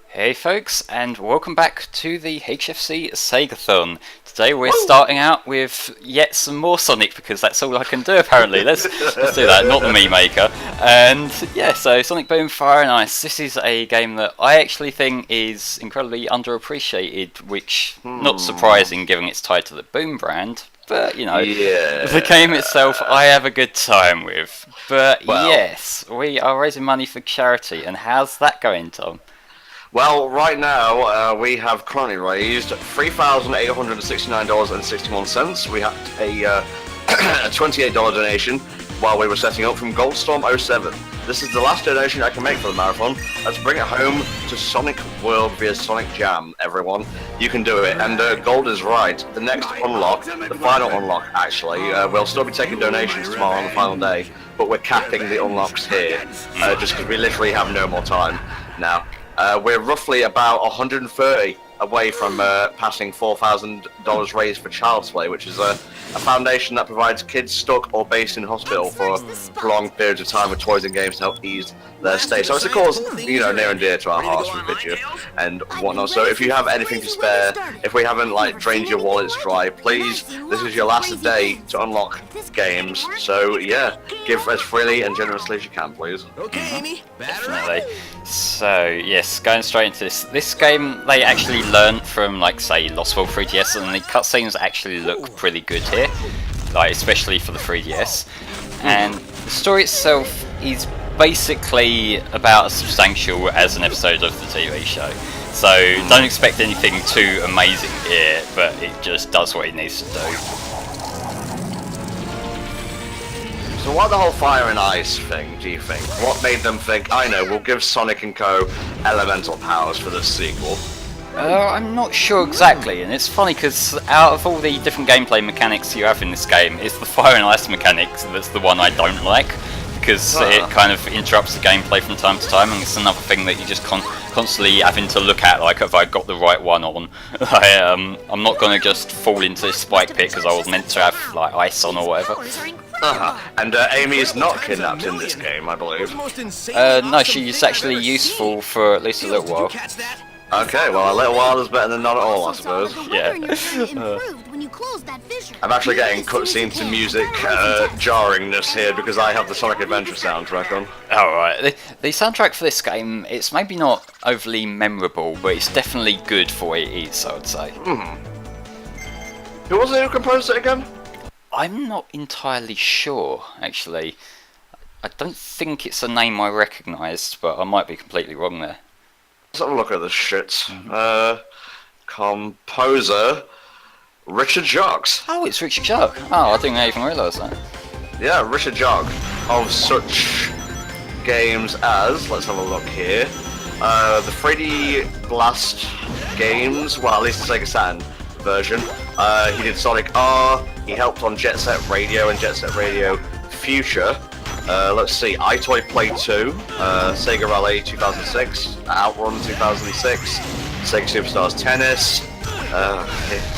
Hey folks, and welcome back to the HFC SEGAthon. Today we're starting out with yet some more Sonic because that's all I can do apparently. Let's do that, not the meme maker. And yeah, so Sonic Boom Fire and Ice. This is a game that I actually think is incredibly underappreciated, which not surprising given it's tied to the Boom brand. But you know, the game itself I have a good time with. But yes, we are raising money for charity, and how's that going, Tom? Well, right now we have currently raised $3,869.61. We had a $28 donation while we were setting up from Goldstorm07. This is the last donation I can make for the marathon. Let's bring it home to Sonic World via Sonic Jam, everyone. You can do it. And Gold is right. The next unlock, the final unlock actually, we'll still be taking donations tomorrow on the final day, but we're capping the unlocks here, just because we literally have no more time now. We're roughly about 130 away from passing $4,000 raised for Child's Play, which is a foundation that provides kids stuck or based in hospital for prolonged periods of time with toys and games to help ease their stay. So it's a cause, you know, near and dear to our hearts with Vidya and whatnot. So if you have anything to spare, if we haven't like drained your wallets dry, please, this is your last day to unlock games. So yeah, give as freely and generously as you can, please. Okay, Amy. Definitely. So yes, going straight into this. This game they actually learned from like say Lost World 3DS, and the cutscenes actually look pretty good here, like especially for the 3DS. And the story itself is basically about as substantial as an episode of the TV show. So don't expect anything too amazing here, but it just does what it needs to do. So what the whole Fire and Ice thing, do you think? What made them think, I know, we'll give Sonic & Co. elemental powers for the sequel? I'm not sure exactly, and it's funny because out of all the different gameplay mechanics you have in this game, it's the Fire and Ice mechanics that's the one I don't like, because it kind of interrupts the gameplay from time to time, and it's another thing that you just constantly having to look at, like, have I got the right one on? I'm not going to just fall into this spike pit because I was meant to have like ice on or whatever. And Amy is not kidnapped in this game, I believe. No, she's actually useful for at least a little while. Okay, well, a little while is better than not at all, I suppose. Yeah. I'm actually getting cutscene to music jarringness here because I have the Sonic Adventure soundtrack on. Alright, the soundtrack for this game, it's maybe not overly memorable, but it's definitely good for what it is, I would say. Who was it who composed it again? I'm not entirely sure, actually. I don't think it's a name I recognised, but I might be completely wrong there. Let's have a look at this shit. Composer Richard Jocks. Oh, it's Richard Jocks. Oh, I didn't even realise that. Yeah, Richard Jocks of such games as, let's have a look here, the 3D Blast games, well at least the Sega Saturn version. He did Sonic R, he helped on Jet Set Radio and Jet Set Radio Future. Let's see, iToy Play 2, Sega Rally 2006, Outrun 2006, Sega Superstars Tennis,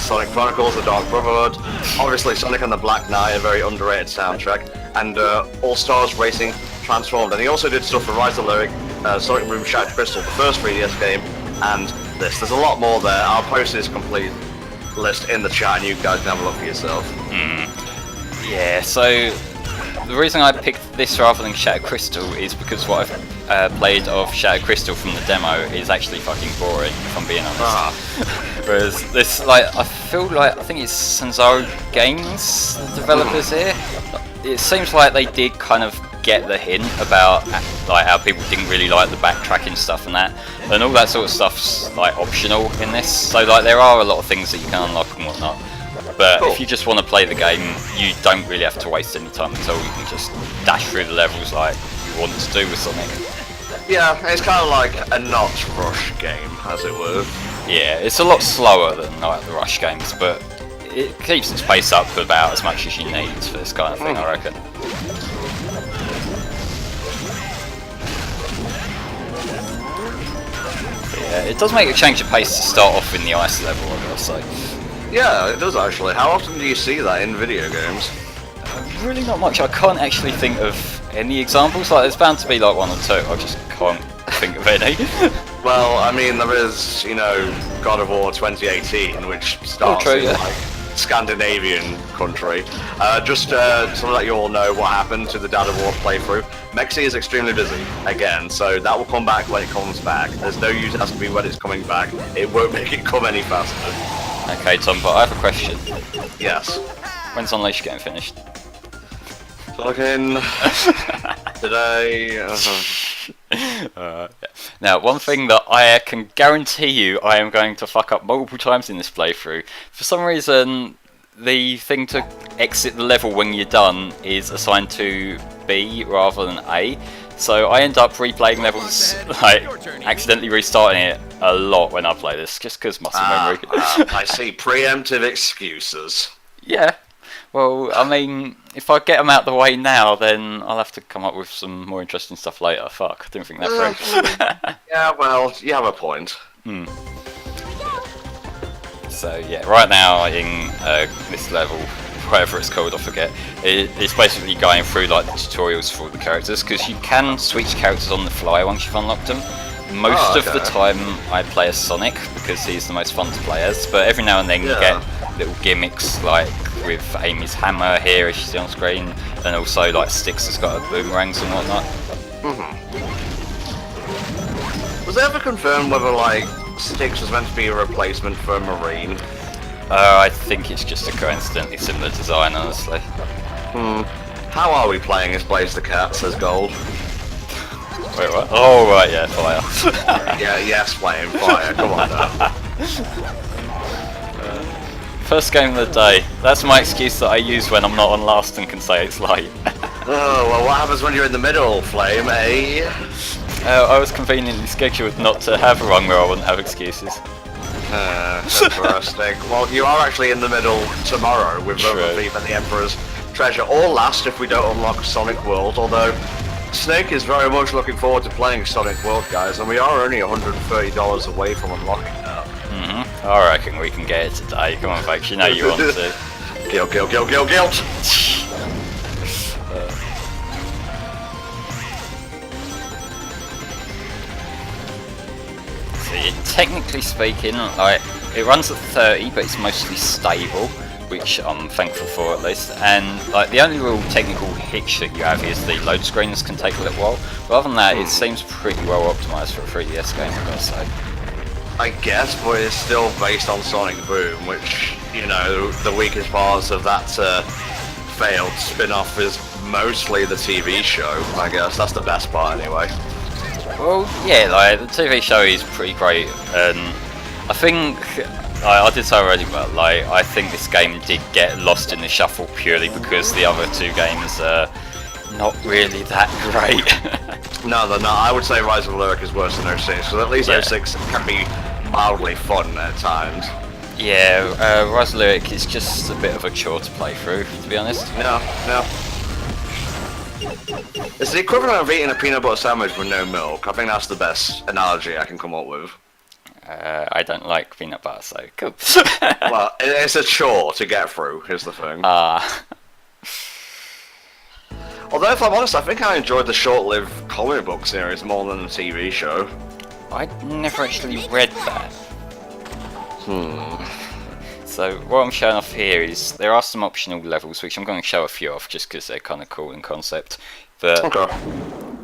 Sonic Chronicles, The Dark Brotherhood, obviously Sonic and the Black Knight, a very underrated soundtrack, and All Stars Racing Transformed. And he also did stuff for Rise of Lyric, Sonic Boom Shattered Crystal, the first 3DS game, and this. There's a lot more there. I'll post this complete list in the chat and you guys can have a look for yourself. Yeah, so the reason I picked this rather than Shattered Crystal is because what I've played of Shattered Crystal from the demo is actually fucking boring, if I'm being honest. Whereas this, like, I feel like, I think it's Sanzaro Games, the developers here. It seems like they did kind of get the hint about like how people didn't really like the backtracking stuff and that, and all that sort of stuff's like optional in this. So like there are a lot of things that you can unlock and whatnot. But if you just want to play the game, you don't really have to waste any time at all. You can just dash through the levels like you want to do with Sonic. Yeah, it's kind of like a not rush game, as it were. Yeah, it's a lot slower than like the rush games, but it keeps its pace up about as much as you need for this kind of thing, I reckon. But yeah, it does make a change of pace to start off in the ice level, I gotta say. Yeah, it does actually. How often do you see that in video games? Really not much. I can't actually think of any examples. Like, there's bound to be like one or two. I just can't think of any. Well, I mean, there is, you know, God of War 2018, which starts true, in, yeah. like, Scandinavian country. Just to let you all know what happened to the God of War playthrough, Mexi is extremely busy, again, so that will come back when it comes back. There's no use asking me when it's coming back. It won't make it come any faster. Okay, Tom, but I have a question. Yes. When's Unleashed getting finished? Fucking... today... Yeah. Now, one thing that I can guarantee you I am going to fuck up multiple times in this playthrough. For some reason, the thing to exit the level when you're done is assigned to B rather than A. So I end up replaying levels, like, accidentally restarting it a lot when I play this, just because muscle memory. I see preemptive excuses. Yeah. Well, I mean, if I get them out the way now, then I'll have to come up with some more interesting stuff later. Fuck, I didn't think that through. Yeah, well, you have a point. So yeah, right now in this level, whatever it's called, I forget, it's basically going through like the tutorials for all the characters, because you can switch characters on the fly once you've unlocked them. Most of the time I play as Sonic, because he's the most fun to play as, but every now and then you get little gimmicks like with Amy's hammer here as you see on screen, and also like Styx has got boomerangs and whatnot. Was it ever confirmed whether like Styx was meant to be a replacement for Marine? I think it's just a coincidentally similar design, honestly. How are we playing as Blaze the Cat, says Gold? Wait, what? Oh right, yeah, fire. Yeah, yes, playing fire, come on now. First game of the day. That's my excuse that I use when I'm not on last and can say it's late. Oh, well what happens when you're in the middle, Flame, eh? I was conveniently scheduled not to have a run where I wouldn't have excuses. Interesting. Well, you are actually in the middle tomorrow with Rover Thief and the Emperor's Treasure, or last if we don't unlock Sonic World, although Snake is very much looking forward to playing Sonic World, guys, and we are only $130 away from unlocking that. I reckon we can get it today. Come on, folks, you know you want to. Guilt. See, technically speaking, like it runs at 30, but it's mostly stable, which I'm thankful for at least. And like the only real technical hitch that you have is the load screens can take a little while. But other than that, it seems pretty well optimized for a 3DS game, I gotta say. I guess, but it's still based on Sonic Boom, which, you know, the weakest parts of that failed spin-off is mostly the TV show, I guess. That's the best part anyway. Well, yeah, like the TV show is pretty great, and I think I did say already, but like I think this game did get lost in the shuffle purely because the other two games are not really that great. No, they're not. I would say Rise of Lyric is worse than 06, because at least 06 can be mildly fun at times. Yeah, Rise of Lyric is just a bit of a chore to play through, to be honest. No. It's the equivalent of eating a peanut butter sandwich with no milk. I think that's the best analogy I can come up with. I don't like peanut butter, so cool. Well, it's a chore to get through, is the thing. Although, if I'm honest, I think I enjoyed the short-lived comic book series more than the TV show. I never actually read that. So what I'm showing off here is there are some optional levels, which I'm going to show a few off just because they're kind of cool in concept. But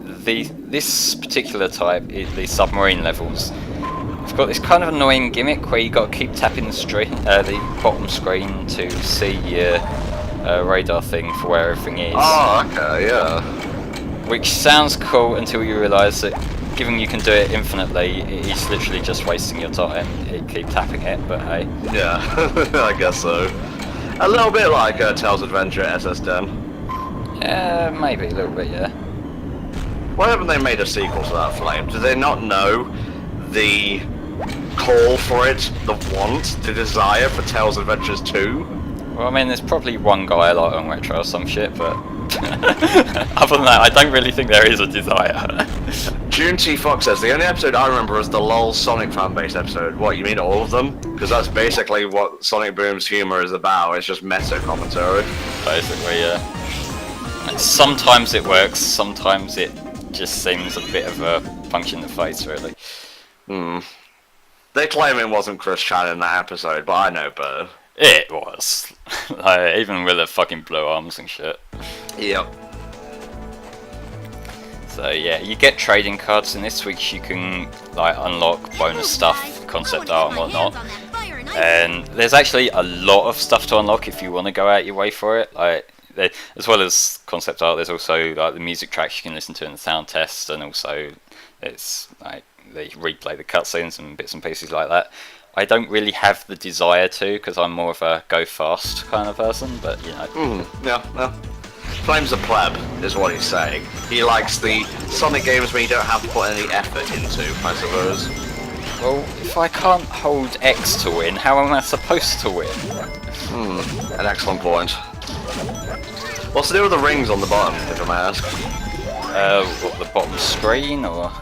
this particular type, the submarine levels, I've got this kind of annoying gimmick where you got to keep tapping the bottom screen to see your radar thing for where everything is. Oh, okay, yeah. Which sounds cool until you realise that given you can do it infinitely, it's literally just wasting your time. You keep tapping it, but hey. Yeah, I guess so. A little bit like Tails Adventure SS10. Yeah, maybe a little bit, yeah. Why haven't they made a sequel to that, Flame? Do they not know the call for it, the want, the desire for Tails Adventures 2? Well, I mean, there's probably one guy like on Retro or some shit, but other than that, I don't really think there is a desire. June T. Fox says, the only episode I remember is the LOL Sonic fanbase episode. What, you mean all of them? Because that's basically what Sonic Boom's humour is about, it's just meta commentary. Basically, yeah. Sometimes it works, sometimes it just seems a bit of a punch in the face, really. Hmm. They claim it wasn't Chris Chan in that episode, but I know better. It was. Like, even with the fucking blue arms and shit. Yep. So yeah, you get trading cards in this, which you can like unlock bonus stuff, concept art and whatnot. And there's actually a lot of stuff to unlock if you want to go out your way for it. Like, as well as concept art, there's also like the music tracks you can listen to in the sound test, and also it's like they replay the cutscenes and bits and pieces like that. I don't really have the desire to, because I'm more of a go fast kind of person, but you know. Yeah. Flame's a pleb, is what he's saying. He likes the Sonic games where you don't have to put any effort into, I suppose. Well, if I can't hold X to win, how am I supposed to win? An excellent point. What's to do with the rings on the bottom, if I may ask? What, the bottom screen, or?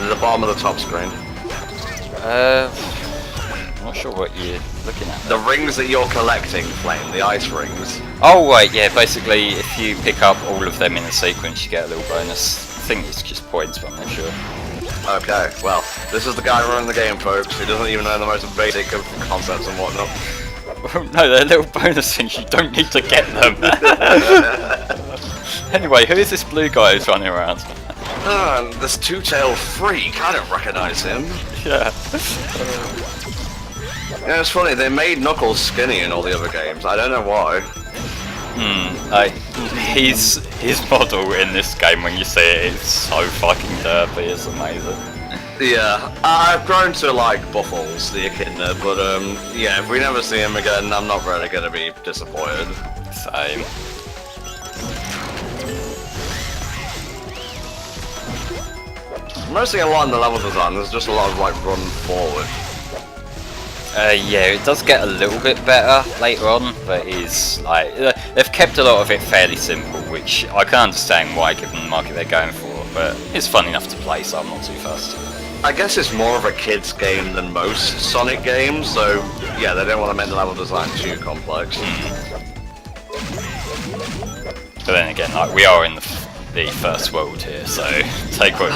The bottom of the top screen. I'm not sure what you're looking at. The rings that you're collecting, Flame, the ice rings. Oh wait, yeah, basically if you pick up all of them in a sequence you get a little bonus. I think it's just points, but I'm not sure. Okay, well, this is the guy running the game, folks. He doesn't even know the most basic of concepts and whatnot. No, they're little bonus things, you don't need to get them. Anyway, who is this blue guy who's running around? This two-tailed freak, I don't recognise him. Yeah. Yeah, it's funny, they made Knuckles skinny in all the other games. I don't know why. His model in this game, when you see it, is so fucking derpy, it's amazing. Yeah, I've grown to like Buffles, the Echidna, but yeah, if we never see him again, I'm not really gonna be disappointed. Same. I'm noticing a lot in the level design, there's just a lot of like run forward. Yeah, it does get a little bit better later on, but it's like they've kept a lot of it fairly simple, which I can understand why, given the market they're going for. But it's fun enough to play, so I'm not too fussed. I guess it's more of a kids game than most Sonic games, so yeah, they don't want to make the level design too complex. But then again, like we are in the first world here, so take what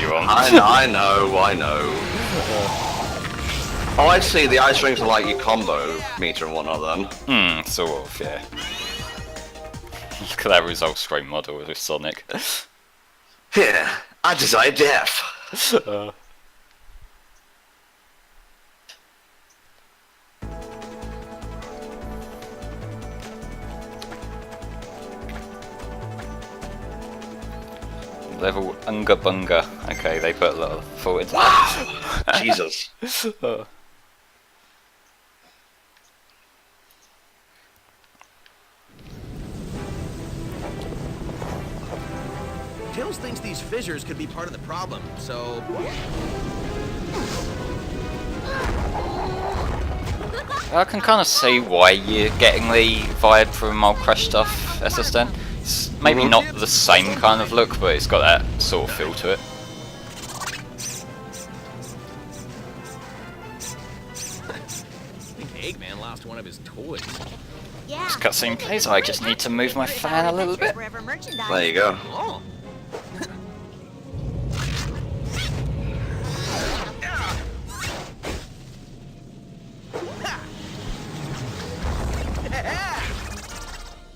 you want. I know. Oh, I see. The ice rings are like your combo meter and whatnot then. Sort of, yeah. Look at that result screen model with Sonic. Here, I desire death. Level Unga Bunga. Okay, they put a lot of thought into that. Jesus. Tails thinks these fissures could be part of the problem, so... I can kind of see why you're getting the vibe from old Crash stuff, SSN. It's maybe not the same kind of look, but it's got that sort of feel to it. I think Eggman lost one of his toys. Yeah. This cutscene plays, I just need to move my fan a little bit. There you go. Oh.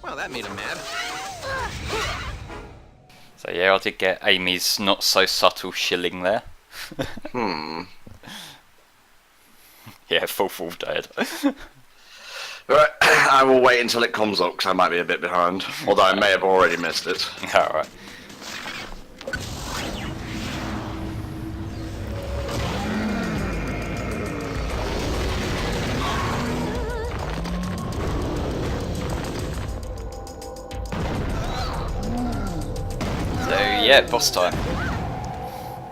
Well, that made him mad. So yeah, I did get Amy's not so subtle shilling there. Yeah, full dead. Right, I will wait until it comes up because I might be a bit behind. Although I may have already missed it. Alright. So yeah, boss time.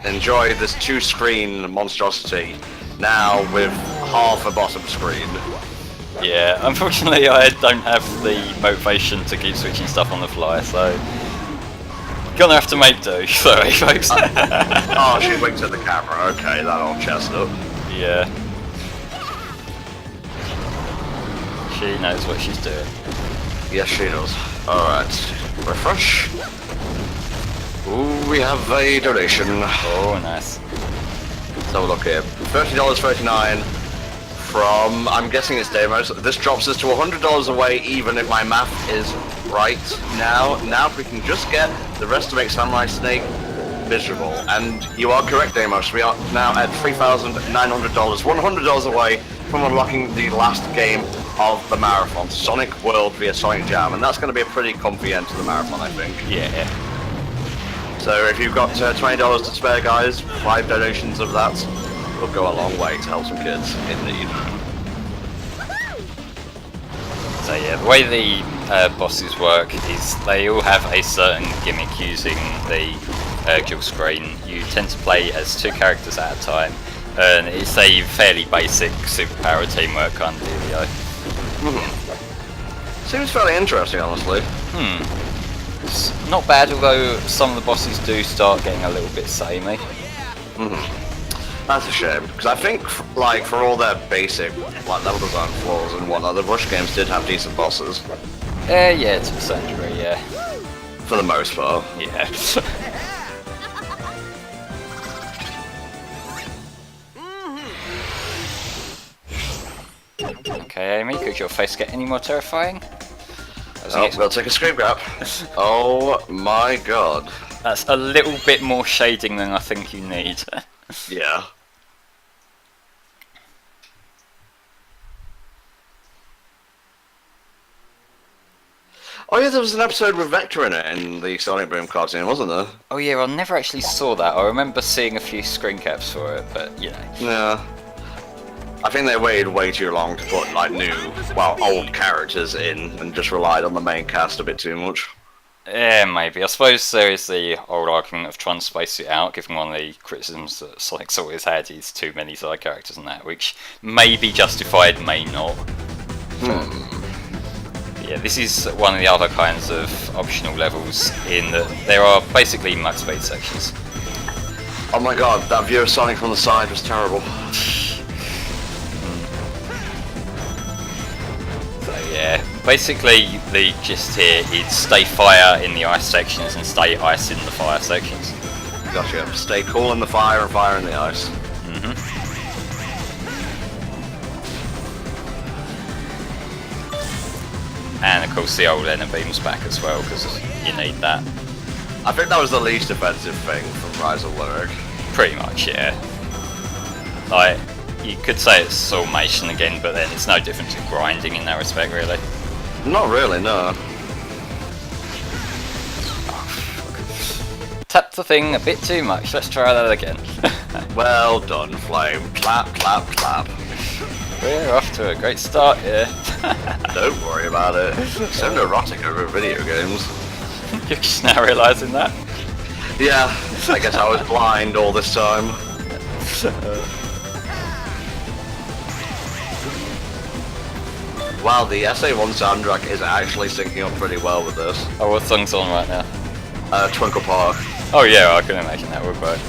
Enjoy this two-screen monstrosity, now with half a bottom screen. Yeah, unfortunately I don't have the motivation to keep switching stuff on the fly, so... Gonna have to make do, sorry folks. Oh, she winked at the camera, okay, that old chestnut. Yeah. She knows what she's doing. Yes, she does. Alright, refresh. Ooh, we have a donation. Oh, nice. have a look here. $30.39 from, I'm guessing it's demos. This drops us to $100 away, even if my math is right now. Now if we can just get the rest to make Samurai Snake miserable. And you are correct, Demos. We are now at $3,900, $100 away from unlocking the last game of the marathon, Sonic World via Sonic Jam, and that's going to be a pretty comfy end to the marathon, I think. Yeah. So if you've got $20 to spare, guys, 5 donations of that will go a long way to help some kids in need. So yeah, the way the bosses work is they all have a certain gimmick using the dual screen. You tend to play as 2 characters at a time, and it's a fairly basic superpower teamwork kind of dealio. Seems fairly interesting, honestly. It's not bad, although some of the bosses do start getting a little bit samey. That's a shame, because I think, like, for all their basic like level design flaws and whatnot, the Rush games did have decent bosses. Yeah, to a certain degree, yeah. For the most part. Yeah. Okay, Amy, could your face get any more terrifying? Oh, we'll take a screen grab. Oh my god. That's a little bit more shading than I think you need. Yeah. Oh yeah, there was an episode with Vector in it in the Sonic Boom cartoon, wasn't there? Oh yeah, I never actually saw that. I remember seeing a few screen caps for it, but you know. Yeah. I think they waited way too long to put like new, well, old characters in and just relied on the main cast a bit too much. Yeah, maybe. I suppose there is the old argument of trying to space it out, given one of the criticisms that Sonic's always had is too many side characters and that, which may be justified, may not. Yeah, this is one of the other kinds of optional levels in that there are basically max speed sections. Oh my god, that view of Sonic from the side was terrible. So yeah, basically the gist here is stay fire in the ice sections and stay ice in the fire sections. Gotcha. Stay cool in the fire and fire in the ice. And of course the old Ender beam's back as well, because you need that. I think that was the least offensive thing from Rise of Lyric. Pretty much, yeah. Like, you could say it's Soulmation again, but then it's no different to grinding in that respect, really. Not really, no. Tap the thing a bit too much, let's try that again. Well done, Flame. Clap, clap, clap. We're off to a great start here. Don't worry about it. So neurotic over video games. You're just now realising that? Yeah, I guess I was blind all this time. Wow, the SA1 soundtrack is actually syncing up pretty well with this. Oh, what song's on right now? Twinkle Park. Oh yeah, I can imagine that would work.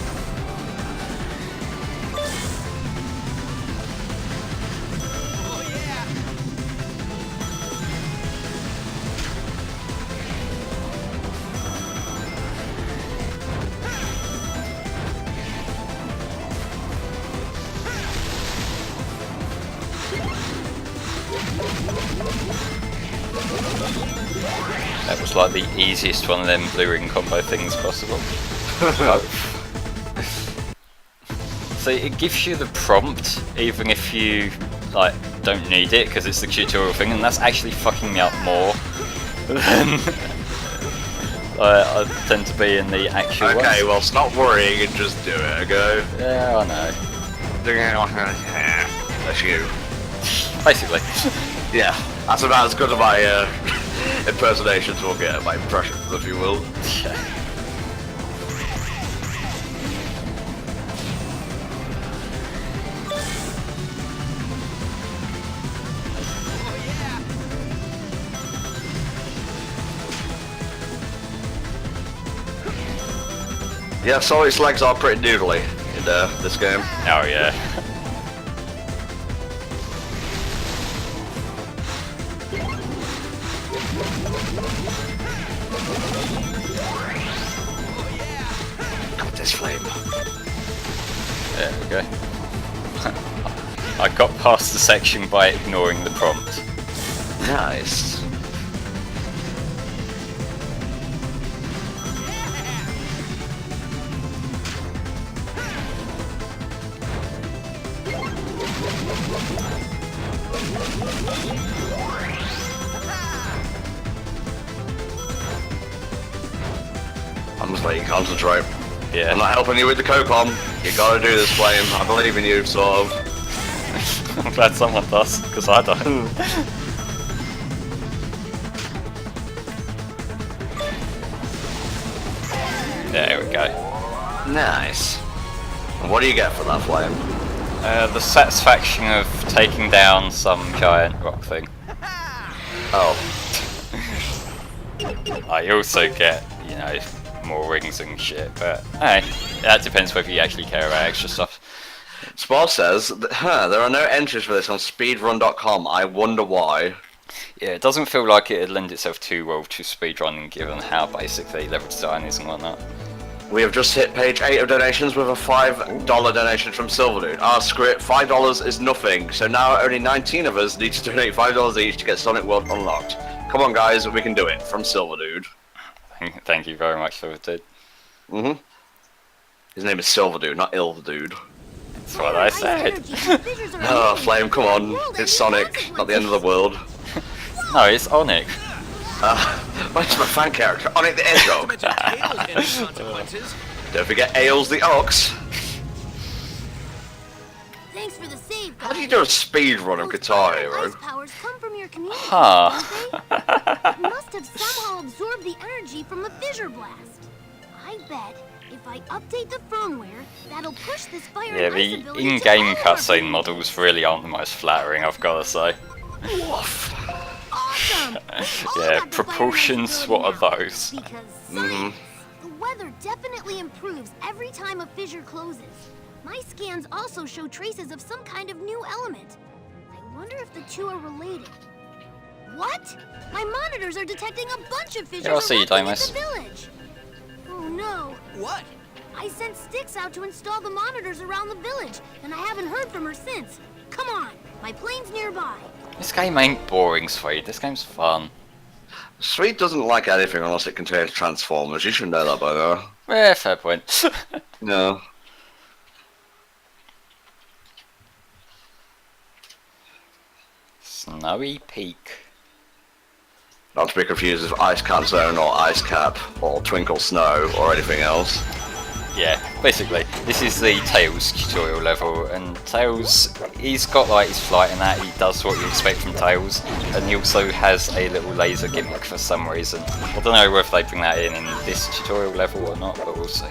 That was like the easiest one of them blue ring combo things possible. So it gives you the prompt, even if you like don't need it, because it's the tutorial thing, and that's actually fucking me up more than I tend to be in the actual ones. Okay, well stop worrying and just do it, okay? Yeah, I know. That's you. Basically. Yeah, that's about as good as my impersonations will get, my impressions, if you will. Yeah, Sonic's legs are pretty noodly in this game. Oh yeah. Got this Flame. There we go. I got past the section by ignoring the prompt. Nice. I'm just letting you concentrate. Yeah. I'm not helping you with the Cocom. You gotta do this, Flame. I believe in you, sort of. I'm glad someone does, because I don't. There we go. Nice. And what do you get for that, Flame? The satisfaction of taking down some giant rock thing. Oh. I also get, you know, more rings and shit, but hey, that depends whether you actually care about extra stuff. Spar says, there are no entries for this on speedrun.com. I wonder why. Yeah, it doesn't feel like it'd lend itself too well to speedrunning given how basic the level design is and whatnot. We have just hit page 8 of donations with a $5 donation from Silverdude. Ah, screw it, $5 is nothing. So now only 19 of us need to donate $5 each to get Sonic World unlocked. Come on guys, we can do it. From Silverdude. Thank you very much, Silverdude. Mm-hmm. His name is Silverdude, not Ilverdude. That's what I said. Oh, Flame, come on. It's Sonic, not the end of the world. No, it's Onic. What's my fan character? Onic the Hedgehog. Don't forget Ails the Ox. Thanks for the save, How do you do a speed run of Guitar Hero? Powers come from your community, Huh. don't they? It must have somehow absorbed the energy from the fissure blast. I bet if I update the firmware, that'll push this fire. Yeah, and ice the ability to in-game all our cutscene communities. models really aren't the most flattering, I've got to say. Awesome. All Yeah, about the fire proportions, and what ice are ability those? now, Because science, the weather definitely improves every time a fissure closes. My scans also show traces of some kind of new element. I wonder if the two are related. What? My monitors are detecting a bunch of fissures Yeah, I'll see you, erupting at Dimas. the village. Oh no. What? I sent Styx out to install the monitors around the village, and I haven't heard from her since. Come on, my plane's nearby. This game ain't boring, Sweet. This game's fun. Sweet doesn't like anything unless it contains Transformers. You should know that by now. Yeah, fair point. No. Snowy Peak. Not to be confused with Ice Cap Zone or Ice Cap or Twinkle Snow or anything else. Yeah, basically, this is the Tails tutorial level, and Tails, he's got like his flight and that, he does what you expect from Tails, and he also has a little laser gimmick for some reason. I don't know whether they bring that in this tutorial level or not, but we'll see.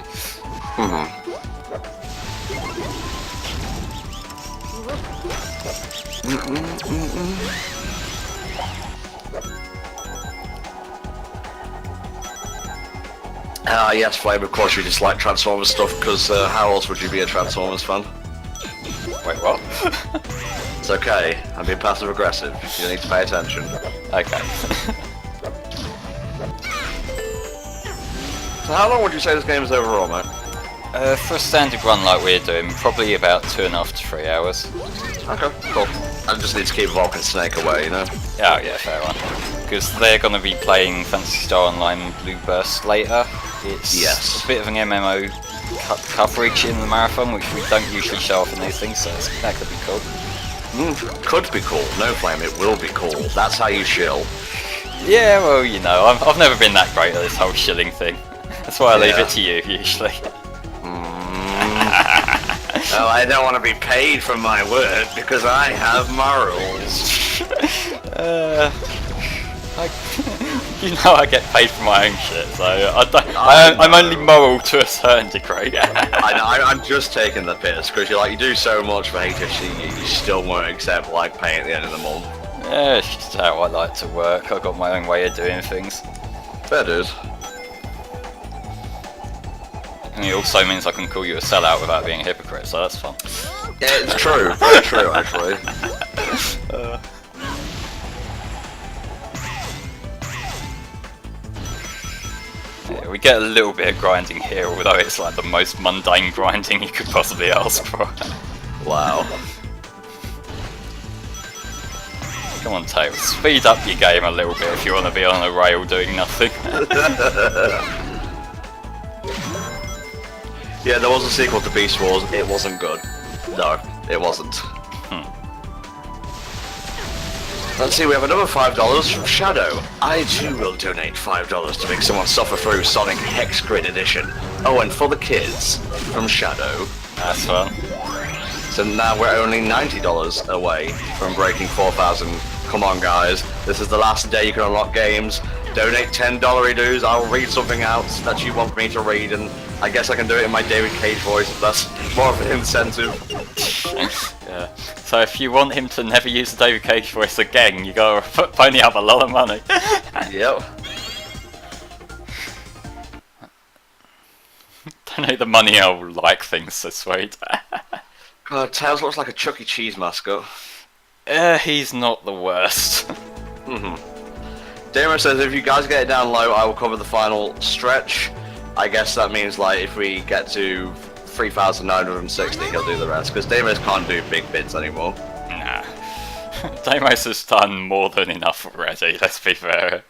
Ah, yes, Flame, of course you dislike Transformers stuff, because how else would you be a Transformers fan? Wait, what? It's okay, I'm being passive-aggressive. You need to pay attention. Okay. So how long would you say this game is overall, mate? For a standard run like we're doing, probably about 2.5 to 3 hours. Okay, cool. I just need to keep Vulcan Snake away, you know? Oh yeah, fair one. Because they're going to be playing Phantasy Star Online Blue Burst later. It's a bit of an MMO coverage in the marathon, which we don't usually show off in these things, so that could be cool. Could be cool. No, Flame, it will be cool. That's how you shill. Yeah, well, you know, I've never been that great at this whole shilling thing. That's why I leave Yeah. it to you, usually. Oh, I don't want to be paid for my work because I have morals. You know I get paid for my own shit, so I'm only moral to a certain degree. I'm just taking the piss because you do so much for HFC, you still won't accept like pay at the end of the month. Yeah, it's just how I like to work. I've got my own way of doing things. Fair dues. And it also means I can call you a sellout without being a hypocrite, so that's fun. Yeah, it's true. Very true, actually. we get a little bit of grinding here, although it's like the most mundane grinding you could possibly ask for. Wow. Come on, Tails, speed up your game a little bit if you want to be on a rail doing nothing. Yeah, there was a sequel to Beast Wars. It wasn't good. No, it wasn't. Let's see, we have another $5 from Shadow. I too will donate $5 to make someone suffer through Sonic Hex Grid Edition. Oh, and for the kids, from Shadow. That's fun. So now we're only $90 away from breaking 4,000. Come on, guys. This is the last day you can unlock games. Donate $10 dues. I'll read something out that you want me to read, and I guess I can do it in my David Cage voice if that's more of an incentive. Yeah. So if you want him to never use the David Cage voice again, you gotta pony up a lot of money. Yep. Donate the money, I'll like things so sweet. God, Tails looks like a Chuck E. Cheese mascot. He's not the worst. Damo says, if you guys get it down low, I will cover the final stretch. I guess that means, like, if we get to 3,960, he'll do the rest, because Damos can't do big bids anymore. Nah. Damos has done more than enough already, let's be fair.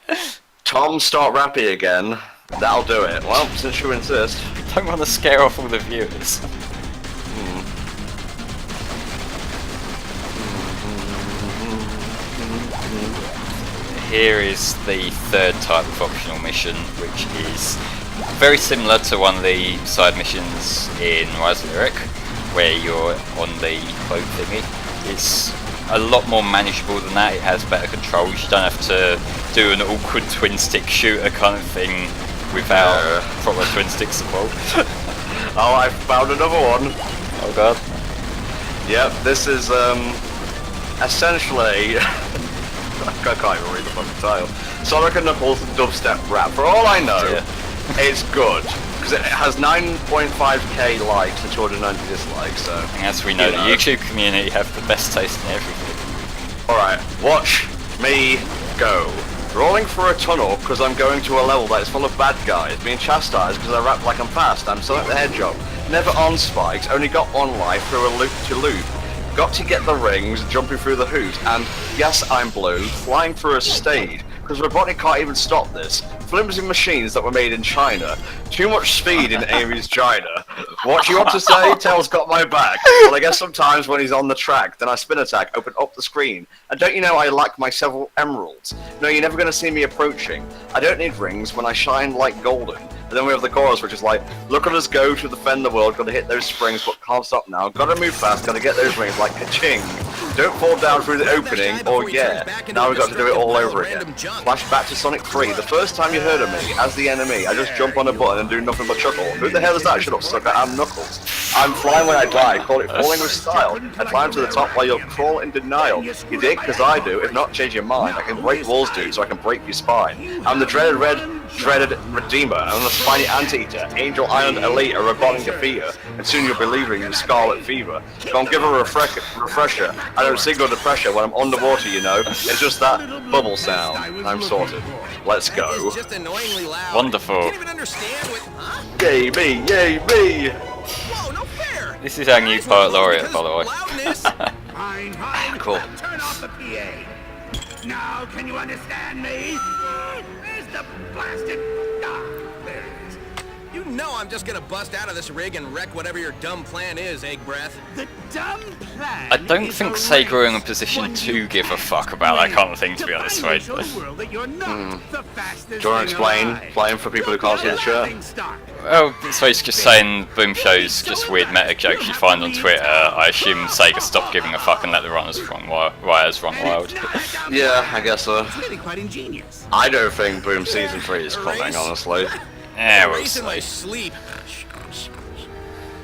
Tom, start rapping again. That'll do it. Well, since you insist. Don't want to scare off all the viewers. Here is the third type of optional mission, which is very similar to one of the side missions in Rise Lyric, where you're on the boat thingy. It's a lot more manageable than that. It has better controls. You don't have to do an awkward twin stick shooter kind of thing without proper twin stick support. Oh, I found another one. Oh god. Yep, this is essentially I can't even read the fucking title. Sonic and Knuckles dubstep rap. For all I know, it's good. Because it has 9.5k likes and 290 dislikes, so... And as we know, the YouTube community have the best taste in everything. Alright, watch me go. Rolling through a tunnel because I'm going to a level that is full of bad guys. Being chastised because I rap like I'm fast. I'm Sonic the Hedgehog. Never on spikes, only got on life through a loop-to-loop. Got to get the rings, jumping through the hoops, and yes, I'm blue, flying through a stage, because Robotnik can't even stop this. Flimsy machines that were made in China. Too much speed in Amy's China. What do you want to say? Tails got my back. Well, I guess sometimes when he's on the track, then I spin attack, open up the screen. And don't you know I lack my several emeralds? No, you're never going to see me approaching. I don't need rings when I shine like golden. And then we have the chorus, which is like, look at us go to defend the world, gotta hit those springs, but can't stop now, gotta move fast, gotta get those rings like ka-ching. Don't fall down through the opening, or yeah, now we've got to do it all over again. Flash back to Sonic 3, the first time you heard of me, as the enemy, I just jump on a button and do nothing but chuckle. Who the hell is that? Shut up, sucker, I'm Knuckles. I'm flying when I die, call it falling with style. I climb to the top while you'll crawl in denial. You dig? Cause I do, if not change your mind. I can break walls, dude, so I can break your spine. I'm the dreaded Redeemer, I'm the spiny anteater, Angel Iron Elite, a robotic defeater, and soon you'll be leaving with Scarlet Fever. Don't give a refresher, I don't signal the pressure when I'm underwater, you know, it's just that bubble sound. I'm sorted. Let's go. Wonderful. Yay me, yay me! This is our new poet laureate, by the way. Cool. Turn off the PA. Now, can you understand me? Where's the blasted... Ah, there it is. You know I'm just gonna bust out of this rig and wreck whatever your dumb plan is, Egg Breath. The dumb plan. I don't think Sega are in a position to give a fuck about that kind of thing, to be honest, right? Do you want to explain for people who can't see the shirt? Well, so he's just saying Boom shows just weird meta jokes you find on Twitter. I assume Sega stopped giving a fuck and let the writers run wild. Yeah, I guess so. It's really quite ingenious. I don't think Boom Season 3 is coming, honestly. Yeah, we'll Erase in my see. sleep.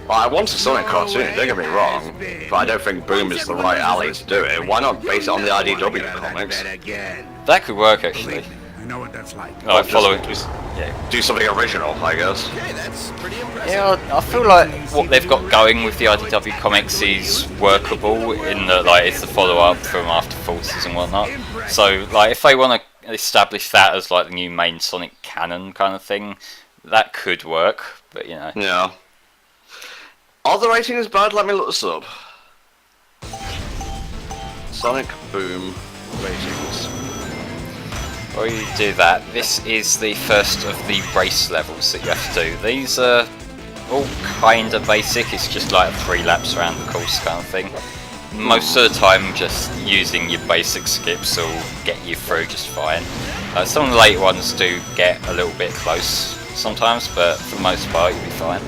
Well, I want a Sonic cartoon, don't get me wrong, but I don't think Boom is the right alley to do it. Why not base it on the IDW comics? That could work, actually. I know what that's like. Like, following... Do something original, I guess. Okay, that's pretty impressive. Yeah, I feel like what they've got going with the IDW comics is workable in that, like, it's the follow-up from After Forces and whatnot. So, like, if they want to establish that as, like, the new main Sonic canon kind of thing, that could work, but you know. Yeah. Are the ratings bad? Let me look this up. Sonic Boom ratings. While you do that, this is the first of the race levels that you have to do. These are all kind of basic, it's just like 3 laps around the course kind of thing. Most of the time just using your basic skips will get you through just fine. Some of the late ones do get a little bit close sometimes, but for the most part you'll be fine.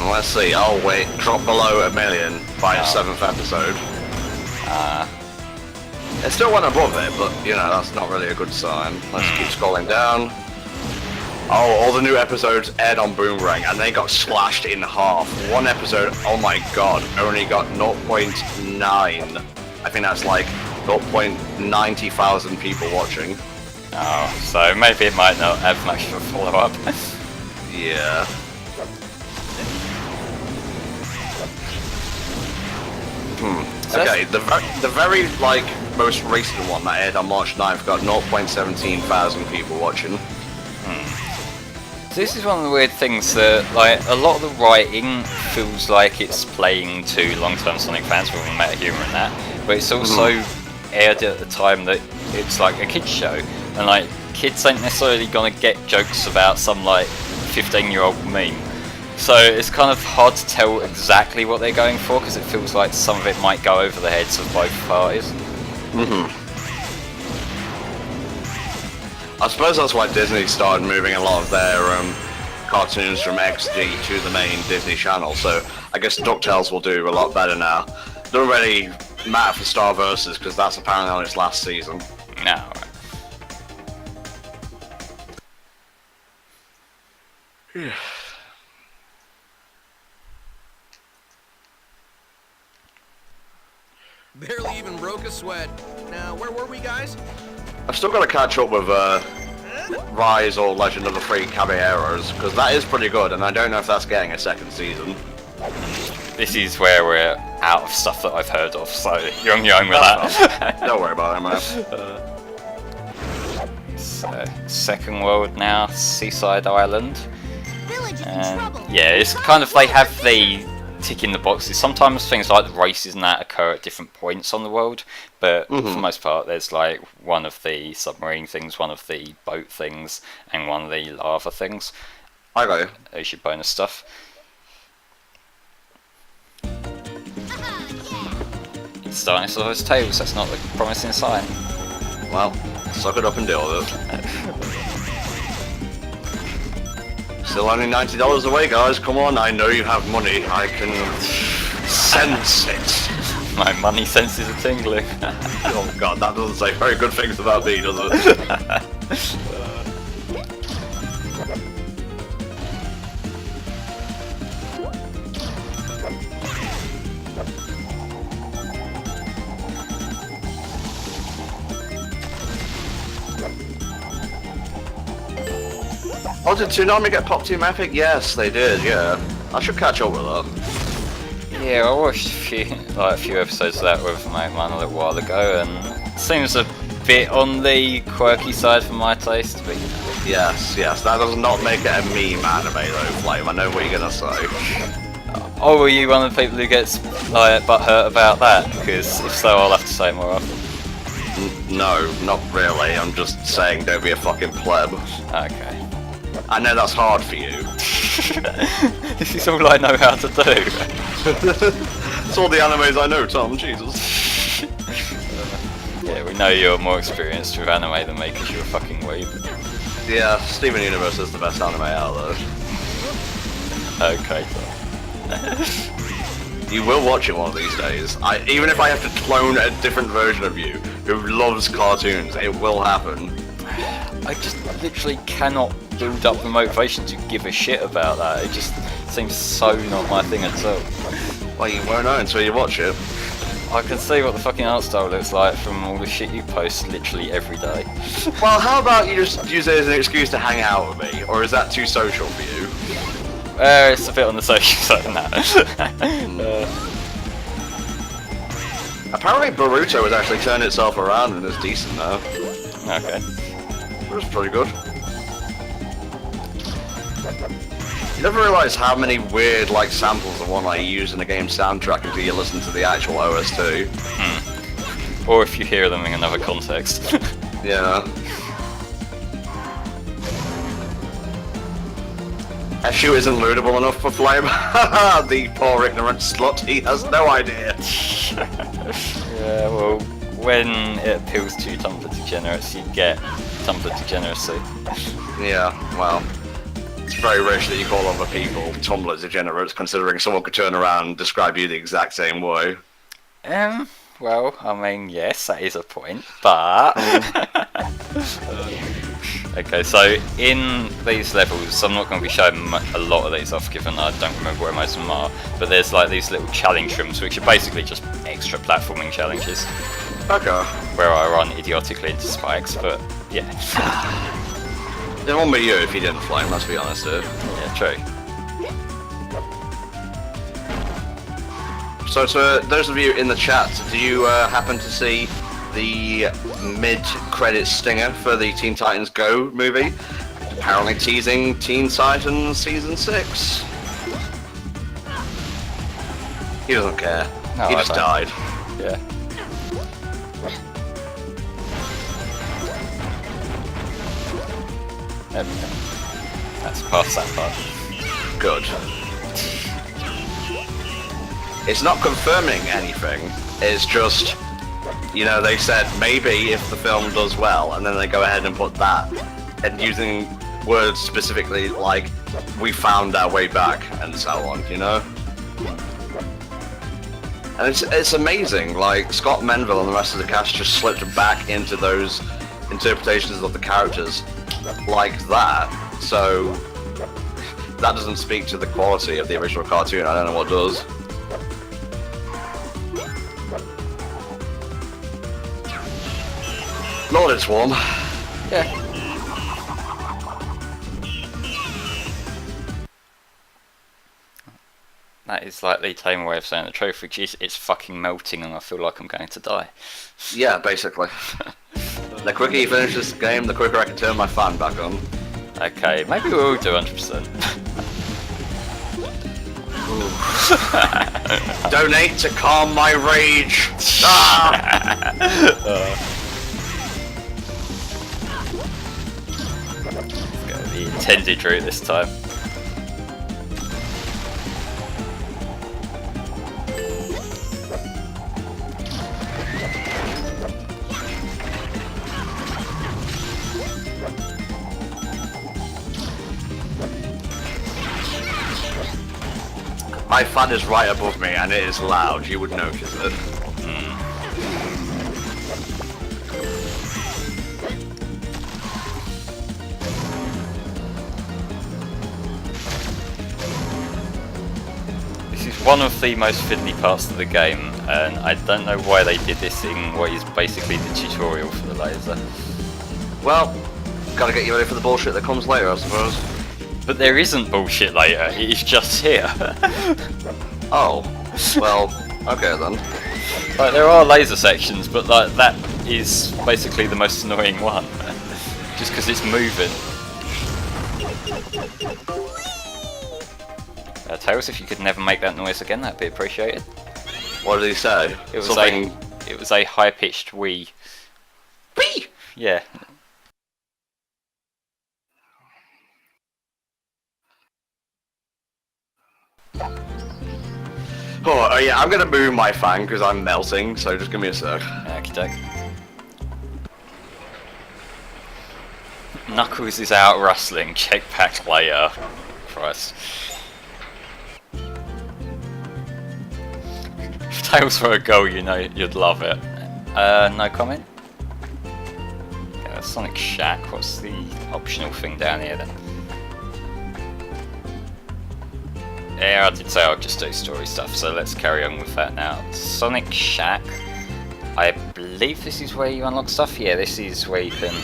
Let's see. Oh wait, drop below 1 million by the 7th episode. It still went above it, but you know, that's not really a good sign. Let's keep scrolling down. Oh, all the new episodes aired on Boomerang and they got slashed in half. One episode, oh my god, only got 0.9. I think that's like 0.90 thousand people watching. Oh, so maybe it might not have much of a follow-up. Yeah. Okay, the very like most recent one that aired on March 9th got 0.17 thousand people watching. So this is one of the weird things that, like, a lot of the writing feels like it's playing to long-term Sonic fans with meta humour and that, but it's also aired at the time that it's like a kids show, and like kids ain't necessarily gonna get jokes about some like 15-year-old meme. So it's kind of hard to tell exactly what they're going for, because it feels like some of it might go over the heads of both parties. I suppose that's why Disney started moving a lot of their cartoons from XD to the main Disney channel, so I guess DuckTales will do a lot better now. Doesn't really matter for Star Versus, because that's apparently on its last season. No. Barely even broke a sweat. Now, where were we, guys? I've still got to catch up with Rise or Legend of the Three Caballeros, because that is pretty good, and I don't know if that's getting a second season. This is where we're out of stuff that I've heard of, so you're on your own with that. Don't worry about it, man. So, second world now, Seaside Island. Village is in And trouble. yeah, it's kind of, they have the tick in the boxes. Sometimes things like the races and that occur at different points on the world, but for the most part there's like one of the submarine things, one of the boat things, and one of the lava things. I got you. There's your bonus stuff. It's starting to saw his tails, that's not a promising sign. Well, suck it up and deal with it. Still only $90 away, guys. Come on, I know you have money. I can sense it. My money senses are tingling. Oh god, that doesn't say very good things about me, does it? Oh, did Tsunami get Pop Team Epic? Yes, they did, yeah. I should catch up with that. Yeah, I watched a few episodes of that with my man a little while ago, and it seems a bit on the quirky side for my taste, but Yes, that does not make it a meme anime though, Flame. I know what you're gonna say. oh, were you one of the people who gets like butthurt about that? Because if so, I'll have to say it more often. No, not really. I'm just saying don't be a fucking pleb. Okay. I know that's hard for you. This is all I know how to do. It's all the animes I know, Tom. Jesus. Yeah, we know you're more experienced with anime than me because you're a fucking weeb. Yeah, Steven Universe is the best anime out there. Okay, so. You will watch it one of these days. Even if I have to clone a different version of you who loves cartoons, it will happen. I just literally cannot build up the motivation to give a shit about that. It just seems so not my thing at all. Well, you won't know until you watch it. I can see what the fucking art style looks like from all the shit you post literally every day. Well, how about you just use it as an excuse to hang out with me? Or is that too social for you? It's a bit on the social side now. Apparently Boruto has actually turned itself around and is decent now. Okay. It was pretty good. You never realise how many weird like samples of one I use in a game soundtrack until you listen to the actual OS2. Or if you hear them in another context. Yeah. Eshu isn't lootable enough for Flame. The poor ignorant slut, he has no idea. Yeah, well, when it appeals to Tumblr degenerates, you get Tumblr degeneracy. Yeah, well, it's very rich that you call other people Tumblr degenerates, considering someone could turn around and describe you the exact same way. Well, I mean, yes, that is a point, but... Okay, so in these levels, I'm not going to be showing a lot of these off, given I don't remember where most of them are, but there's like these little challenge rooms, which are basically just extra platforming challenges. Okay. Where I run idiotically into spikes, but yeah. It won't be you if you didn't Flame, let's be honest, dude. Yeah, true. So to those of you in the chat, do you happen to see the mid-credit stinger for the Teen Titans Go movie? Apparently teasing Teen Titans Season 6. He doesn't care. No, He I just don't. died. Yeah. There we go. That's past that part. Good. It's not confirming anything, it's just, you know, they said maybe if the film does well, and then they go ahead and put that, and using words specifically like, we found our way back, and so on, you know? And it's amazing, like, Scott Menville and the rest of the cast just slipped back into those interpretations of the characters like that, so that doesn't speak to the quality of the original cartoon, I don't know what does. Lord, it's warm. Yeah. That is like the tame way of saying the truth, which is it's fucking melting and I feel like I'm going to die. Yeah, basically. The quicker you finish this game, the quicker I can turn my fan back on. Okay, maybe we'll do 100%. Donate to calm my rage! Ah! Go the intended route this time. My fan is right above me and it is loud, you would notice it. This is one of the most fiddly parts of the game, and I don't know why they did this in what is basically the tutorial for the laser. Well, gotta get you ready for the bullshit that comes later, I suppose. But there isn't bullshit later, it is just here. Oh, well, okay then. Like, there are laser sections, but like that is basically the most annoying one. Just because it's moving. Tails, if you could never make that noise again, that'd be appreciated. What did he say? It was Something... a high-pitched wee. Wee! Yeah. Oh, yeah, I'm gonna move my fan because I'm melting, so just give me a sec. Okey-doke. Knuckles is out rustling, check back later. Christ. If Tails were a girl, you know you'd love it. No comment? Yeah, Sonic Shack, what's the optional thing down here then? Yeah, I did say I'll just do story stuff, so let's carry on with that now. Sonic Shack. I believe this is where you unlock stuff. Yeah, this is where you can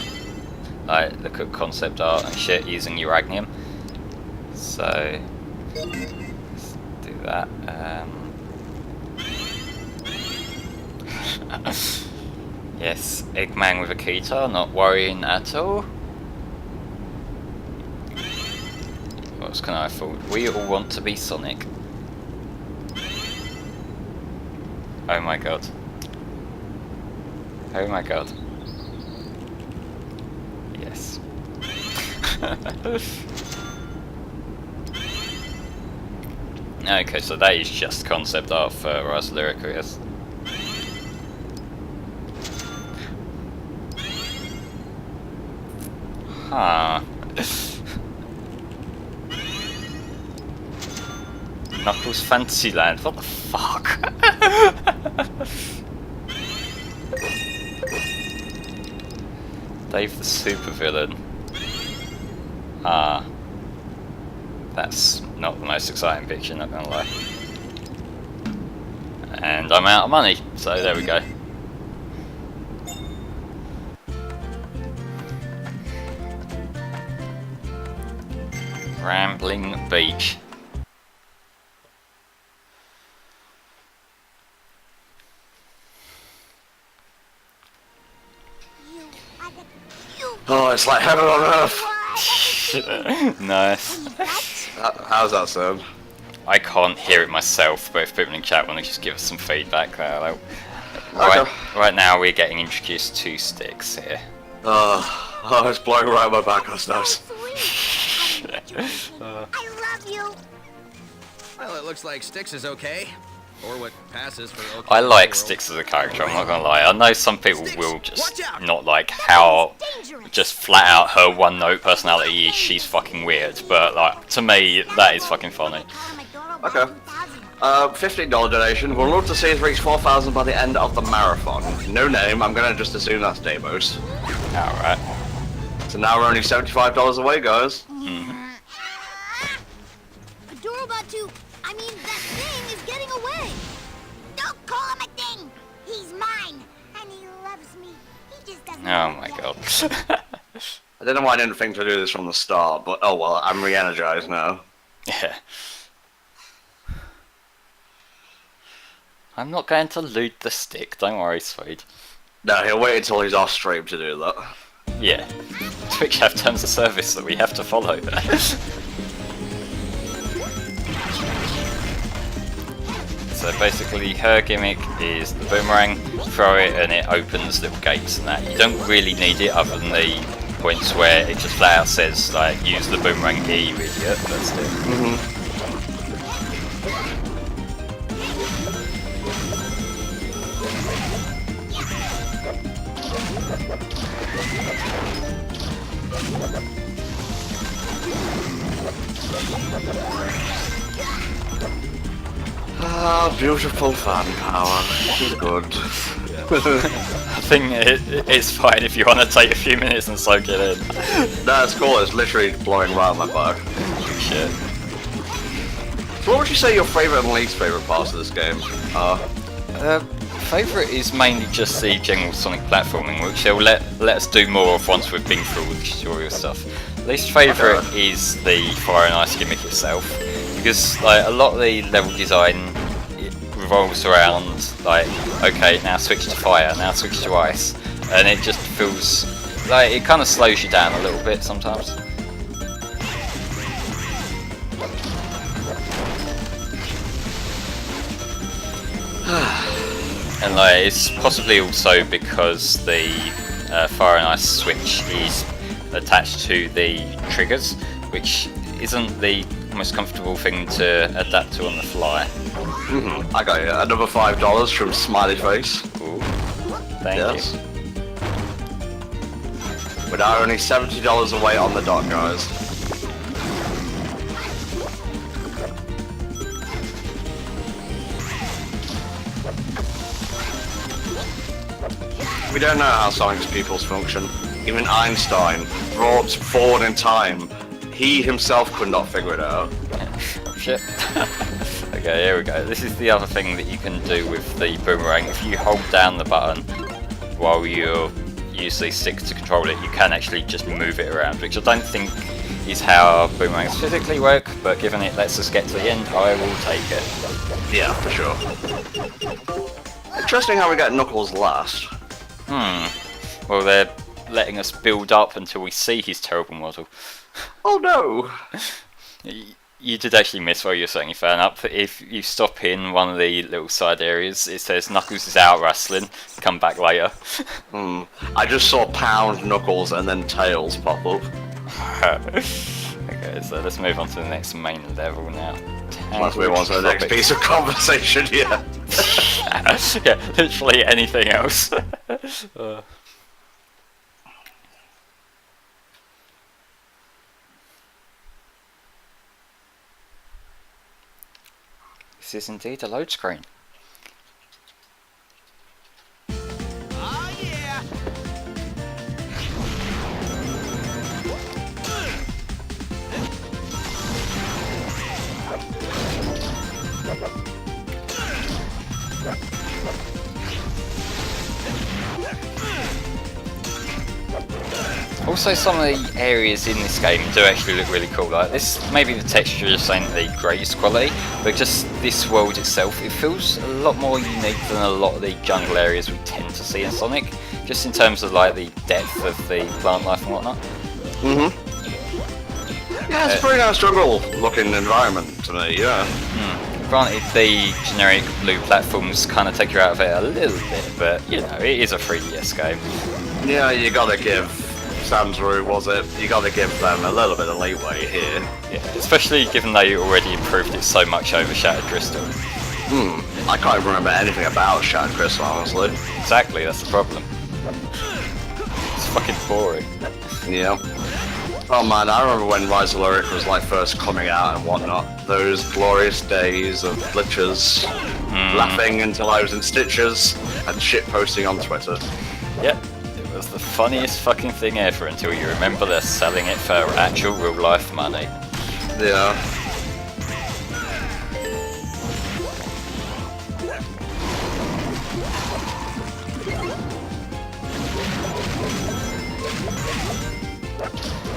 like look at concept art and shit using uranium. So let's do that. Yes, Eggman with a guitar, not worrying at all. else can I afford? We all want to be Sonic. Oh my god. Oh my god. Yes. Okay, so that is just concept art for Rise Lyric, I guess. Huh. Knuckles Fantasyland, what the fuck? Dave the Supervillain. Ah. That's not the most exciting picture, not gonna lie. And I'm out of money, so there we go. Rambling Beach. Oh, it's like heaven on earth. Nice. How's that sound? I can't hear it myself, but if people in chat want to just give us some feedback, Okay. right now we're getting introduced to Sticks here. Oh, it's blowing right on my back, that's nice. I love you. Well, it looks like Styx is okay. Or what passes for okay. I like in the world. Sticks as a character, I'm not gonna lie. I know some people will just not like how just flat out her one note personality is she's fucking weird, but like to me that is fucking funny. Okay. $15 donation. We'll love to see us reach 4,000 by the end of the marathon. No name, I'm gonna just assume that's Davos. Alright. So now we're only $75 away, guys. Adorobatu, I mean, that thing is getting away. Don't call him a thing. He's mine, and he loves me. He just doesn't. Oh my god. I don't know why I didn't think to do this from the start, but oh well, I'm re-energized now. Yeah. I'm not going to loot the stick, don't worry, Swede. No, he'll wait until he's off stream to do that. Yeah. Twitch have terms of service that we have to follow. So basically her gimmick is the boomerang, throw it and it opens little gates and that. You don't really need it other than the points where it just flat out says like use the boomerang here you idiot, but still. Ah, beautiful fan power. Good. I think it's fine if you want to take a few minutes and soak it in. No, it's cool, it's literally blowing right on my back. Shit. So what would you say your favourite and least favourite parts of this game are? Favourite is mainly just the general Sonic platforming, which they'll let us do more of once we've been through all the tutorial stuff. Least favourite is the Fire and Ice gimmick itself, because like a lot of the level design it revolves around like, okay, now switch to fire, now switch to ice, and it just feels like it kind of slows you down a little bit sometimes. And like, it's possibly also because the Fire and Ice switch is attached to the triggers, which isn't the most comfortable thing to adapt to on the fly. I got you. Another $5 from Smiley Face. Ooh, thank Yes. We're now only $70 away on the dot, guys. We don't know how Sonic's pupils function. Even Einstein, brought forward in time, he himself could not figure it out. Oh shit. Okay, here we go. This is the other thing that you can do with the boomerang. If you hold down the button while you use the stick to control it, you can actually just move it around, which I don't think is how boomerangs physically work, but given it lets us get to the end, I will take it. Yeah, for sure. Interesting how we got Knuckles last. Well, they're letting us build up until we see his terrible model. Oh no! You did actually miss where you're setting your fan up. If you stop in one of the little side areas, it says Knuckles is out wrestling, come back later. I just saw Pound, Knuckles, and then Tails pop up. Okay, so let's move on to the next main level now. Let's move on to the next piece of conversation, yeah. Yeah, literally anything else. This is indeed a load screen. Oh yeah. Also, some of the areas in this game do actually look really cool. Like this, maybe the texture just ain't the greatest quality, but just this world itself, it feels a lot more unique than a lot of the jungle areas we tend to see in Sonic. Just in terms of like the depth of the plant life and whatnot. Yeah, it's a pretty nice jungle-looking environment to me. Yeah. Granted, the generic blue platforms kind of take you out of it a little bit, but you know, it is a 3DS game. Yeah, you gotta give Samsuru, was it? You gotta give them a little bit of leeway here. Yeah, especially given they already improved it so much over Shattered Crystal. I can't even remember anything about Shattered Crystal, honestly. Exactly, that's the problem. It's fucking boring. Yeah. Oh man, I remember when Rise of Lyric was like first coming out and whatnot. Those glorious days of glitches, laughing until I was in stitches, and shit posting on Twitter. Yep, it was the funniest fucking thing ever until you remember they're selling it for actual real life money. Yeah.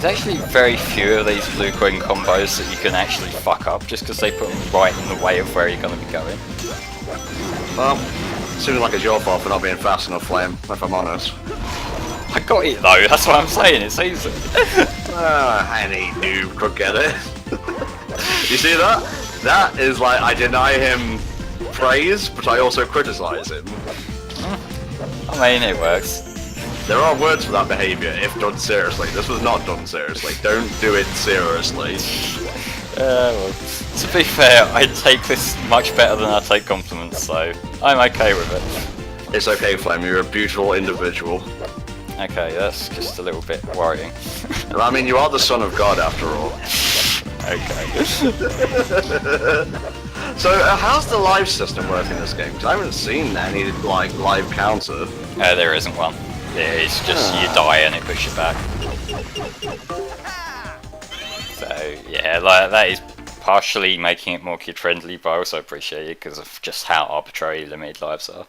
There's actually very few of these blue coin combos that you can actually fuck up just because they put them right in the way of where you're going to be going. Well, seems like it's your fault for not being fast enough, Flame, if I'm honest. I got it though, that's what I'm saying, it seems it. Any noob could get it. You see that? That is like, I deny him praise, but I also criticize him. I mean, it works. There are words for that behaviour if done seriously. This was not done seriously. Don't do it seriously. Well, to be fair, I take this much better than I take compliments, so I'm okay with it. It's okay, Flame, you're a beautiful individual. Okay, that's just a little bit worrying. I mean, you are the son of God after all. Okay. So, how's the live system work in this game? Because I haven't seen any, like, live counter. There isn't one. Yeah, it's just you die and it puts you back. So yeah, like that is partially making it more kid friendly, but I also appreciate it because of just how arbitrary limited lives are.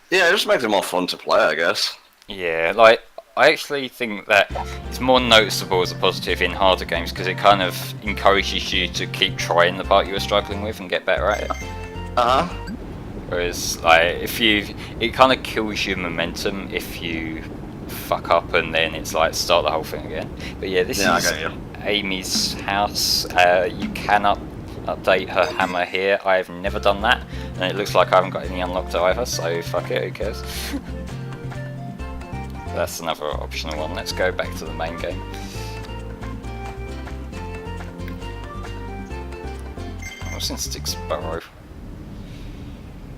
Yeah, it just makes it more fun to play, I guess. Yeah, like I actually think that it's more noticeable as a positive in harder games because it kind of encourages you to keep trying the part you were struggling with and get better at it. Whereas, like, it kind of kills your momentum if you fuck up and then it's like start the whole thing again. But yeah, this is Amy's house. You can update her hammer here. I've never done that, and it looks like I haven't got any unlocked either. So fuck it, who cares? That's another optional one. Let's go back to the main game. What's in Styxborough?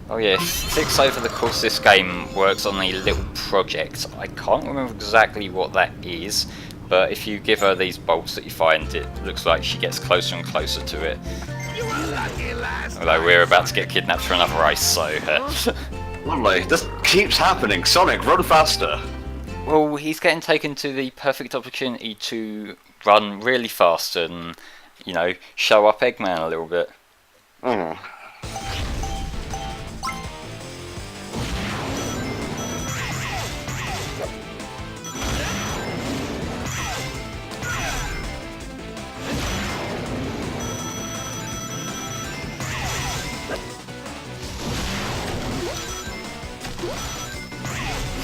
Oh yeah, Styx over the course of this game works on a little project. I can't remember exactly what that is, but if you give her these bolts that you find, it looks like she gets closer and closer to it. Although we're about to get kidnapped for another race, so... Lovely. This keeps happening. Sonic, run faster. Well, he's getting taken to the perfect opportunity to run really fast and, you know, show up Eggman a little bit.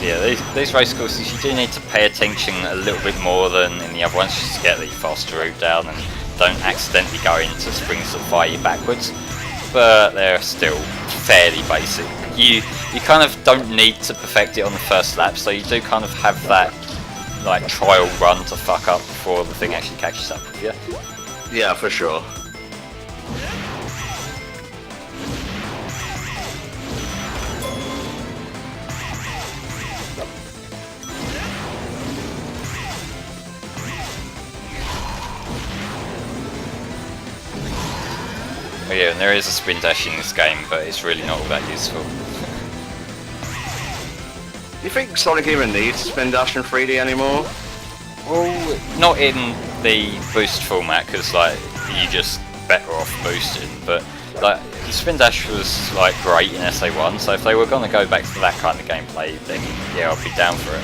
Yeah, these race courses you do need to pay attention a little bit more than in the other ones just to get the faster route down and don't accidentally go into springs that fire you backwards, but they're still fairly basic. You kind of don't need to perfect it on the first lap, so you do kind of have that like trial run to fuck up before the thing actually catches up with you. Yeah, for sure. Oh yeah, and there is a spin dash in this game, but it's really not all that useful. Do you think Sonic even needs spin dash in 3D anymore? Well, not in the boost format, because like you just better off boosting. But like the spin dash was like great in SA1, so if they were going to go back to that kind of gameplay, then yeah, I'd be down for it.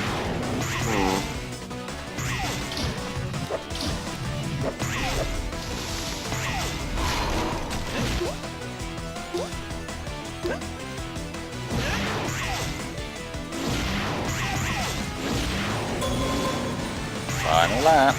Final lap.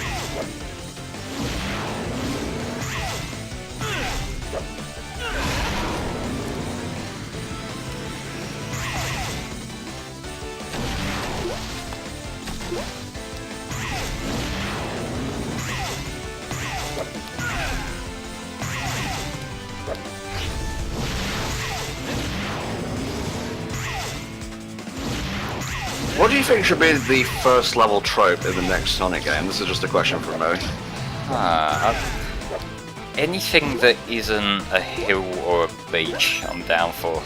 What do you think should be the first level trope in the next Sonic game? This is just a question for me. Anything that isn't a hill or a beach, I'm down for.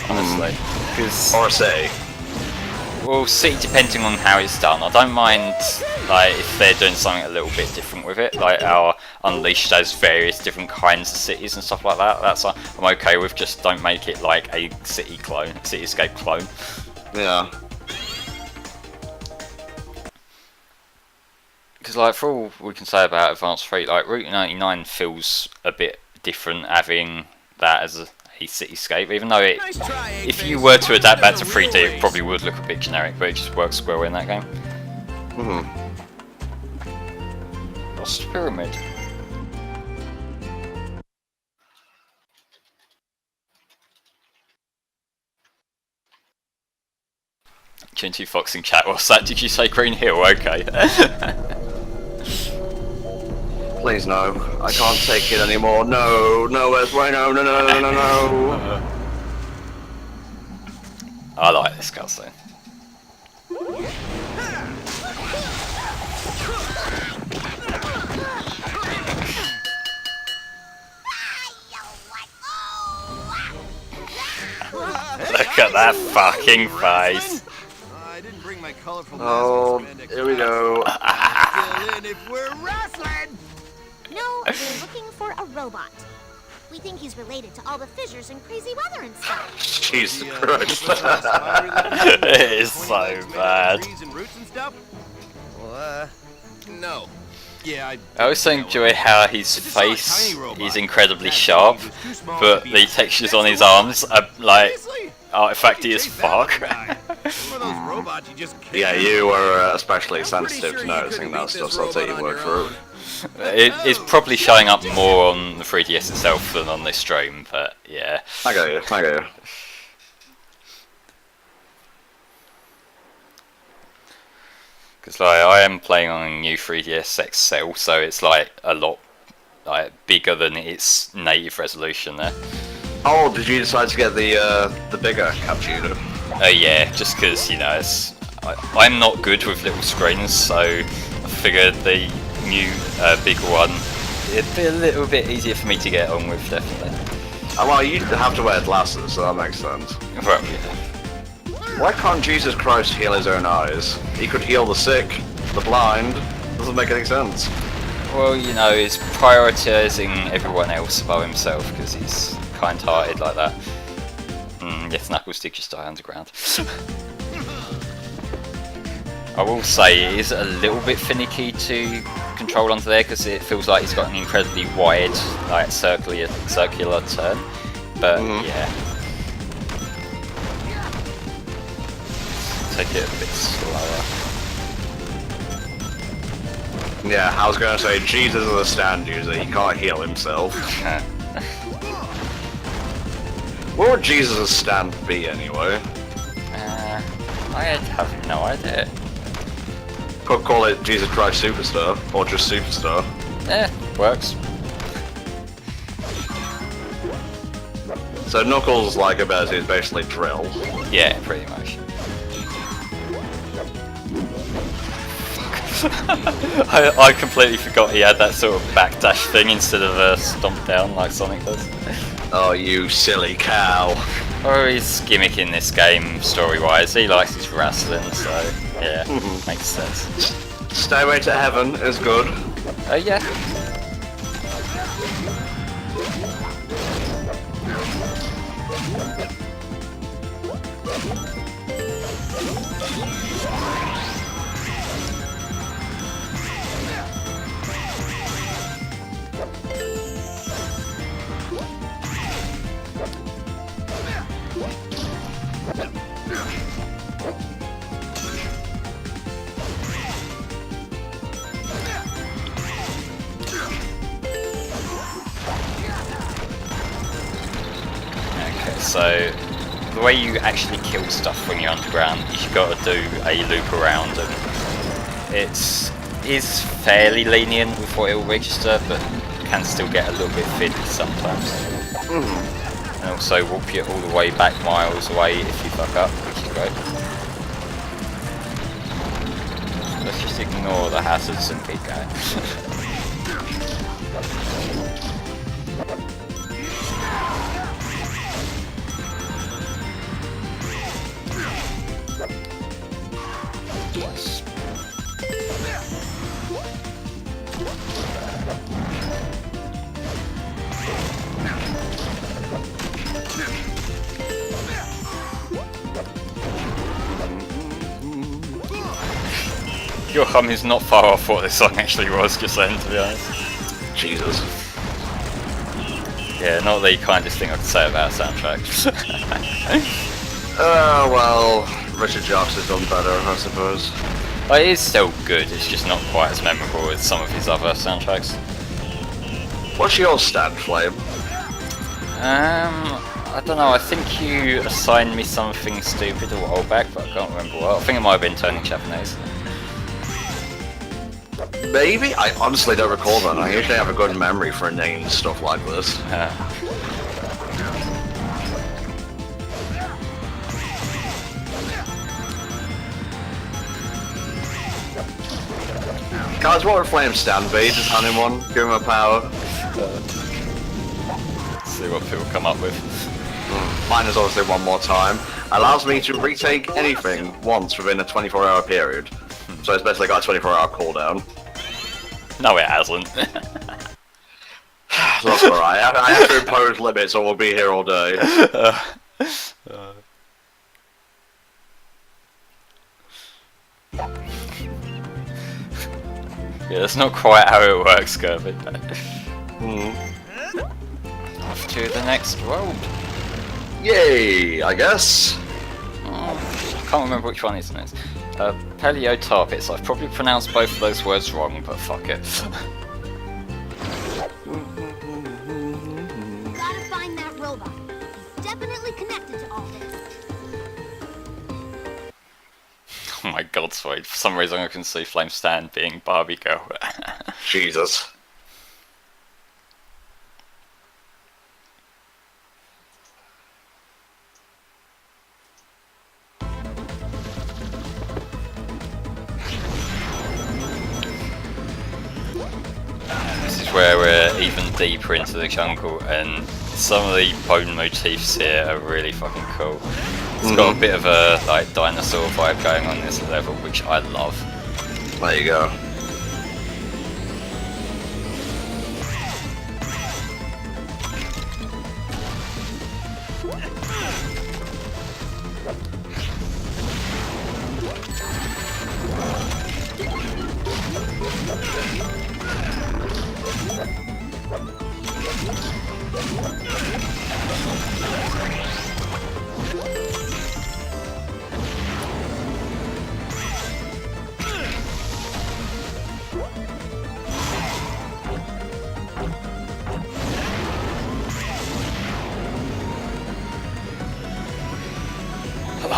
Honestly, because Or a city. we'll see depending on how it's done. I don't mind like if they're doing something a little bit different with it, like our Unleashed has various different kinds of cities and stuff like that. That's I'm okay with. Just don't make it like a city clone, Cityscape clone. Yeah. Because like for all we can say about Advanced 3, like Route 99 feels a bit different having that as a cityscape, even though it, Nice try, if you Eggface. were to adapt that Give to it a real 3D, it race. probably would look a bit generic, but it just works well in that game. Lost Pyramid. Chinty Fox in chat, what's that? Did you say Green Hill? Okay. Please no. I can't take it anymore. No, no, where's Ray? No, no, no, no, no, no. I like this cutscene. Look at that fucking face. I didn't bring my colorful Oh, mascot spandex. here we go. Fill in if we're wrestling. No, we're looking for a robot. We think he's related to all the fissures and crazy weather and stuff. Jesus Christ. It is so bad. Trees and roots and stuff? Well, no. Yeah, I also enjoy how his face is incredibly sharp, but the textures on his arms are like artifacty as fuck. One of those robots you just can't. Yeah, you were especially I'm pretty sensitive sure to you noticing couldn't that beat stuff, this so I'll take your robot word on for your it. It's probably showing up more on the 3DS itself than on this stream, but yeah. I got you, I got you. Because like I am playing on a new 3DS XL, so it's like a lot like bigger than its native resolution there. Oh, did you decide to get the bigger capture? Yeah, just because you know I'm not good with little screens, so I figured the new bigger one it'd be a little bit easier for me to get on with, definitely. Oh, well, you have to wear glasses, so that makes sense. Well, yeah. Why can't Jesus Christ heal his own eyes? He could heal the sick, the blind. Doesn't make any sense. Well, you know, he's prioritising everyone else above himself because he's kind-hearted like that. Yes, Knuckles did just die underground. I will say it is a little bit finicky to control onto there because it feels like he's got an incredibly wide, like circular turn. But yeah, take it a bit slower. Yeah, I was gonna say, Jesus is a stand user, he can't heal himself. What would Jesus' stand be anyway? I have no idea. Could call it Jesus Christ Superstar, or just Superstar. Yeah, works. So Knuckles' like ability is basically drill. Yeah, pretty much. I completely forgot he had that sort of backdash thing instead of a stomp down like Sonic does. Oh, you silly cow. Or his gimmick in this game, story-wise, he likes his wrestling, so yeah, makes sense. Stairway to Heaven is good. Oh yeah. Okay, so the way you actually kill stuff when you're underground is you've got to do a loop around, and is fairly lenient with what it will register, but can still get a little bit fiddly sometimes. And also warp you all the way back miles away if you fuck up, which is great. Let's just ignore the hazards and keep going. Yes. Your hum is not far off what this song actually was just then, to be honest. Jesus. Yeah, not the kindest thing I could say about a soundtrack. Well, Richard Jacques has done better, I suppose. Well, it is still good, it's just not quite as memorable as some of his other soundtracks. What's your stand, Flame? I don't know, I think you assigned me something stupid a while back, but I can't remember what. I think it might have been turning Japanese. Maybe? I honestly don't recall that. I usually have a good memory for names stuff like this. Guys, what would Flame stand be? Just hand him one, give him a power. See what people come up with. Mine is obviously one more time. Allows me to retake anything once within a 24-hour period. So it's basically got a 24-hour cooldown. No, it hasn't. That's alright. I have to impose limits or we'll be here all day. Yeah, that's not quite how it works, Kirby. Off to the next world. Yay, I guess. Oh, I can't remember which one is next. Paleotarpits. I've probably pronounced both of those words wrong, but fuck it. Gotta find that robot. He's definitely connected to all this. Oh my god, sorry. For some reason I can see Flame Stan being Barbie Girl. Jesus. This is where we're even deeper into the jungle, and some of the bone motifs here are really fucking cool. It's got a bit of a like dinosaur vibe going on this level, which I love. There you go.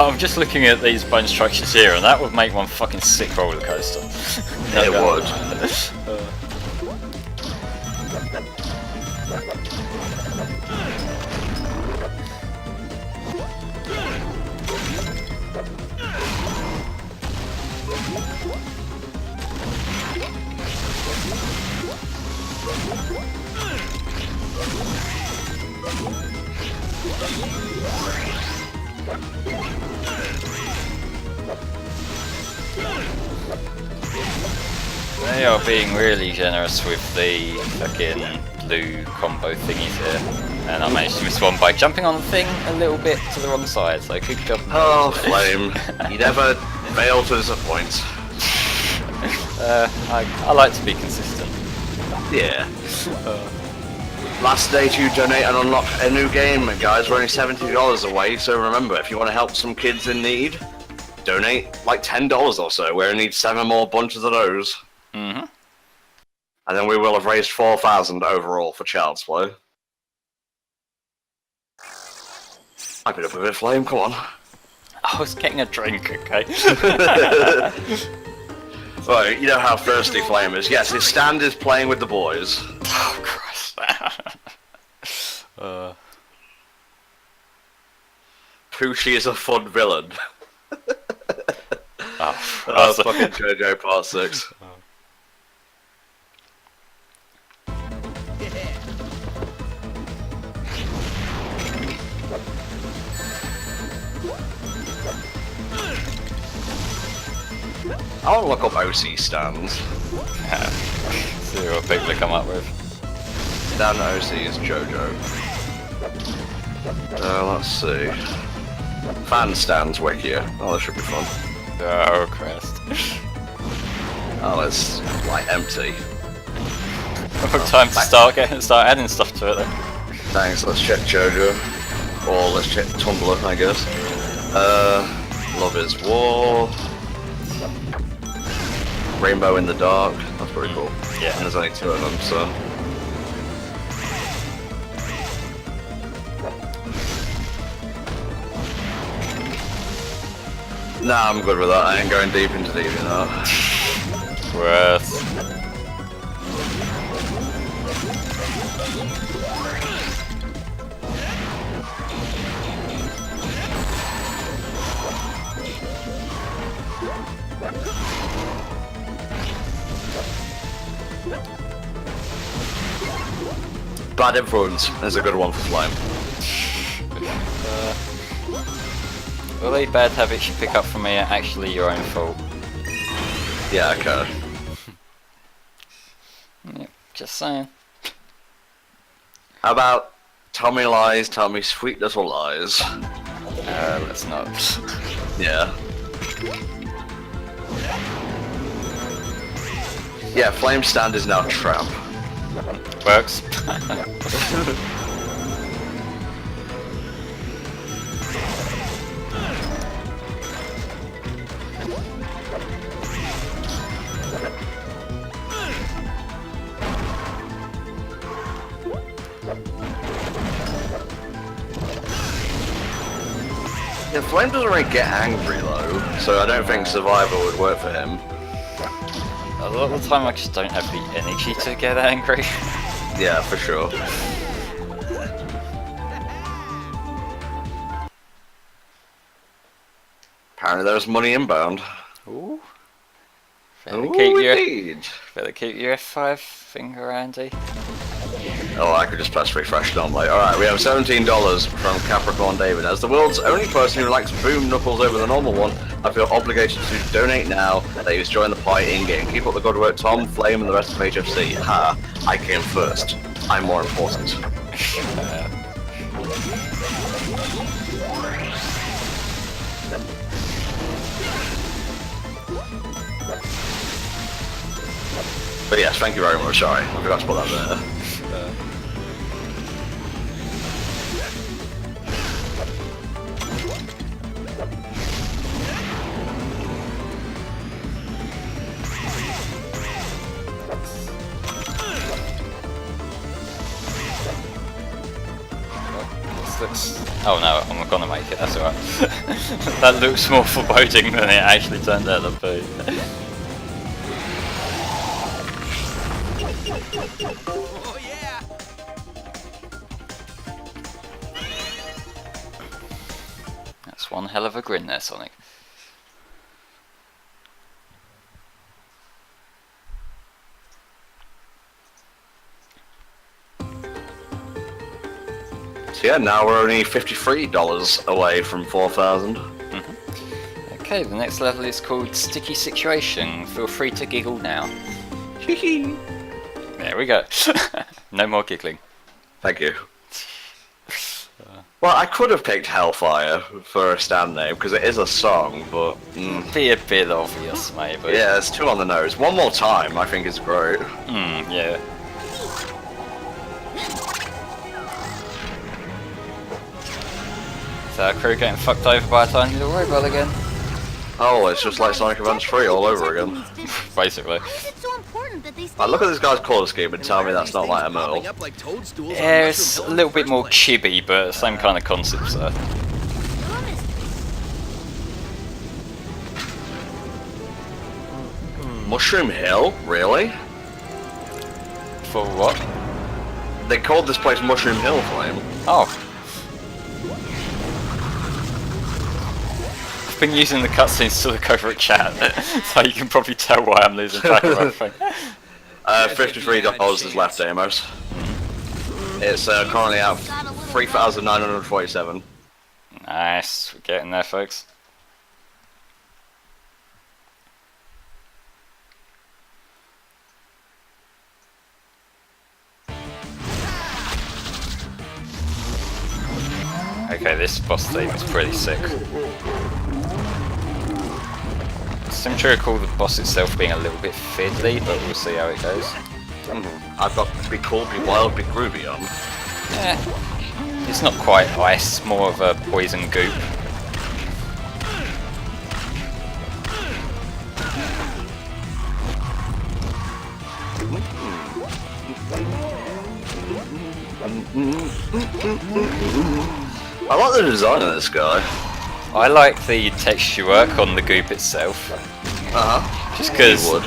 I'm just looking at these bone structures here, and that would make one fucking sick roller coaster. It would. They are being really generous with the fucking blue combo thingies here. And I managed to miss one by jumping on the thing a little bit to the wrong side, so good job. Oh, Flame. You never fail to disappoint. I like to be consistent. Yeah. Last day to donate and unlock a new game, guys. We're only $70 away, so remember, if you want to help some kids in need, donate like $10 or so. We only need 7 more bunches of those. Mm-hmm. And then we will have raised 4,000 overall for Child's Play. Pipe it up a bit, Flame, come on. I was getting a drink, okay? Right, you know how thirsty Flame is. Yes, his stand is playing with the boys. Oh, Christ. Poochie is a fun villain. Oh, fucking JoJo Part 6. I want to look up OC stands. See what people come up with. Stand OC is JoJo. Let's see. Fan stands Wikia. Oh, that should be fun. Oh, Christ. Oh, it's like empty. Time to start adding stuff to it then. Thanks, let's check JoJo. Or let's check Tumblr, I guess. Love is War. Rainbow in the Dark. That's pretty cool. Yeah. And there's only 2 of them, so. Nah, I'm good with that. I ain't going deep into DeviantArt. Worth. Bad Influence is a good one for Flame. All the bad habits you pick up from me are actually your own fault. Yeah, okay. Yep, just saying. How about tell me lies, tell me sweet little lies? Let's not. Yeah. Yeah, Flame stand is now Tramp. Works. Yeah, Flame doesn't really get angry though, so I don't think Survivor would work for him. A lot of the time I just don't have the energy to get angry. Yeah, for sure. Apparently there's money inbound. Ooh. Ooh, indeed. Better keep your F5 finger handy. Oh, I could just press refresh normally. Alright, we have $17 from Capricorn David. As the world's only person who likes boom knuckles over the normal one, I feel obligated to donate now that he's joined the party in-game. Keep up the good work, Tom, Flame, and the rest of HFC. Ha, I came first. I'm more important. But yes, thank you very much. Sorry, I forgot to put that there. Oh no, not gonna make it, that's alright. That looks more foreboding than it actually turned out to be. Oh yeah! That's one hell of a grin there, Sonic. So yeah, now we're only $53 away from 4,000. Okay, the next level is called Sticky Situation. Feel free to giggle now. There we go. No more giggling. Thank you. Well, I could have picked Hellfire for a stand name because it is a song, but Be a bit obvious, maybe. yeah, it's too on the nose. One More Time, I think is great. Yeah. Is our crew getting fucked over by a tiny little robot again? Oh, it's just like Sonic Adventure 3 all over again. Basically. Why is it so important that they stay Like, look at this guy's colour scheme and tell me that's not like a Merle. Popping up like toadstools on Yeah, it's Mushroom a Hill little in the bit more first place. chibi, but same kind of concept, so. Mushroom Hill? Really? For what? They called this place Mushroom Hill, Flame. Oh. I've been using the cutscenes to look over at chat, so you can probably tell why I'm losing track of everything. $53 is left, Amos. It's currently at 3,947. Nice, we're getting there, folks. Okay, this boss theme is pretty sick. Seem to recall the boss itself being a little bit fiddly, but we'll see how it goes. I've got Be Cool, Be Wild, Be Groovy on. Yeah, it's not quite ice, more of a poison goop. I like the design of this guy. I like the texture work on the goop itself. Just because. would.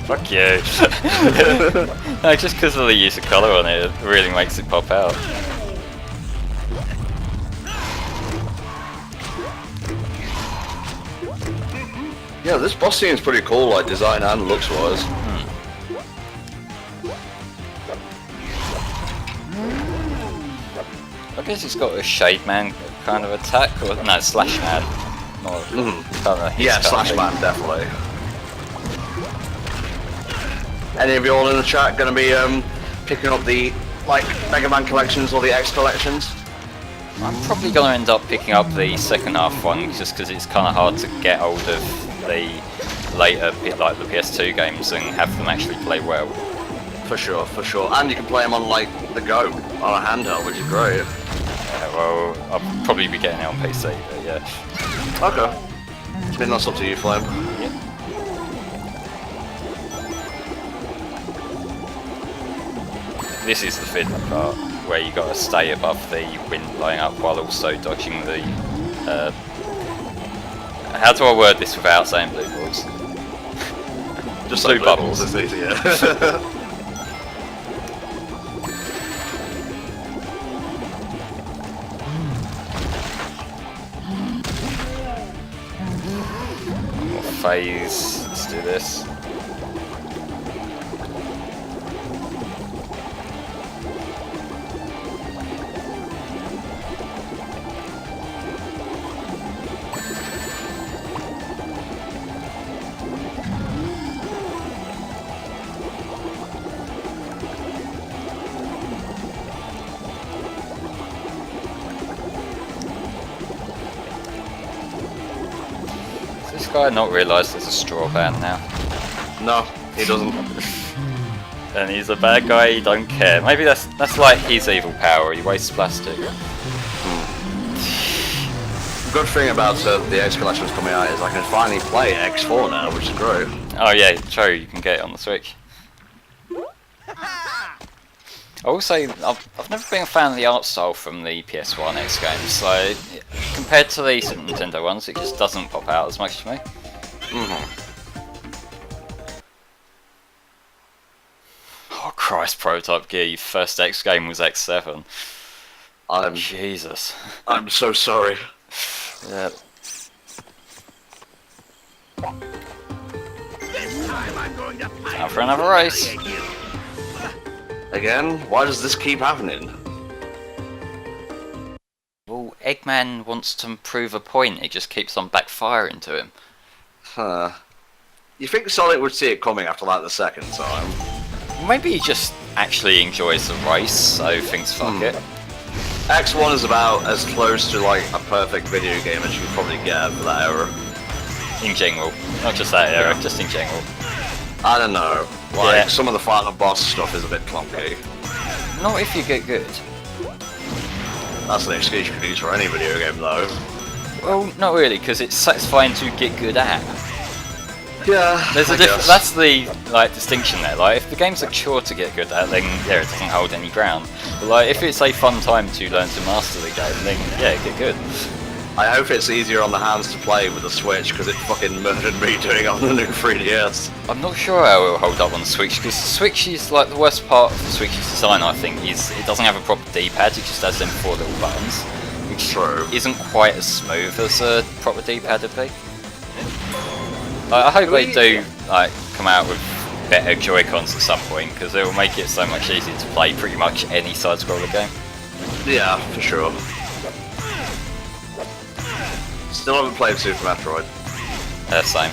Fuck you. No, just because of the use of colour on it, it really makes it pop out. Yeah, this boss seems pretty cool, like design and looks wise. I guess it's got a Shade Man kind of attack, or no, Slash Man. More kind of his Yeah, kind of Slash thing. Man, definitely. Any of you all in the chat gonna be picking up the like Mega Man collections or the X collections? I'm probably going to end up picking up the second half one, just because it's kind of hard to get hold of the later, like the PS2 games, and have them actually play well. For sure, for sure. And you can play them on like the go on a handheld, which is great. Yeah, well, I'll probably be getting it on PC, but yeah. Okay. Then that's up to you, Flame. This is the fiddler part, where you got to stay above the wind blowing up while also dodging the. How do I word this without saying blue balls? Just Blue like bubbles. It's easier. More phase. Let's do this. Does this guy not realise there's a straw band now? No, he doesn't. And he's a bad guy, he don't care. Maybe that's like his evil power, he wastes plastic. Good thing about the X collections coming out is I can finally play X4 now, which is great. Oh yeah, true, you can get it on the Switch. Also, I've never been a fan of the art style from the PS1 X games, so compared to the Super Nintendo ones, it just doesn't pop out as much to me. Oh Christ, Prototype Gear, your first X game was X7. Jesus. I'm so sorry. Yeah. This time I'm going to Time for another race. Again? Why does this keep happening? Well, Eggman wants to prove a point, it just keeps on backfiring to him. Huh. You think Sonic would see it coming after like the second time? Maybe he just actually enjoys the race, so thinks fuck it. X1 is about as close to like a perfect video game as you could probably get for that era. In general. Not just that era, just in general. I don't know. Like, Yeah. some of the final boss stuff is a bit clunky. Not if you get good. That's an excuse you can use for any video game though. Well, not really, because it's satisfying to get good at. Yeah, There's a I difference. guess. That's the distinction there. Like, if the game's a chore to get good at, then yeah, it doesn't hold any ground. But like, if it's a fun time to learn to master the game, then yeah, get good. I hope it's easier on the hands to play with the Switch because it fucking murdered me doing it on the new 3DS. I'm not sure how it will hold up on the Switch, because the Switch is like the worst part of the Switch's design. I think is it doesn't have a proper D-pad. It just has them 4 little buttons, which True. isn't quite as smooth as a proper D-pad would be. I hope they do like come out with better Joy-Cons at some point, because it will make it so much easier to play pretty much any side-scroller game. Yeah, for sure. Still haven't played Super Metroid. Same.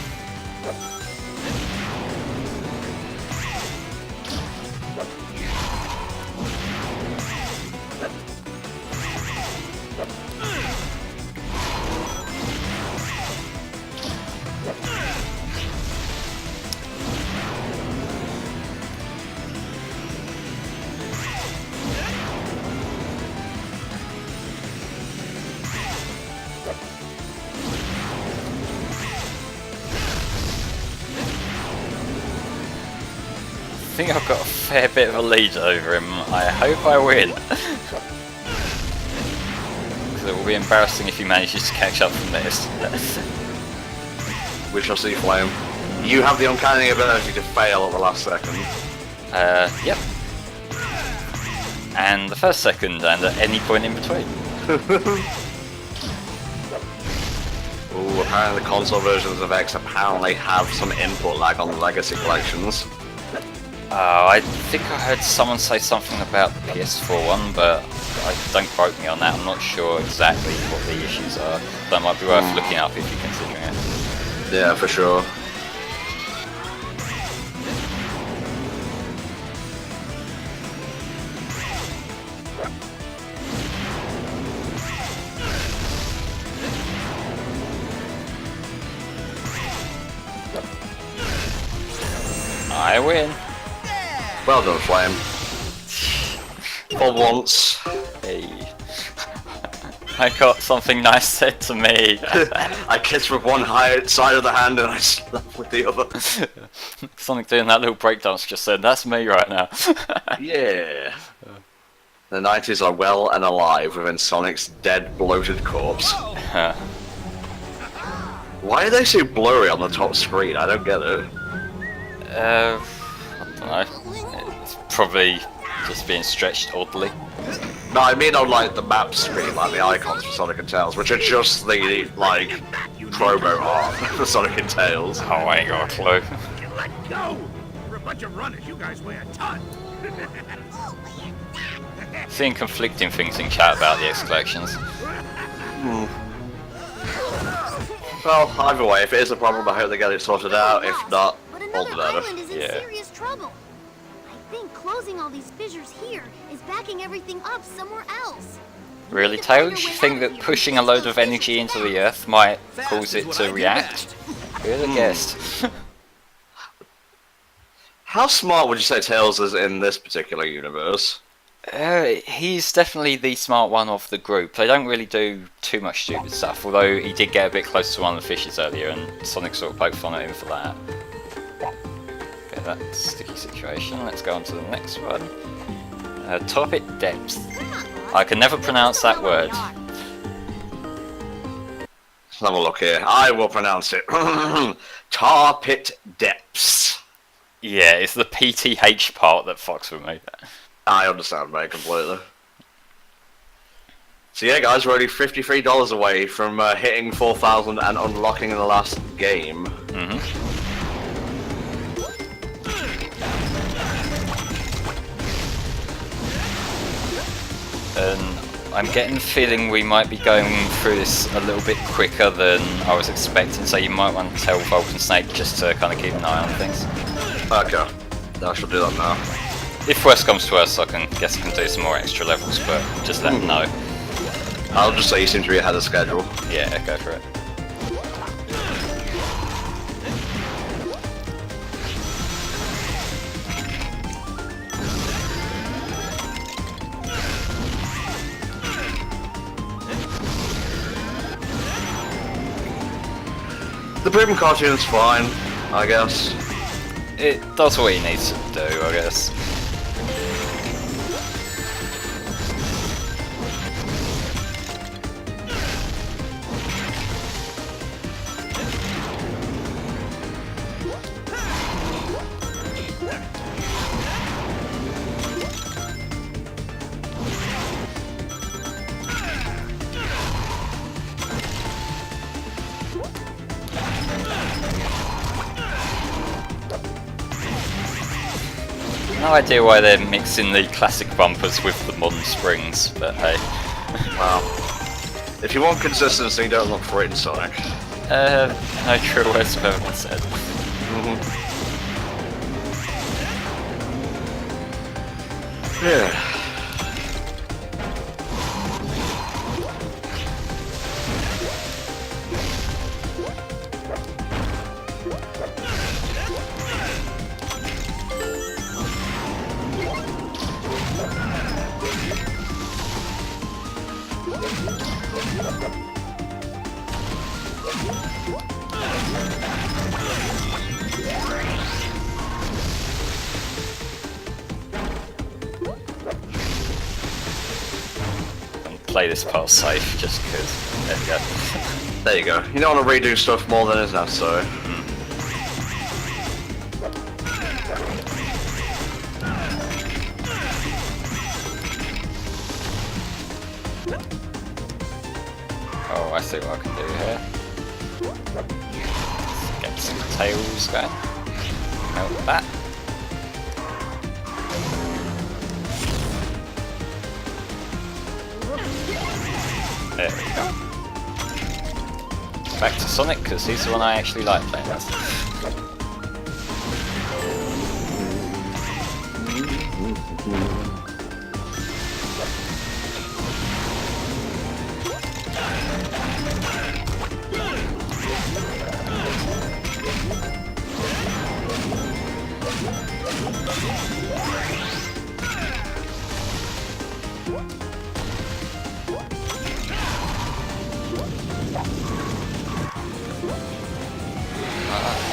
I think I've got a fair bit of a lead over him. I hope I win. Because it will be embarrassing if he manages to catch up from this. We shall see, Flame. You have the uncanny ability to fail at the last second. Yep. And the first second, and at any point in between. Ooh, apparently the console versions of X apparently have some input lag on the legacy collections. I think I heard someone say something about the PS4 one, but don't quote me on that. I'm not sure exactly what the issues are. That might be worth looking up if you're considering it. Yeah, for sure. I win. Well done, Flame. For once. Hey. I got something nice said to me. I kissed with one side of the hand and I slapped with the other. Sonic doing that little breakdance just said, that's me right now. Yeah. The 90s are well and alive within Sonic's dead, bloated corpse. Why are they so blurry on the top screen? I don't get it. I don't know. It's probably just being stretched oddly. No, I mean on like the map screen, like the icons for Sonic and Tails, which are just the like promo art for Sonic and Tails. Oh, I ain't got a clue. Let go! For a bunch of runners, you guys weigh a ton. Seeing conflicting things in chat about the X collections. Well, either way, if it is a problem, I hope they get it sorted out. If not, But all the another better. island is in Yeah. serious trouble. I think closing all these fissures here is backing everything up somewhere else. Really, Tails? You think that pushing a load of energy into the Earth might cause it to react? Who'd have guessed? How smart would you say Tails is in this particular universe? He's definitely the smart one of the group. They don't really do too much stupid stuff, although he did get a bit close to one of the fishes earlier, and Sonic sort of poked fun at him for that. Okay, that sticky situation. Let's go on to the next one. Torpid Depths. I can never pronounce that word. Let's have a look here. I will pronounce it. Tar Pit Depths. Yeah, it's the PTH part that fucks with me. I understand, mate, completely. So yeah, guys, we're only $53 away from hitting 4,000 and unlocking the last game. And I'm getting the feeling we might be going through this a little bit quicker than I was expecting, so you might want to tell Vulcan Snake just to kind of keep an eye on things. Okay, I shall do that now. If worst comes to worst, I guess I can do some more extra levels, but just let them know. I'll just say you seem to be ahead of schedule. Yeah, go for it. The Prima cartoon's fine, I guess. It does what it needs to do, I guess. No idea why they're mixing the classic bumpers with the modern springs, but hey. Well, if you want consistency, don't look for it in Sonic. No true words have ever been said. Yeah. Play this part safe, just because. There we go. There you go. You don't want to redo stuff more than is necessary. Oh, I see what I can do here. Let's get some tails going. Melt that. There we go. Back to Sonic, because he's the one I actually like playing as.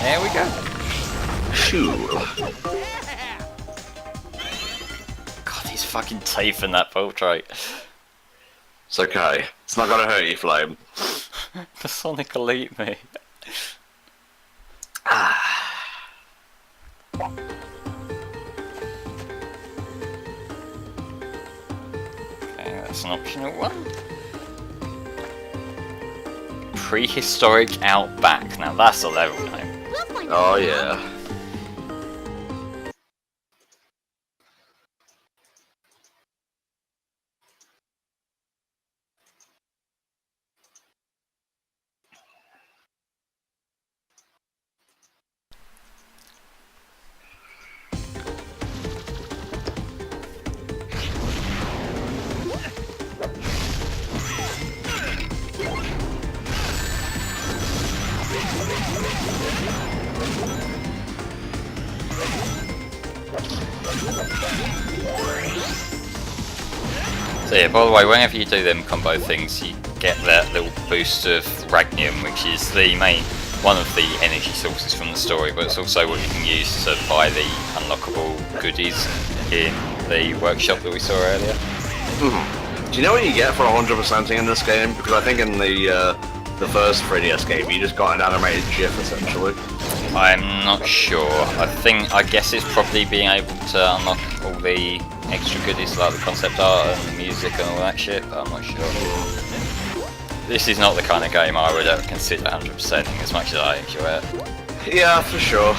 There we go. Shoo. God, he's fucking teeth in that portrait. It's okay. It's not gonna hurt you, Flame. The Sonic will eat me. Okay, that's an optional one. Prehistoric Outback. Now that's a level name. Oh yeah. So yeah, by the way, whenever you do them combo things, you get that little boost of Ragnium, which is the one of the energy sources from the story, but it's also what you can use to buy the unlockable goodies in the workshop that we saw earlier. Do you know what you get for 100%ing in this game? Because I think in the first 3DS game, you just got an animated GIF essentially. I'm not sure. I guess it's probably being able to unlock all the extra goodies like the concept art and the music and all that shit, but I'm not sure. This is not the kind of game I would ever consider 100%ing as much as I enjoy it. Yeah, for sure.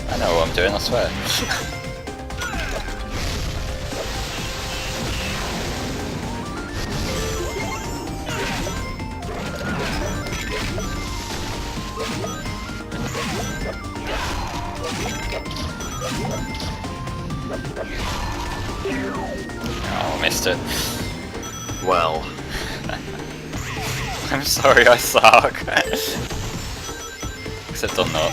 I know what I'm doing, I swear. Oh, missed it. Well. I'm sorry, I suck. Except I'm not.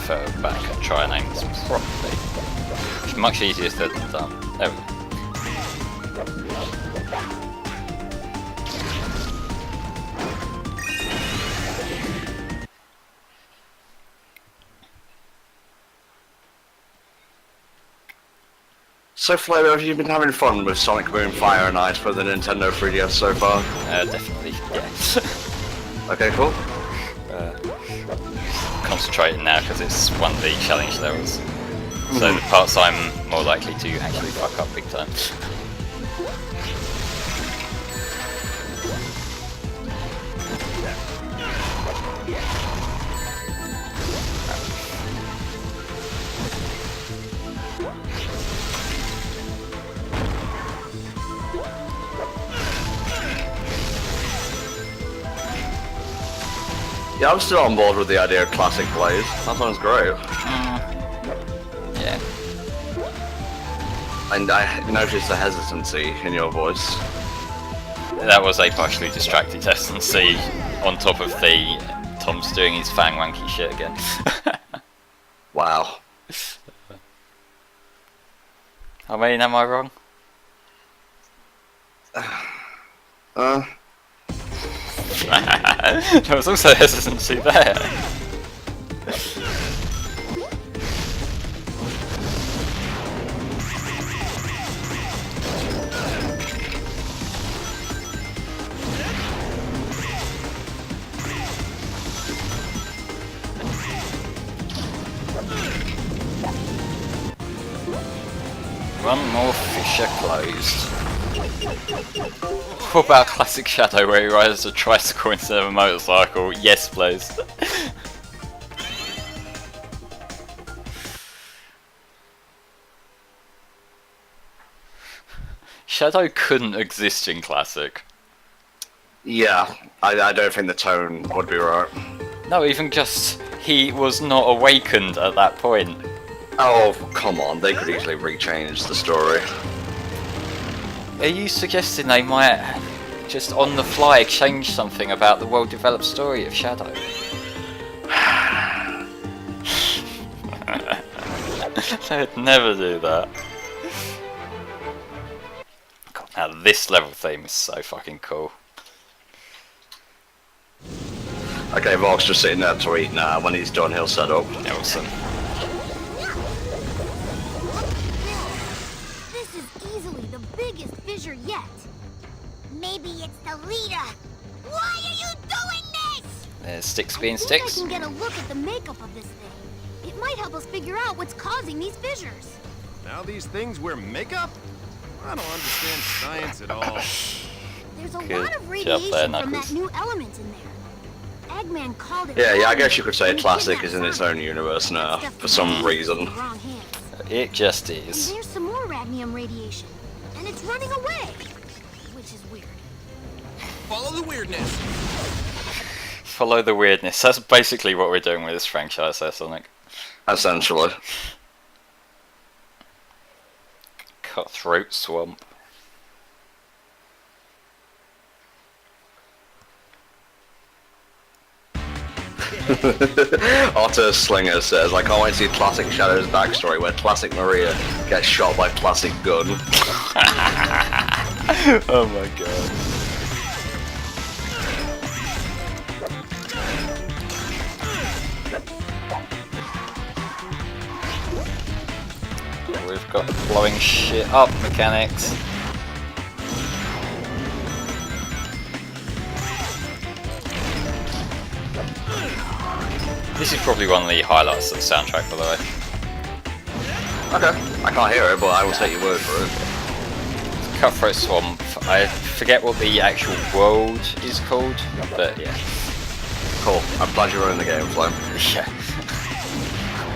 Further back and try and aim this properly. It's much easier said than done. There we go. So Flame, have you been having fun with Sonic Boom Fire and Ice for the Nintendo 3DS so far? Definitely, yeah. Okay, cool. Concentrating now because it's one of the challenge levels. So the parts I'm more likely to actually fuck up big time. Yeah, I'm still on board with the idea of classic plays. That sounds great. Yeah. And I noticed the hesitancy in your voice. That was a partially distracted hesitancy on top of the Tom's doing his fang wanky shit again. Wow. I mean, am I wrong? There was also hesitancy there. One more fissure closed. What about classic Shadow where he rides a tricycle instead of a motorcycle? Yes, please. Shadow couldn't exist in classic. Yeah, I don't think the tone would be right. No, even just he was not awakened at that point. Oh, come on, they could easily rechange the story. Are you suggesting they might just on the fly change something about the well-developed story of Shadow? They'd never do that. God, now this level theme is so fucking cool. Okay, Vox just sitting there to eat now. When he's done, he'll set up. Awesome. Sticks being I think sticks. I can get a look at the makeup of this thing. It might help us figure out what's causing these fissures. Now these things wear makeup? I don't understand science at all. There's a Good lot of job radiation there, from Knuckles. that new element in there. Eggman called it. Yeah, I guess you could say when he Classic kidnapped is in its Sonic. own universe now, That stuff for could some be reason. in the wrong hands. It just And is. there's some more radmium radiation, and it's running away, which is weird. Follow the weirdness. Follow the weirdness. That's basically what we're doing with this franchise there, Sonic. Essentially. Cutthroat Swamp. Otter Slinger says, I can't wait to see Classic Shadow's backstory where Classic Maria gets shot by Classic Gun. Oh my god. We've got blowing shit up mechanics. This is probably one of the highlights of the soundtrack, by the way. Okay, I can't hear it, but I will take your word for it. Cutthroat Swamp. I forget what the actual world is called, but yeah. Cool, I'm glad you're in the game, Flame. Yeah.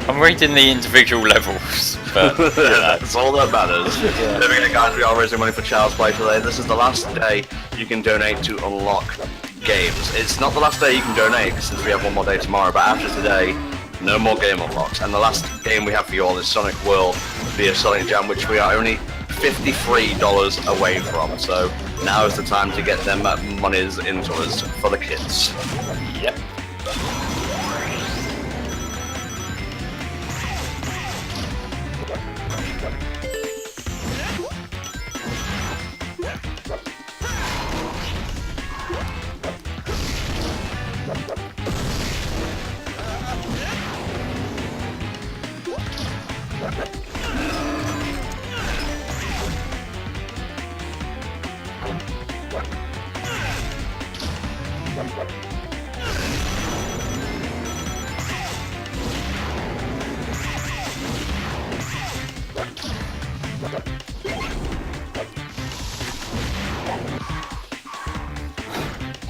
I'm reading the individual levels, but you know. That's all that matters. Yeah. Don't forget, guys, we are raising money for Child's Play today. This is the last day you can donate to unlock games. It's not the last day you can donate, since we have one more day tomorrow, but after today, no more game unlocks. And the last game we have for you all is Sonic World via Sonic Jam, which we are only $53 away from. So now is the time to get them monies into us for the kids. Yep.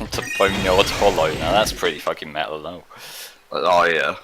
Into Boneyard Hollow. Now that's pretty fucking metal, though. Oh yeah.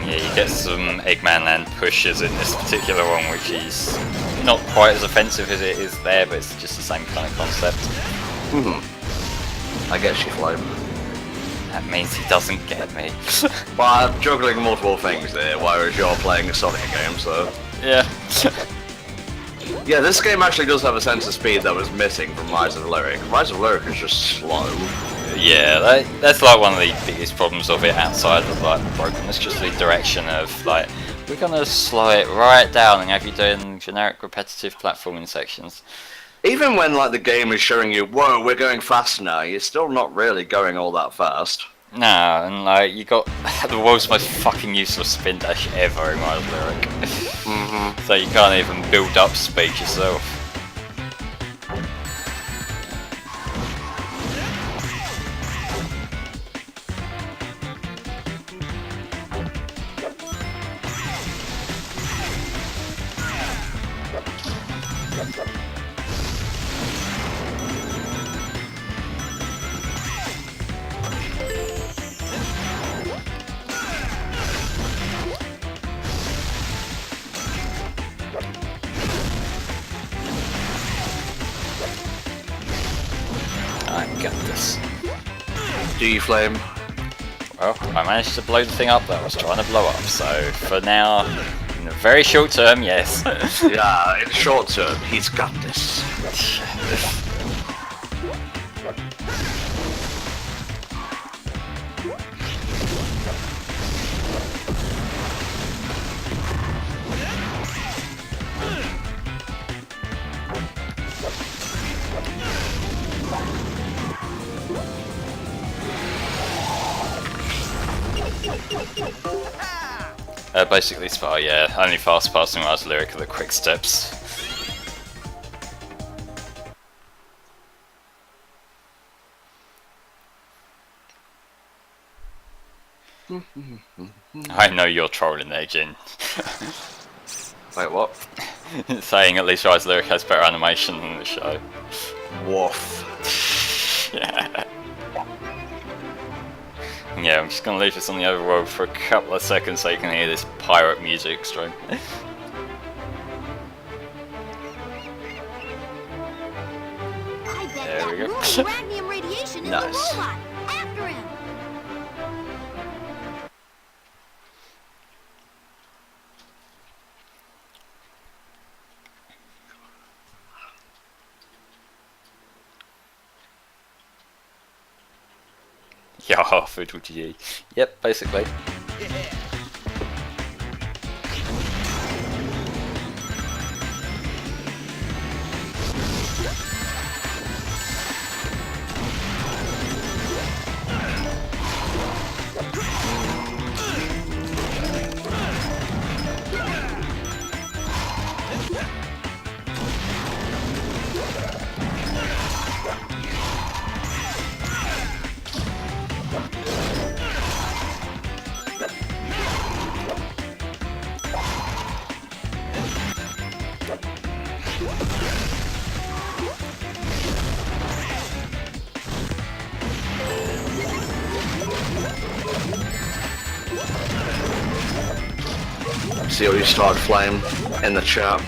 Yeah, you get some Eggman Land pushes in this particular one, which is not quite as offensive as it is there, but it's just the same kind of concept. I guess you, Flame. That means he doesn't get me. Well, I'm juggling multiple things there, whereas you're playing a Sonic game, so... Yeah. Yeah, this game actually does have a sense of speed that was missing from Rise of Lyric. Rise of Lyric is just slow. Yeah, that's like one of the biggest problems of it outside of like the brokenness, just the direction of like, we're gonna slow it right down and have you doing generic repetitive platforming sections. Even when like the game is showing you, whoa, we're going fast now, you're still not really going all that fast. No, and like you got the world's most fucking useless spin dash ever in Rise of Lyric. So you can't even build up speed yourself. I got this. Do you, Flame? Well, I managed to blow the thing up that I was trying to blow up, so for now, in the very short term, yes. Yeah, in short term, he's got this. basically Spa, yeah. Only fast passing Rise Lyric are the quick steps. I know you're trolling there, Jin. Wait, what? Saying at least Rise Lyric has better animation than the show. Woof. Yeah. Yeah, I'm just gonna leave this on the overworld for a couple of seconds so you can hear this pirate music stream. I bet There that we go. more uranium radiation is Nice. the robot. After him. Yeah, food with GG. Yep, basically. See what you started, Flame, in the chat.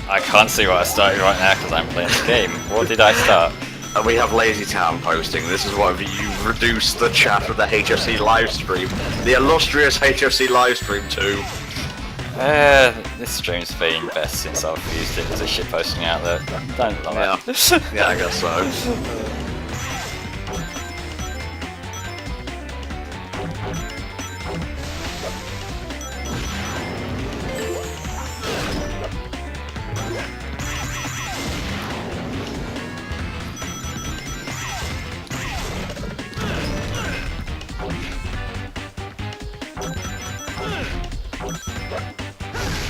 I can't see what I started right now because I'm playing the game. What did I start? And we have Lazy Town posting. This is what you've reduced the chat of the HFC livestream. The illustrious HFC livestream too. This stream's been best since I've used it as a shit posting outlet. Don't love it. Yeah, I guess so.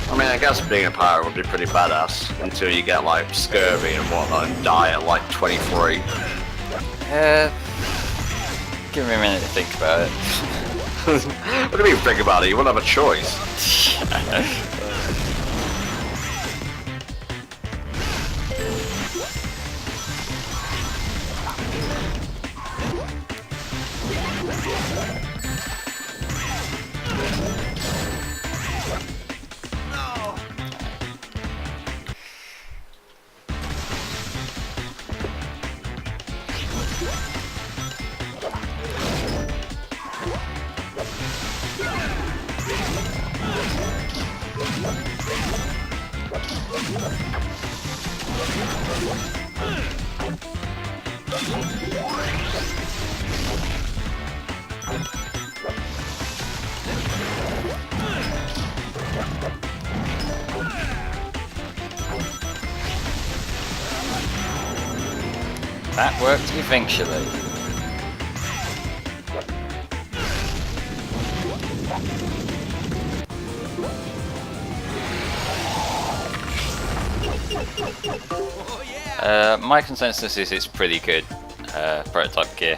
I mean, I guess being a pirate would be pretty badass until you get like scurvy and whatnot and die at like 23. Give me a minute to think about it. What do you mean think about it? You wouldn't have a choice. That worked eventually. My consensus is it's pretty good prototype gear.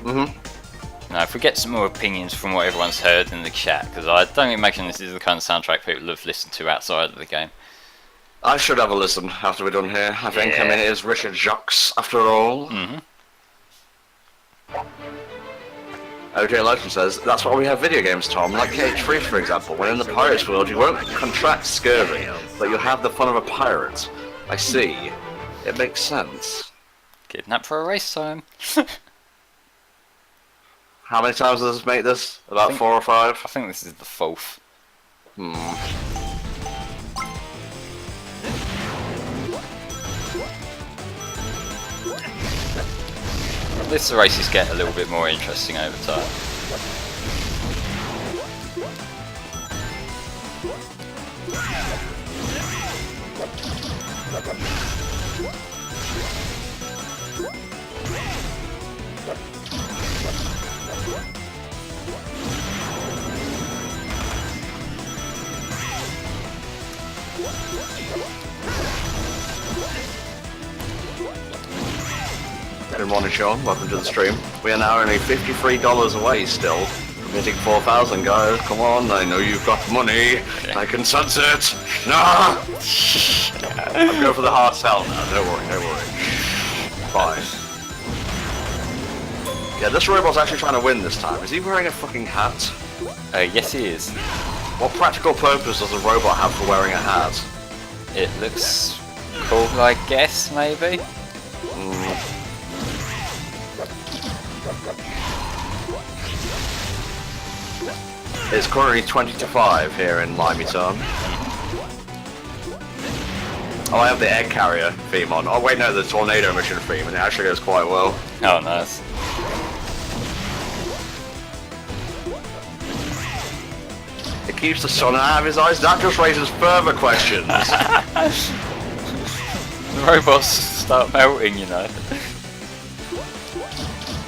Now, if we get some more opinions from what everyone's heard in the chat, because I don't imagine this is the kind of soundtrack people have listened to outside of the game. I should have a listen after we're done here. I think, I mean, it is Richard Jacques after all. OJ Legend says, that's why we have video games, Tom. Like KH3, for example. When in the Pirates world, you won't contract scurvy, but you'll have the fun of a pirate. I see. It makes sense. Kidnap for a race time. How many times does this make this? About 4 or 5? I think this is the 4th. This races get a little bit more interesting over time. and Ron and Sean, welcome to the stream. We are now only $53 away still from hitting 4,000, guys. Come on, I know you've got money. I can sense it. Nah! I'm going for the hard sell now, don't worry, don't worry. Fine. Yeah, this robot's actually trying to win this time. Is he wearing a fucking hat? Yes, he is. What practical purpose does a robot have for wearing a hat? It looks cool, I guess, maybe? It's currently 20-5 here in Limey Town. Oh, I have the egg carrier theme on. Oh wait, no, the tornado mission theme, and it actually goes quite well. Oh, nice. It keeps the sun out of his eyes. That just raises further questions. The robots start melting, you know.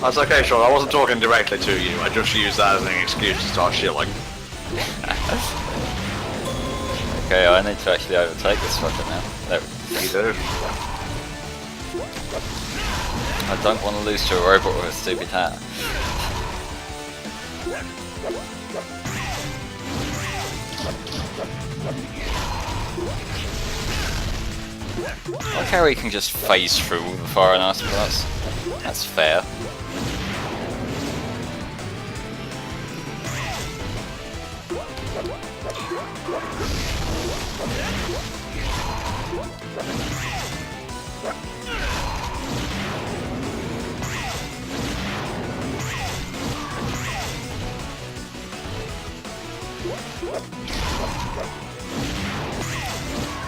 That's okay, Sean. I wasn't talking directly to you. I just used that as an excuse to start shilling. Okay, I need to actually overtake this fucker now. There. You do. I don't want to lose to a robot with a stupid hat. I like how he can just phase through all the fire and ice parts. That's fair.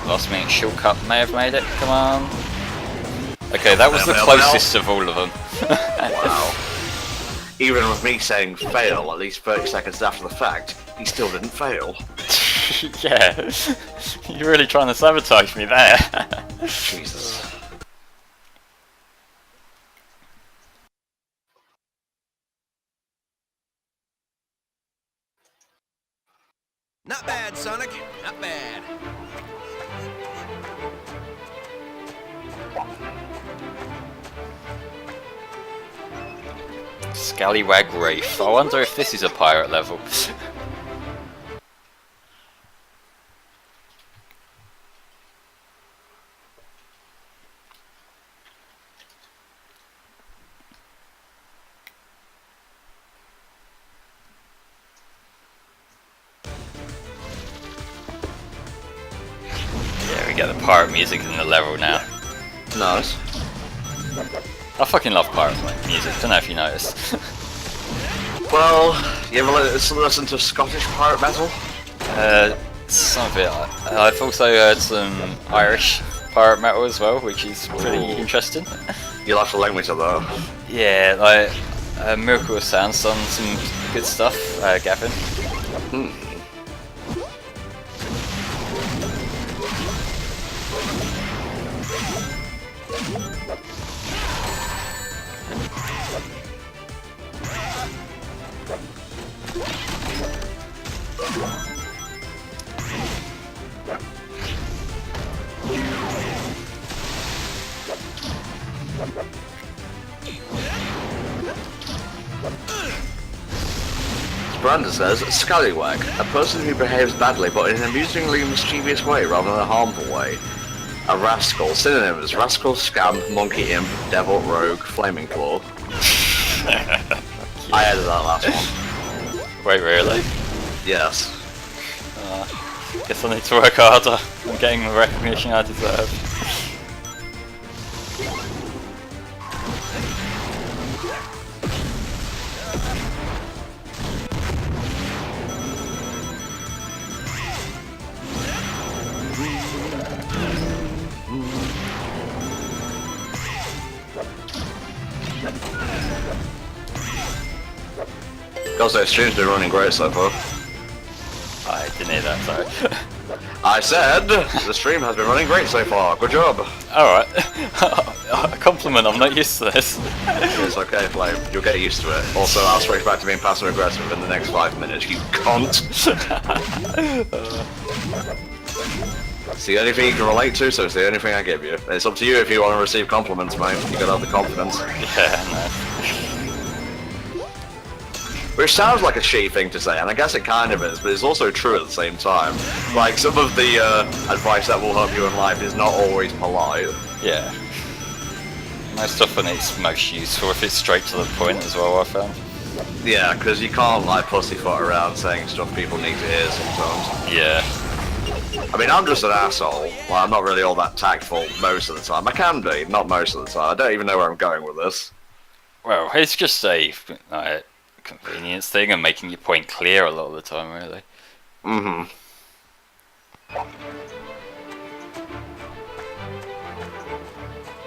Last minute shortcut may have made it, come on. Okay, that was the closest of all of them. Wow. Even with me saying fail at least 30 seconds after the fact, he still didn't fail. Yeah, you're really trying to sabotage me there. Jesus. Not bad, Sonic. Not bad. Scallywag Reef. I wonder if this is a pirate level. Yeah, we get the pirate music in the level now. Nice. I fucking love pirate music, don't know if you noticed. Well, you ever listen to Scottish pirate metal? Some of it. I've also heard some Irish pirate metal as well, which is pretty interesting. You'll have to link me to that. Yeah, like Miracle of Sound's done some good stuff, Gavin. Brandon says, Scallywag, a person who behaves badly but in an amusingly mischievous way rather than a harmful way. A rascal. Synonyms: rascal, scam, monkey imp, devil, rogue, flaming claw. I added that last one. Wait, really? Yes. Guess I need to work harder. I'm getting the recognition I deserve. Gotta say, stream's been running great so far. I didn't hear that, sorry. I said, the stream has been running great so far. Good job. Alright. A compliment, I'm not used to this. It's okay, Flame. You'll get used to it. Also, I'll switch back to being passive aggressive in the next 5 minutes, you cunt. It's the only thing you can relate to, so it's the only thing I give you. It's up to you if you want to receive compliments, mate. You gotta have the confidence. Yeah, no. Which sounds like a shitty thing to say, and I guess it kind of is, but it's also true at the same time. Like, some of the advice that will help you in life is not always polite. Yeah. Most often it's most useful if it's straight to the point as well, I found. Yeah, because you can't, like, pussyfoot around saying stuff people need to hear sometimes. Yeah. I mean, I'm just an asshole. Well, I'm not really all that tactful most of the time. I can be, not most of the time. I don't even know where I'm going with this. Well, it's just a convenience thing and making your point clear a lot of the time, really. Mm-hmm.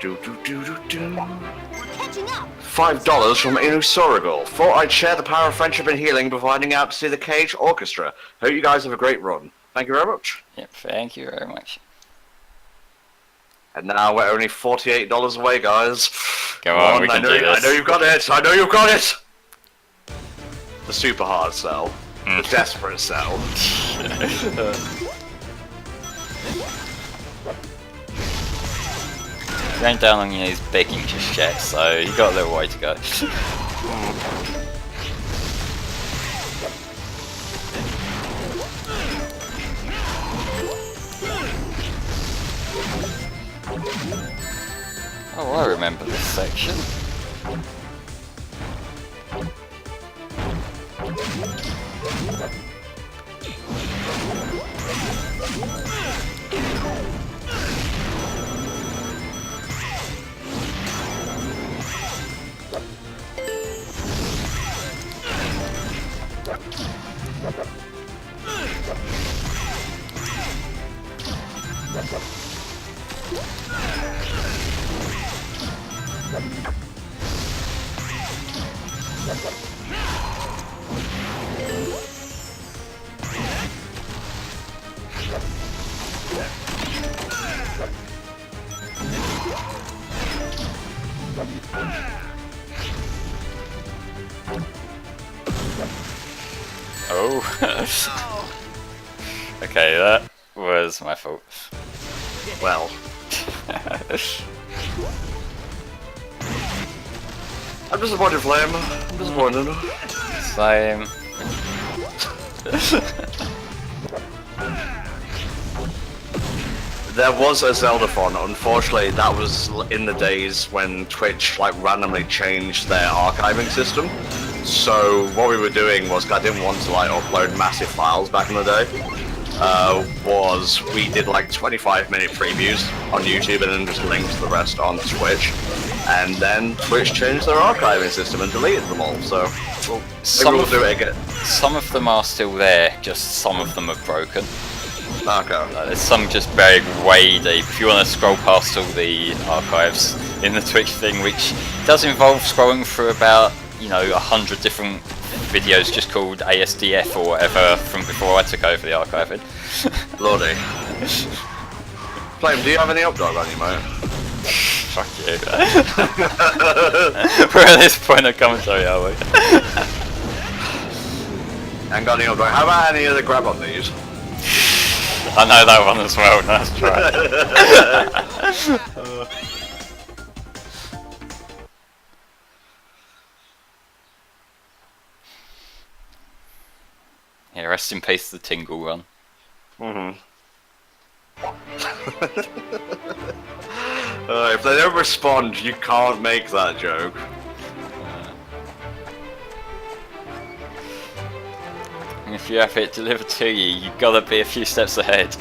We're catching up. $5 from Inusorigal. Thought I'd share the power of friendship and healing before heading out to see the Cage Orchestra. Hope you guys have a great run. Thank you very much. Yep, thank you very much. And now we're only $48 away, guys. Go on, we can do this. I know you've got it. I know you've got it. The super hard sell. The desperate sell. Going down on your knees begging just yet, so you got a little way to go. Oh, I remember this section. Oh. Okay, that was my fault. Well. I'm disappointed, Flame. I'm disappointed. Same. There was a SEGAthon. Unfortunately, that was in the days when Twitch like randomly changed their archiving system. So what we were doing was, 'cause I didn't want to like upload massive files back in the day, was we did like 25-minute previews on YouTube and then just linked the rest on Twitch. And then Twitch changed their archiving system and deleted them all. So maybe we'll do it again. Some of them are still there, just some of them have broken. Okay. There's some just buried way deep. If you want to scroll past all the archives in the Twitch thing, which does involve scrolling through about, 100 different videos just called ASDF or whatever from before I took over the archiving. Lordy. Flame, do you have any updog on you, mate? Fuck you. We're at this point of commentary, are we? Ain't got any updog. How about any other grab on these? I know that one as well, nice try. Yeah, rest in peace the Tingle run. If they don't respond, you can't make that joke. And if you have it delivered to you, you've got to be a few steps ahead.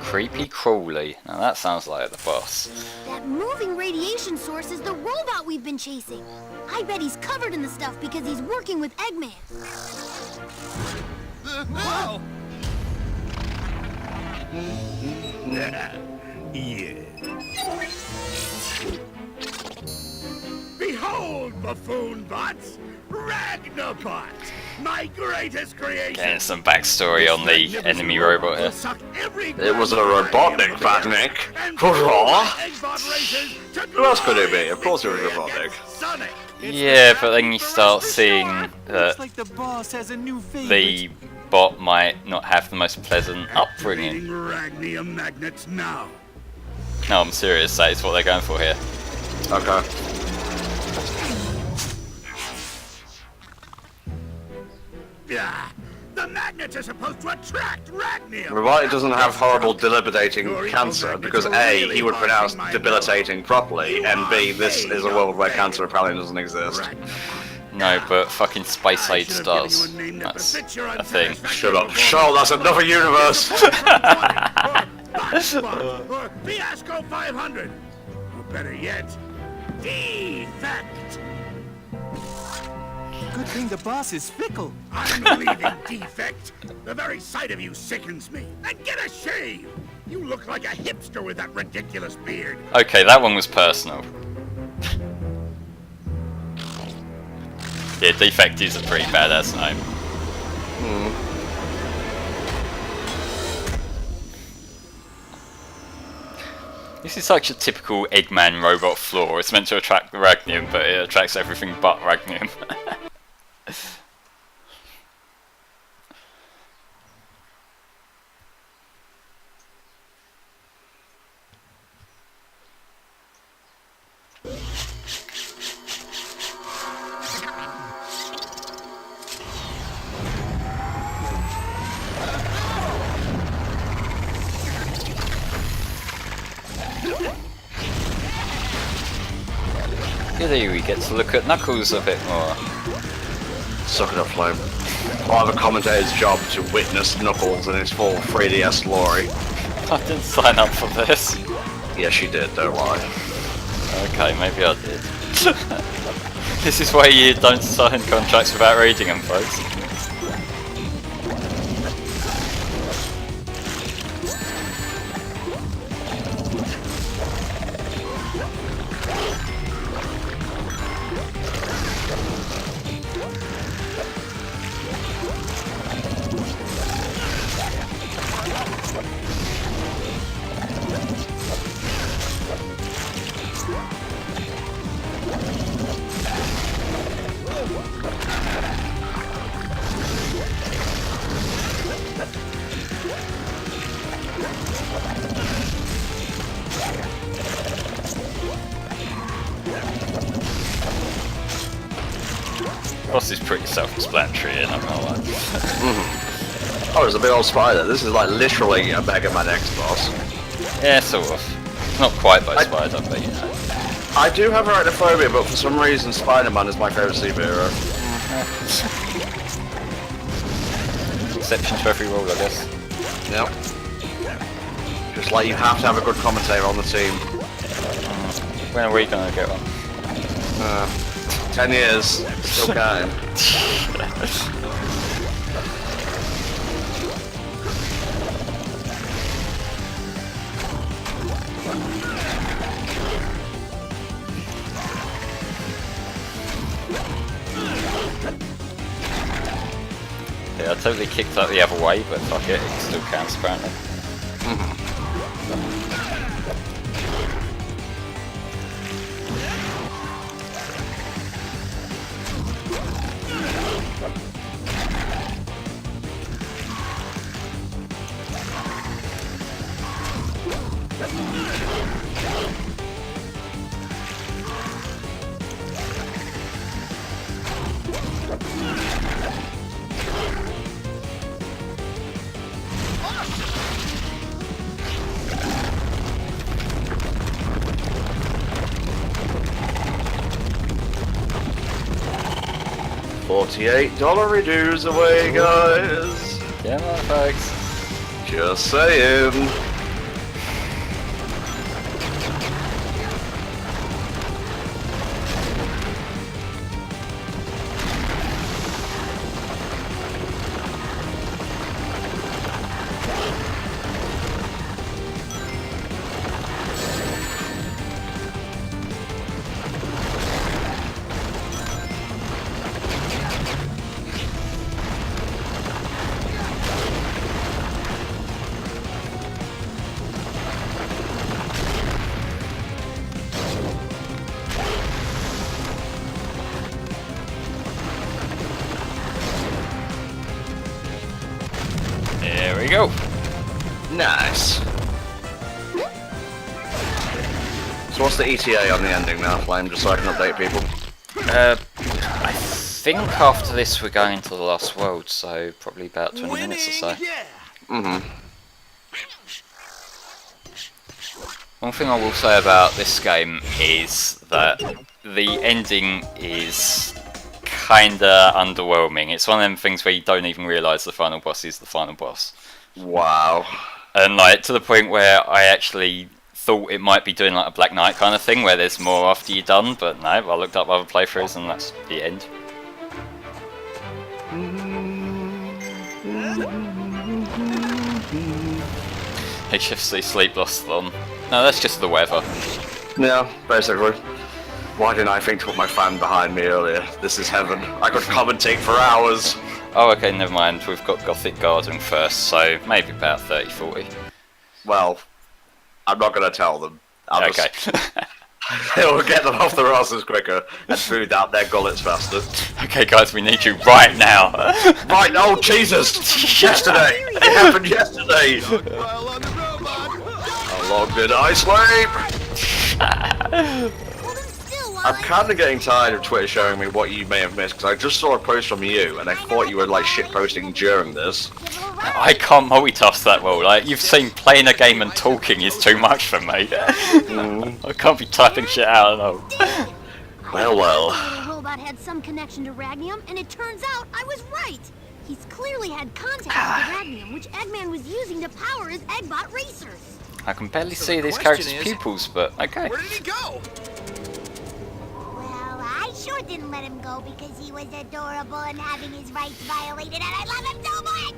Creepy Crawly. Now that sounds like the boss. That moving radiation source is the robot we've been chasing. I bet he's covered in the stuff because he's working with Eggman. Whoa! Yeah. Behold, buffoon bots, Ragnabot! My greatest creation. Getting some backstory on the enemy robot here. It was a Robotnik, Fatnik. Hurrah! Who else could it be? Of course it was Robotnik. Yeah, but then you start seeing that Like the boss has a new the bot might not have the most pleasant upbringing. Ragnium magnets now. No, I'm serious, that is what they're going for here. Okay. Yeah, the magnets are supposed to attract Ragnium. Robotnik doesn't have horrible debilitating cancer because A, he would pronounce debilitating properly, and B, this is a world where cancer apparently doesn't exist. No, but fucking Space Age does. That's a thing. Shut up. Shut up, that's another universe! Or Fiasco 500. Or better yet, Defect. Good thing the boss is fickle. I'm leaving, Defect. The very sight of you sickens me. And get a shave. You look like a hipster with that ridiculous beard. Okay, that one was personal. Yeah, Defect is a pretty badass name. This is such a typical Eggman robot flaw. It's meant to attract Ragnium, but it attracts everything but Ragnium. Here we get to look at Knuckles a bit more. Suck it up, Flame. I have a commentator's job to witness Knuckles in his full 3DS glory. I didn't sign up for this. Yes, you did, don't lie. Okay, maybe I did. This is why you don't sign contracts without reading them, folks. Boss is pretty self-explanatory, and I'm not like. Oh, there's a big old spider. This is like literally a Mega Man X boss. Yeah, sort of. Not quite by Spider, but you know. I do have arachnophobia, but for some reason Spider-Man is my favourite superhero. Exception to every rule, I guess. Yep. Just like you have to have a good commentator on the team. When are we gonna get one? 10 years, still counting. Yeah, I totally kicked out the other way, but fuck it, it still counts apparently. $48 redos away, guys. Yeah, folks. Just saying. we go. Nice. So what's the ETA on the ending now, Flame, just so I can update people? I think after this we're going into the last world, so probably about 20 minutes or so. Mm-hmm. One thing I will say about this game is that the ending is kinda underwhelming. It's one of them things where you don't even realise the final boss is the final boss. Wow. And like to the point where I actually thought it might be doing like a Black Knight kind of thing where there's more after you're done, but no, I looked up other playthroughs and that's the end. HFC sleep loss on. No, that's just the weather. Yeah, basically. Why didn't I think to put my fan behind me earlier? This is heaven. I could commentate for hours. Oh, okay, never mind. We've got Gothic Garden first, so maybe about 30-40. Well, I'm not going to tell them. Okay. It'll get them off the rails quicker and food out their gullets faster. Okay, guys, we need you right now. Right, oh Jesus! Yesterday! It happened yesterday! Well, on the robot. How long did I sleep? Hold him still while I'm I... kind of getting tired of Twitter showing me what you may have missed, because I just saw a post from you, and I thought you were like shitposting during this. I can't multitask that well. Like you've seen, playing a game and talking is too much for me. I can't be typing shit out. No. Well. The robot had some connection to Ragnium, and it turns out I was right. He's clearly had contact with the Ragnium, which Eggman was using to power his Eggbot racers. I can barely So see the these question characters' is, pupils, but okay. Where did he go? Well, I sure didn't let him go because he was adorable and having his rights violated, and I love him so much!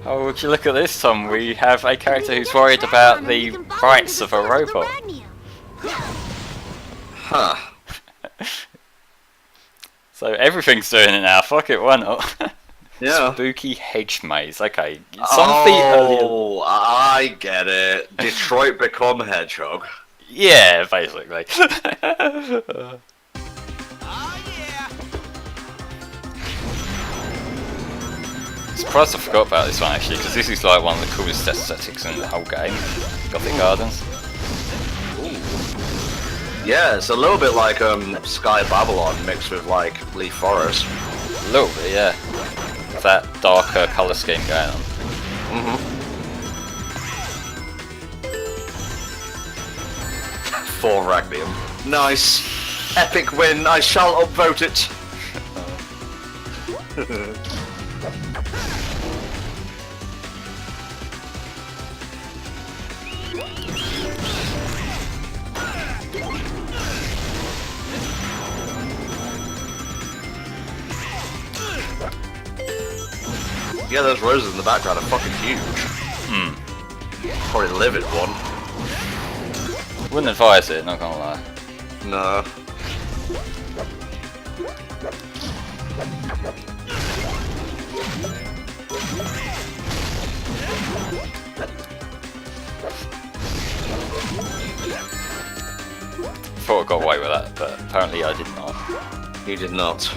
Oh, would you look at this, Tom? We have a character who's worried about the rights of a robot. Huh. So everything's doing it now. Fuck it, why not? Yeah. Spooky hedge maze. Okay. Some of the earlier... Oh, I get it. Detroit become Hedgehog. Yeah, basically. Oh, yeah. Surprised I forgot about this one actually, because this is like one of the coolest aesthetics in the whole game. Gothic Gardens. Yeah, it's a little bit like Sky Babylon mixed with like Leaf Forest. A little bit, yeah. That darker colour scheme going on. For Ragnium. Nice. Epic win. I shall upvote it. Yeah, those roses in the background are fucking huge. Probably live in one. Wouldn't advise it, not gonna lie. No. Thought I got away with that, but apparently I did not. He did not.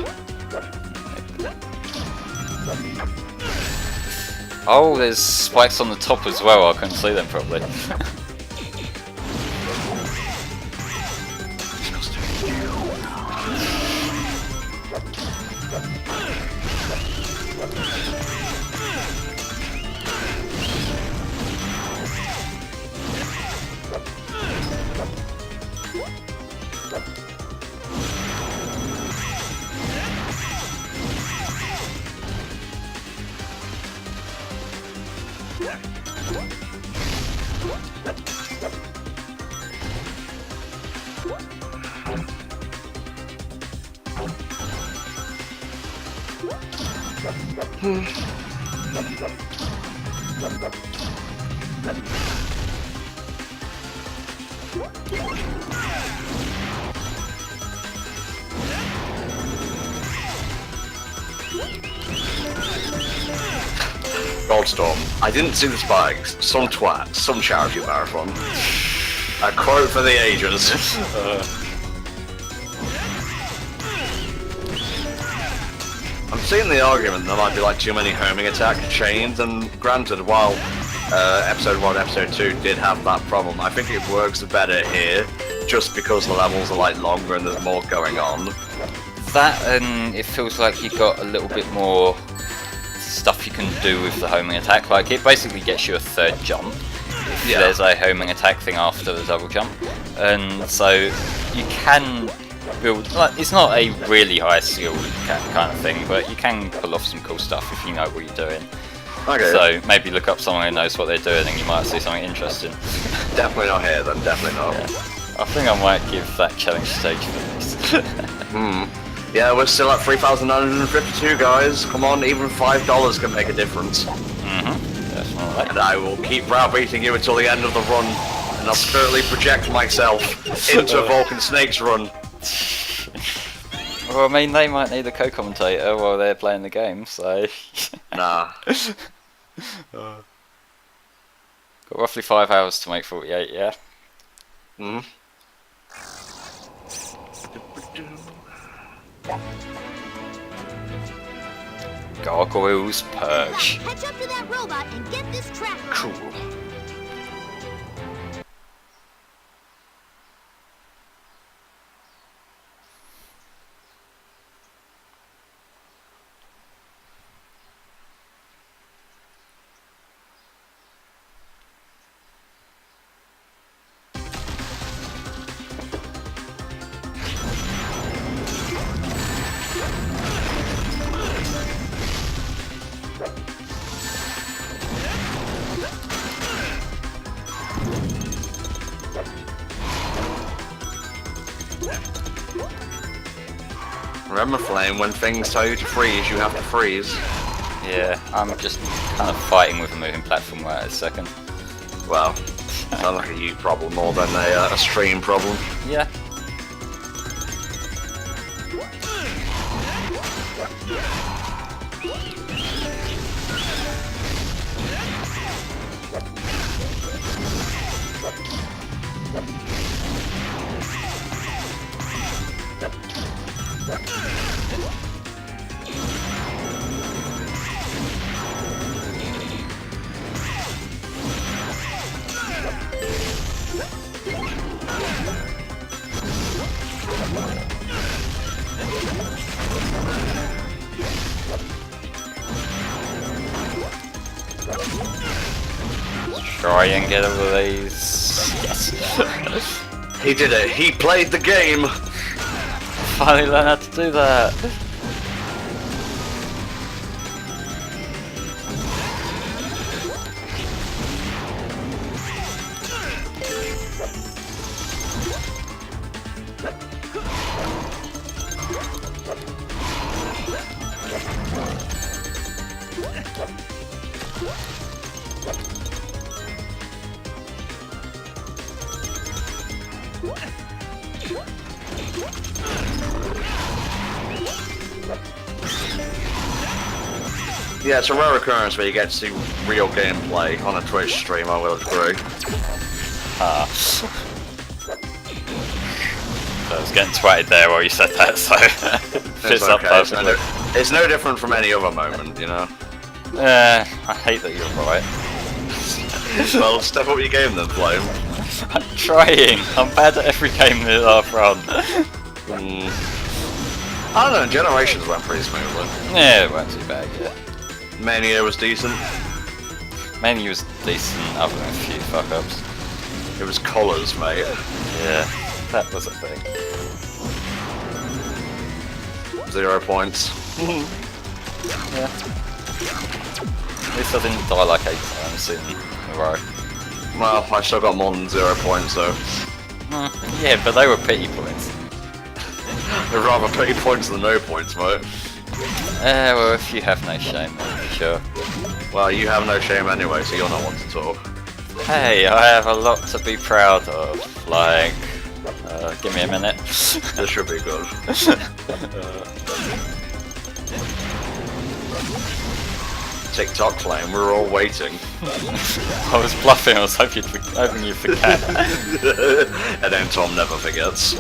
Oh, there's spikes on the top as well, I couldn't see them properly. Goldstorm. I didn't see the spikes. Some twat. Some charity marathon. A quote for the ages. I'm seeing the argument there might be like too many homing attack chains, and granted, while episode 1 and episode 2 did have that problem, I think it works better here, just because the levels are like longer and there's more going on. That, and it feels like you got a little bit more stuff you can do with the homing attack. Like, it basically gets you a third jump if there's a homing attack thing after the double jump, and so you can build, like, it's not a really high skill kind of thing, but you can pull off some cool stuff if you know what you're doing. Okay. So maybe look up someone who knows what they're doing and you might see something interesting. Definitely not here then, definitely not. Yeah. I think I might give that challenge stage for this. Yeah, we're still at 3,952 guys. Come on, even $5 can make a difference. Definitely. And I will keep browbeating you until the end of the run, and I'll certainly project myself into Vulcan Snake's run. Well, I mean, they might need a co-commentator while they're playing the game, so... Nah. Got roughly 5 hours to make 48, yeah? Gargoyles Perch. Catch up to that robot and get this track right. Cool. Remember, Flame, when things tell you to freeze, you have to freeze. Yeah, I'm just kind of fighting with a moving platform right at a second. Well, sounds like a you problem more than a stream problem. Yeah. Try and get over these. Yes. He did it. He played the game. Finally learned how to do that. Yeah, it's a rare occurrence where you get to see real gameplay on a Twitch stream, I will agree. I was getting twatted there while you said that, so fits up okay. perfectly. It's no different from any other moment, you know? I hate that you're right. Well, step up your game then, Flame. I'm trying. I'm bad at every game that I've run. I don't know, Generations went pretty smoothly. Yeah, it weren't too bad, yeah. Mania was decent. Mania was decent, other than a few fuck-ups. It was colours, mate. Yeah, that was a thing. 0 points. Yeah. At least I didn't die like 8 times in a row. Well, I still got more than 0 points, though. Yeah, but they were pity points. They're rather pity points than no points, mate. Well, if you have no shame, then sure. Well, you have no shame anyway, so you're not one to talk. Hey, I have a lot to be proud of. Like, give me a minute. This should be good. TikTok Flame, we're all waiting. I was bluffing, I was hoping you'd forget. And then Tom never forgets.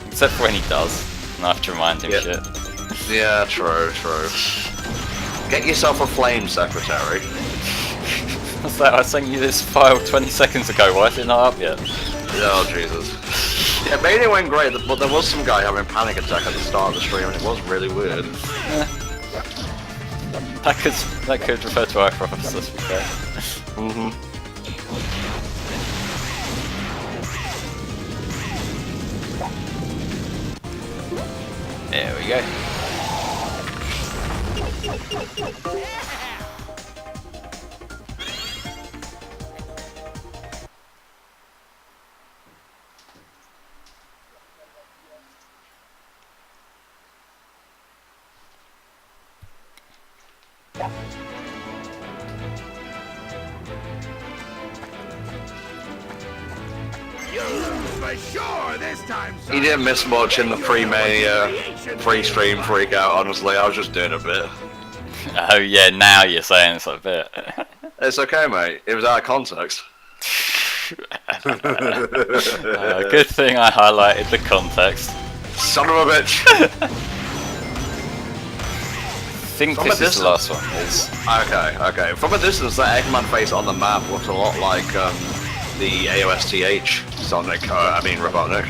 Except for when he does, and I have to remind him Yep. shit. Yeah, true. Get yourself a flame secretary. What's that? I sent you this file 20 seconds ago. Why is it not up yet? Oh, Jesus. Yeah, maybe it went great, but there was some guy having a panic attack at the start of the stream, and it was really weird. That could refer to our hypothesis, to be fair. There we go. For sure this time, He didn't miss much in the pre-stream freak out, honestly. I was just doing a bit. Oh yeah, now you're saying it's a bit. It's okay, mate. It was out of context. Good thing I highlighted the context. Son of a bitch! I think From this a is the last one. Is Okay. From a distance, that Eggman face on the map looks a lot like the AOSTH Sonic, Robotnik.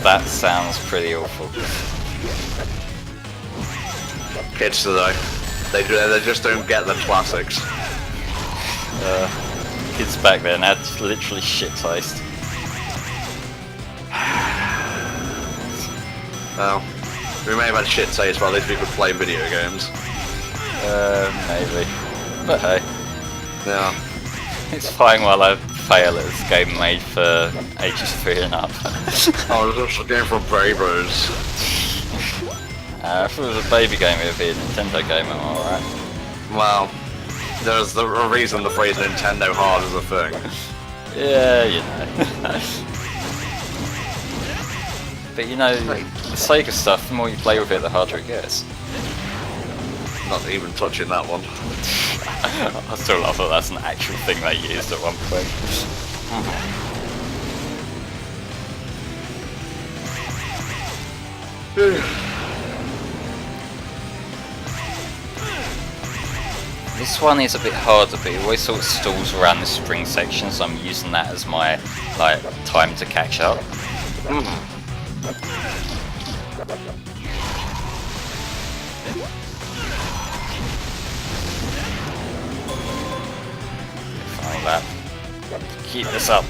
that sounds pretty awful. Kids today, they just don't get the classics. Kids back then had literally shit taste. Well, we may have had shit taste, but at least we could play video games. Maybe. But hey, Yeah. it's fine while I fail at this game made for ages 3 and up. Oh, this is a game for babies. If it was a baby game, it would be a Nintendo game, am I alright? Well, there's a reason the phrase Nintendo hard is a thing. Yeah, you know. But you know, the Sega stuff, the more you play with it, the harder it gets. Not even touching that one. I still thought that's an actual thing they used at one point. This one is a bit harder, but it always sort of stalls around the spring section, so I'm using that as my time to catch up. Follow that. Keep this up.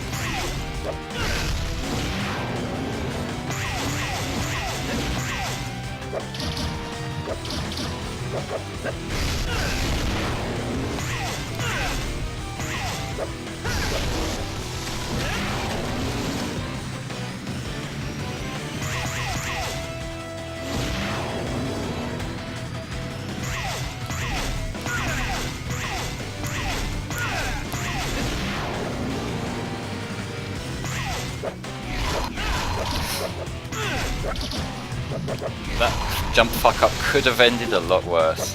That jump fuck up could have ended a lot worse.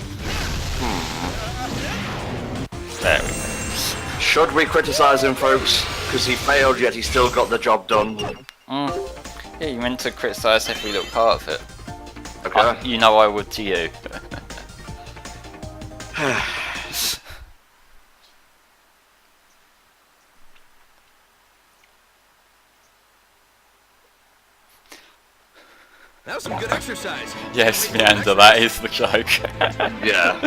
There we go. Should we criticise him, folks? Because he failed, yet he still got the job done. Yeah, you meant to criticise every little part of it. Okay. You know I would to you. That was some good exercise. Yes, Meander, that is the joke. Yeah.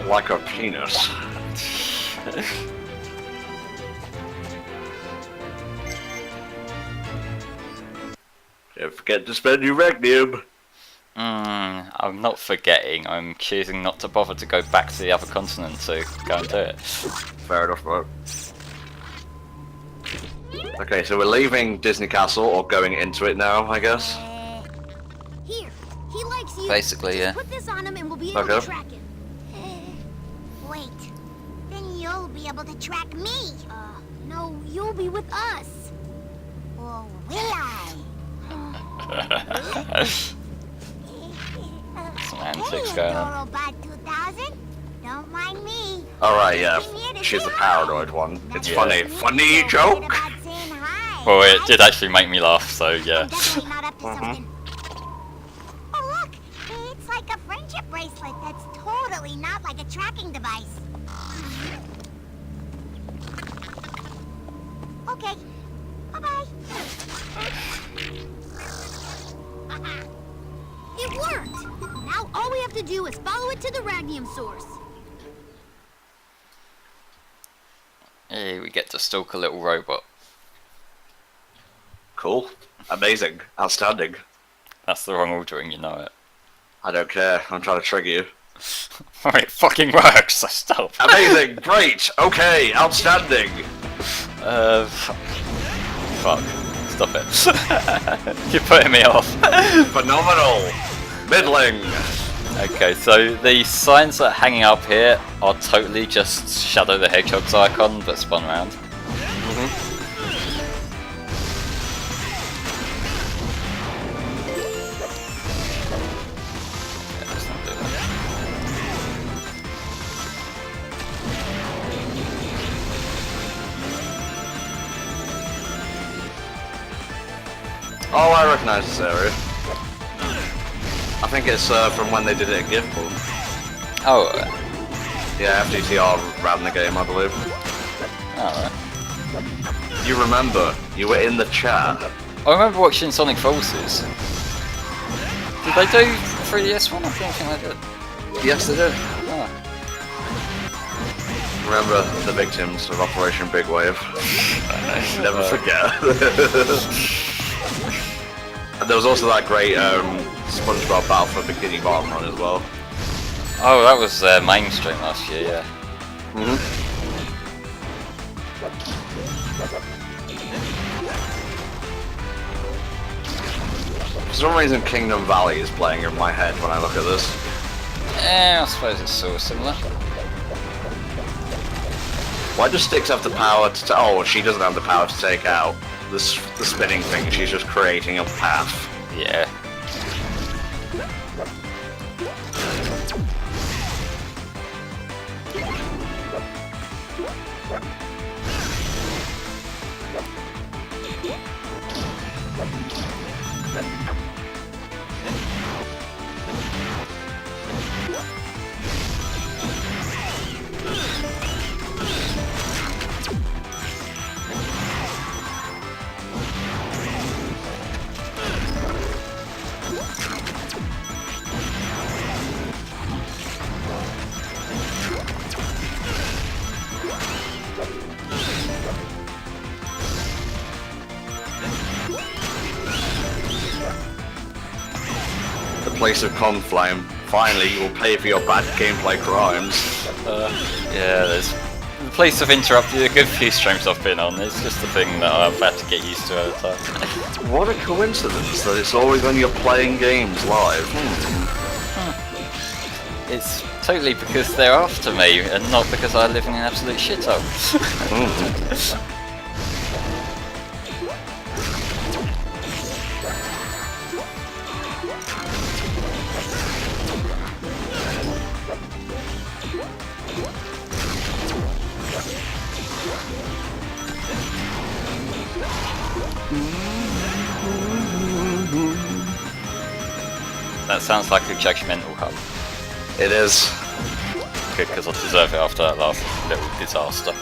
Like a penis. Don't forget to spend your Regnum. I'm not forgetting, I'm choosing not to bother to go back to the other continent to go and do it. Fair enough, bro. Okay, so we're leaving Disney Castle, or going into it now, I guess. Here, he likes you. Basically, yeah. Put this on him and we'll be able Okay. to track him. Wait, then you'll be able to track me. No, you'll be with us. Or will I? Some antics going on. Robot 2000, don't mind me. Alright, yeah. She's the paranoid one. It's funny. Funny joke! Well, it did actually make me laugh, so yeah. I'm definitely not up to something. Oh like a friendship bracelet that's totally not like a tracking device. Okay. Bye-bye. It worked! Now all we have to do is follow it to the Ragnium source. Hey, we get to stalk a little robot. Cool. Amazing. Outstanding. That's the wrong ordering, you know it. I don't care. I'm trying to trigger you. Alright, it fucking works, so stop. Amazing. Great. Okay. Outstanding. Fuck. Stop it. You're putting me off. Phenomenal. Middling. Okay, so the signs that are hanging up here are totally just Shadow the Hedgehog's icon, but spun around. Yeah, let's not do that. Oh, I recognise this area. I think it's from when they did it at Giftball. Oh, Yeah, FDTR ran the game, I believe. alright. You remember? You were in the chat. I remember watching Sonic Forces. Did they do 3DS one? I don't think they did. Yes, they did. Oh. Remember the victims of Operation Big Wave. Never forget. And there was also that great SpongeBob Battle for Bikini Bottom run as well. Oh, that was mainstream last year, yeah. For some reason Kingdom Valley is playing in my head when I look at this. I suppose it's sort of similar. Why does Styx have the power to... Oh, she doesn't have the power to take out the spinning thing, she's just creating a path. Yeah. Place of Conflame. Finally, you will pay for your bad gameplay crimes. Yeah, there's the place of interrupted a good few streams I've been on. It's just a thing that I've had to get used to at a time. What a coincidence that it's always when you're playing games live. It's totally because they're after me and not because I live in an absolute shithole. That sounds like a judgmental hub. It is. Good, because I deserve it after that last little disaster.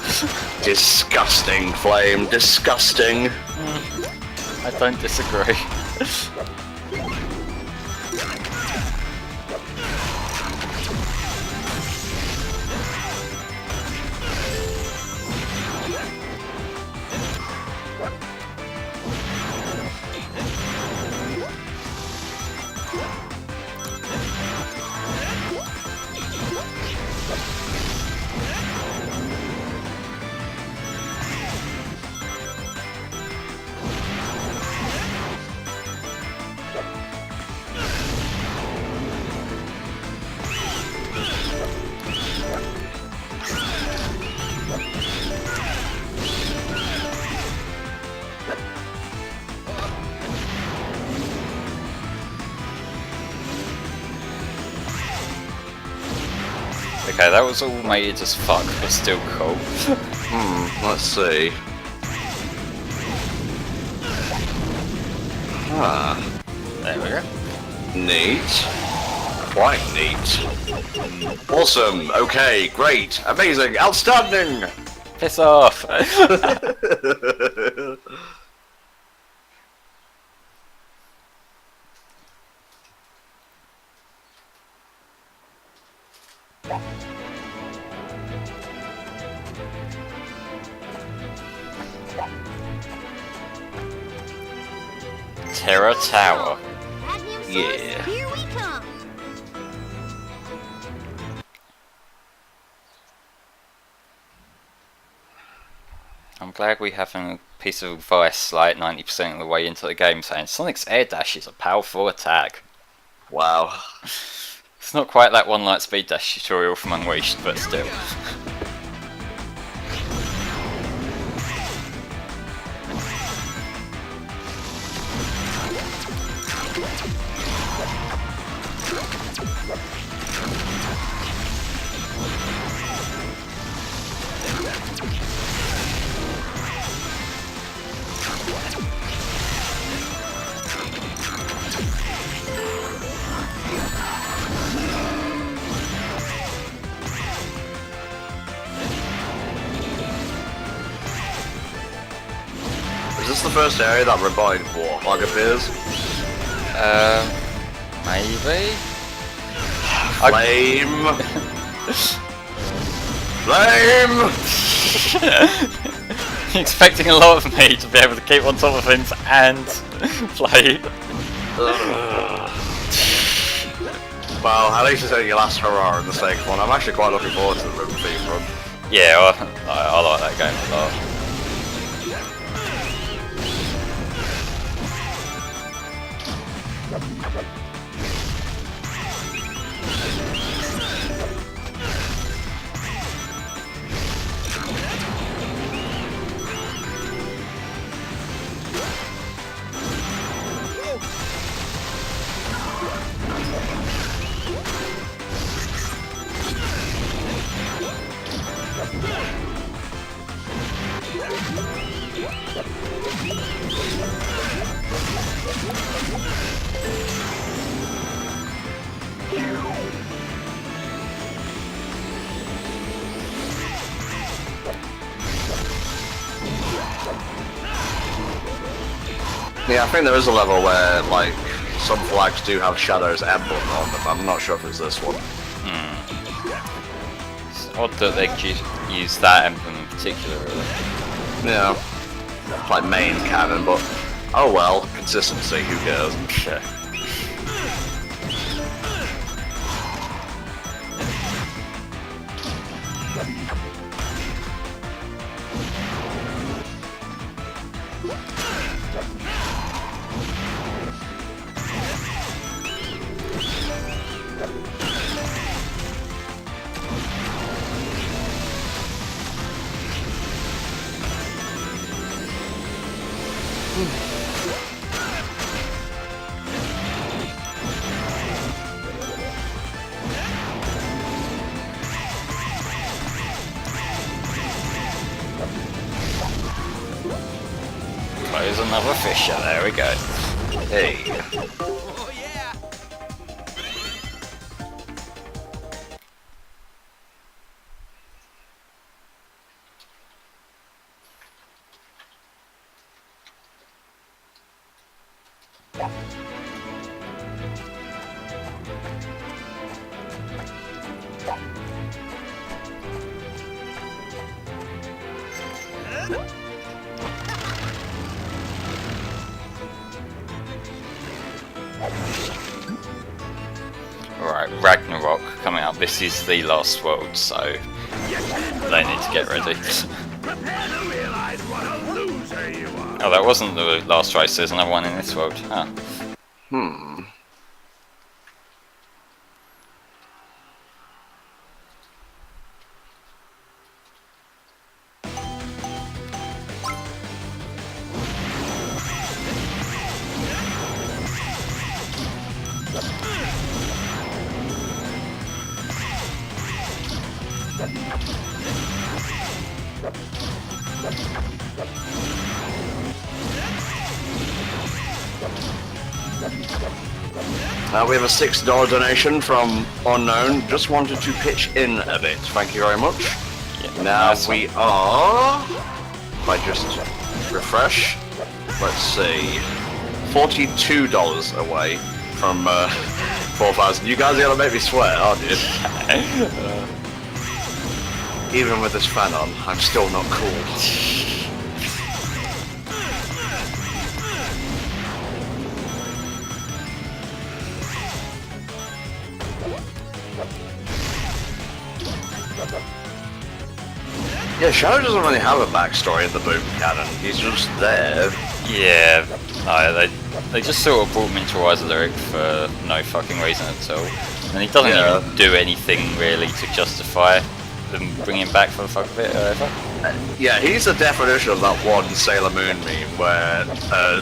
Disgusting, Flame. Disgusting. I don't disagree. Okay, that was all made as fuck, but still cool. Let's see. There we go. Neat. Quite neat. Awesome. Okay. Great. Amazing. Outstanding. Piss off! Terra Tower. Magnum Source, Yeah. here we come. I'm glad we have a piece of advice like 90% of the way into the game saying Sonic's air dash is a powerful attack. Wow. It's not quite that one light speed dash tutorial from Unleashed, but still. Is this the first area that Robotic Warthog appears? Maybe? Flame! Flame! Expecting a lot of me to be able to keep on top of things and play. Well, at least it's only your last hurrah in the second one. I'm actually quite looking forward to the River Thief run. Yeah, I like that game a lot. Yeah, I think there is a level where, like, some flags do have Shadow's emblem on them. I'm not sure if it's this one. It's odd that they use that emblem in particular, really. Yeah. It's like main canon, but oh well, consistency, who cares? Yeah. Close another fissure, there we go. Hey. Oh yeah! Alright, Ragnarok coming up. This is the last world, so they need to get ready. Prepare to realize what a loser you are. Oh, that wasn't the last race, there's another one in this world. Ah. Hmm. We have a $6 donation from Unknown. Just wanted to pitch in a bit. Thank you very much. Yeah, Now nice we are... If I just refresh, let's see, $42 away from 4,000. You guys are gonna make me sweat, aren't you? Even with this fan on, I'm still not cool. Yeah, Shadow doesn't really have a backstory in the boom cannon. He's just there. Yeah, no, they just sort of brought him into Rise of Lyric for no fucking reason at all. And he doesn't even do anything really to justify them bringing him back for the fuck of it or whatever. Yeah, he's the definition of that one Sailor Moon meme where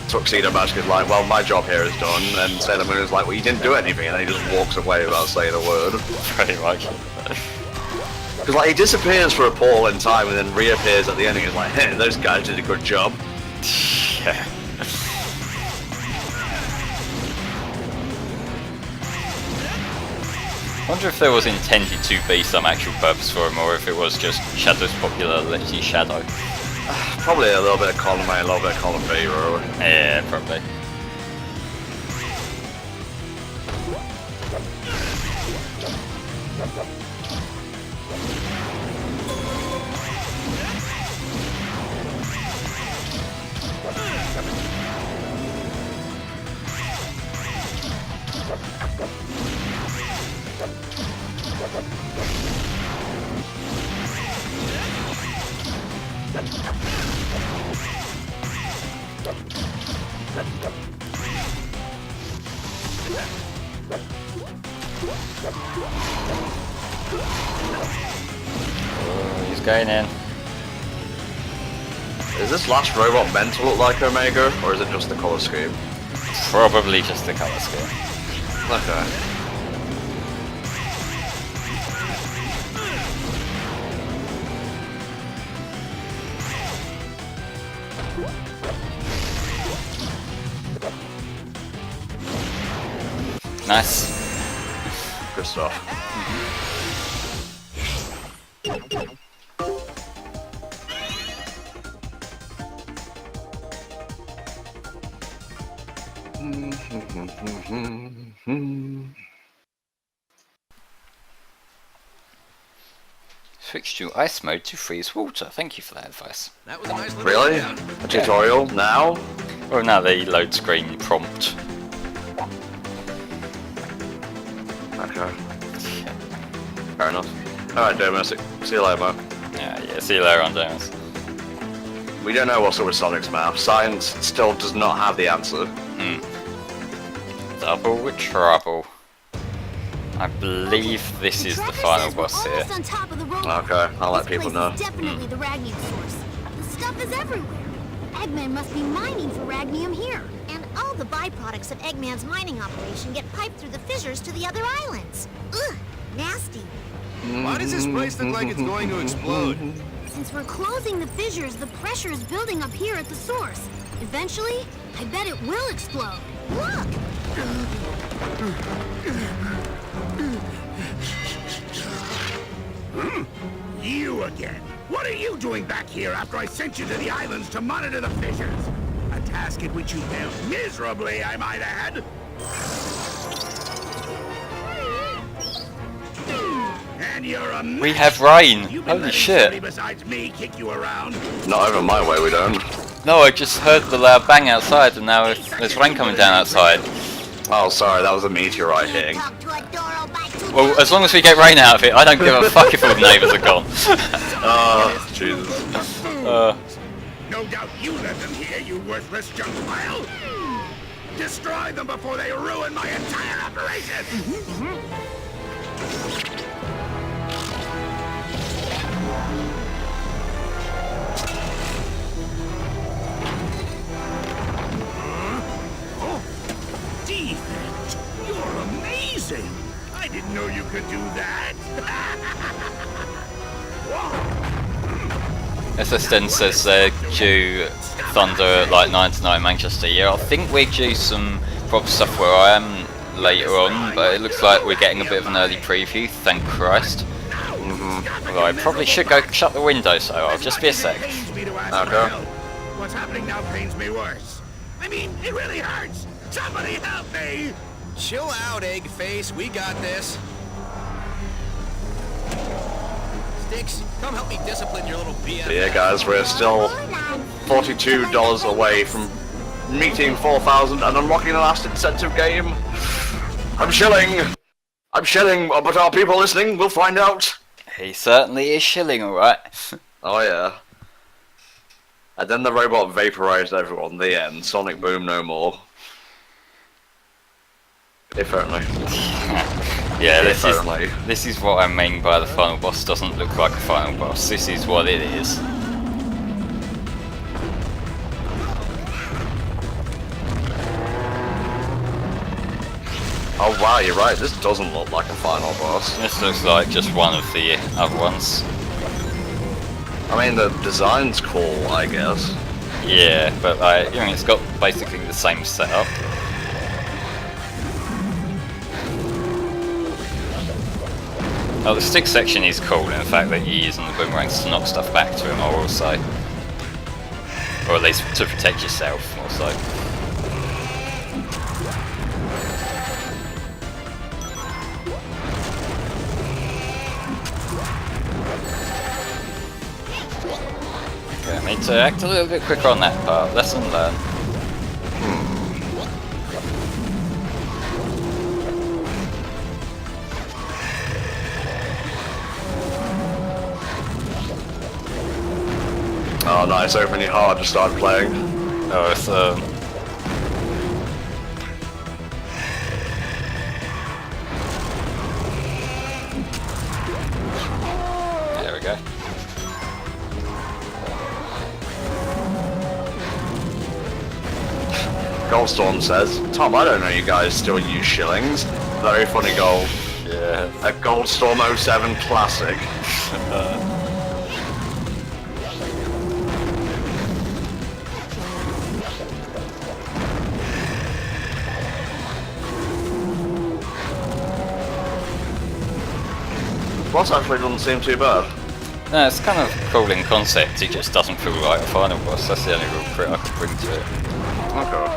Tuxedo Mask is like, well, my job here is done, and Sailor Moon is like, well, you didn't do anything, and then he just walks away without saying a word. Pretty much. Because like he disappears for a portal in time and then reappears at the end and he's like, hey, those guys did a good job. Yeah. I wonder if there was intended to be some actual purpose for him, or if it was just Shadow's popularity Shadow. Probably a little bit of column A, a little bit of column B, really. Yeah, probably. Oh, he's going in. Is this last robot meant to look like Omega, or is it just the colour scheme? Probably just the colour scheme. Okay. Nice. Good stuff. Switch to ice mode to freeze water. Thank you for that advice. That was a nice little Really? rundown. A tutorial now? Well, now the load screen prompt. Okay. Fair enough. Alright, Domestic. See you later, man. Yeah, see you later on, Damas. We don't know what's up with Sonic's map. Science still does not have the answer. Double with trouble. I believe this is the Tracker final says we're boss here. almost on top of the robot. Okay, I'll let This people place know. is definitely the Ragnium source. The stuff is everywhere. Eggman must be mining for Ragnium here. And all the byproducts of Eggman's mining operation get piped through the fissures to the other islands. Ugh, nasty. Why does this place look like it's going to explode? Since we're closing the fissures, the pressure is building up here at the source. Eventually, I bet it will explode. Look! You again. What are you doing back here after I sent you to the islands to monitor the fissures? A task in which you failed miserably, I might add. And you're a We have rain! You've been Holy letting shit! somebody besides me kick you around. Not over my way, we don't. No, I just heard the loud bang outside and now there's rain coming down outside. Oh, sorry, that was a meteorite hitting. Talk to a Doro by two Well, as long as we get rain out of it, I don't give a fuck if all the neighbours are gone. Oh, Jesus. No doubt you let them here, you worthless junk pile. Destroy them before they ruin my entire operation. Defect, you're amazing. I didn't know you could do that. SSN says they're due Thunder at like 9 tonight in Manchester. Yeah, I think we're due some proper stuff where I am later on, but it looks like we're getting a bit of an early preview, thank Christ. Although I probably should go shut the window, so I'll just be a sec. Okay. What's happening now pains me worse. I mean, it really hurts. Somebody help me! Chill out, Eggface. We got this. Sticks, come help me discipline your little BF. So yeah, guys, we're still $42 away from meeting 4,000 and unlocking the last incentive game. I'm shilling, but are people listening? We'll find out. He certainly is shilling, alright. Oh yeah. And then the robot vaporized everyone. The end. Sonic boom, no more. If only. Yeah, If only. this is what I mean by the final boss doesn't look like a final boss. This is what it is. Oh wow, you're right. This doesn't look like a final boss. This looks like just one of the other ones. I mean, the design's cool, I guess. Yeah, but it's got basically the same setup. Oh, the stick section is cool, and the fact that you're using the boomerangs to knock stuff back to him, I will say. Or at least to protect yourself, also. Okay, I need to act a little bit quicker on that part. Lesson learned. Oh nice, open your heart to start playing. Oh, it's there we go. Goldstorm says, Tom, I don't know you guys still use shillings. Very funny goal. Yeah. A Goldstorm 07 classic. Boss actually doesn't seem too bad. No, it's kind of cool in concept, it just doesn't feel like a final boss. That's the only real crit I could bring to it. Okay.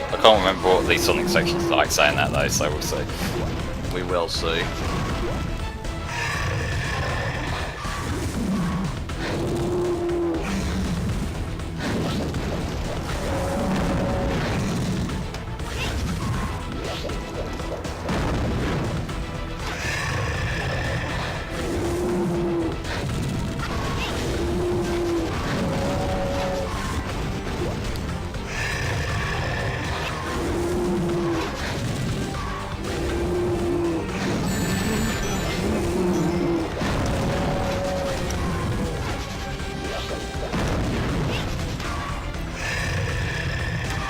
I can't remember what the Sonic section's like saying that though, so we'll see. We will see.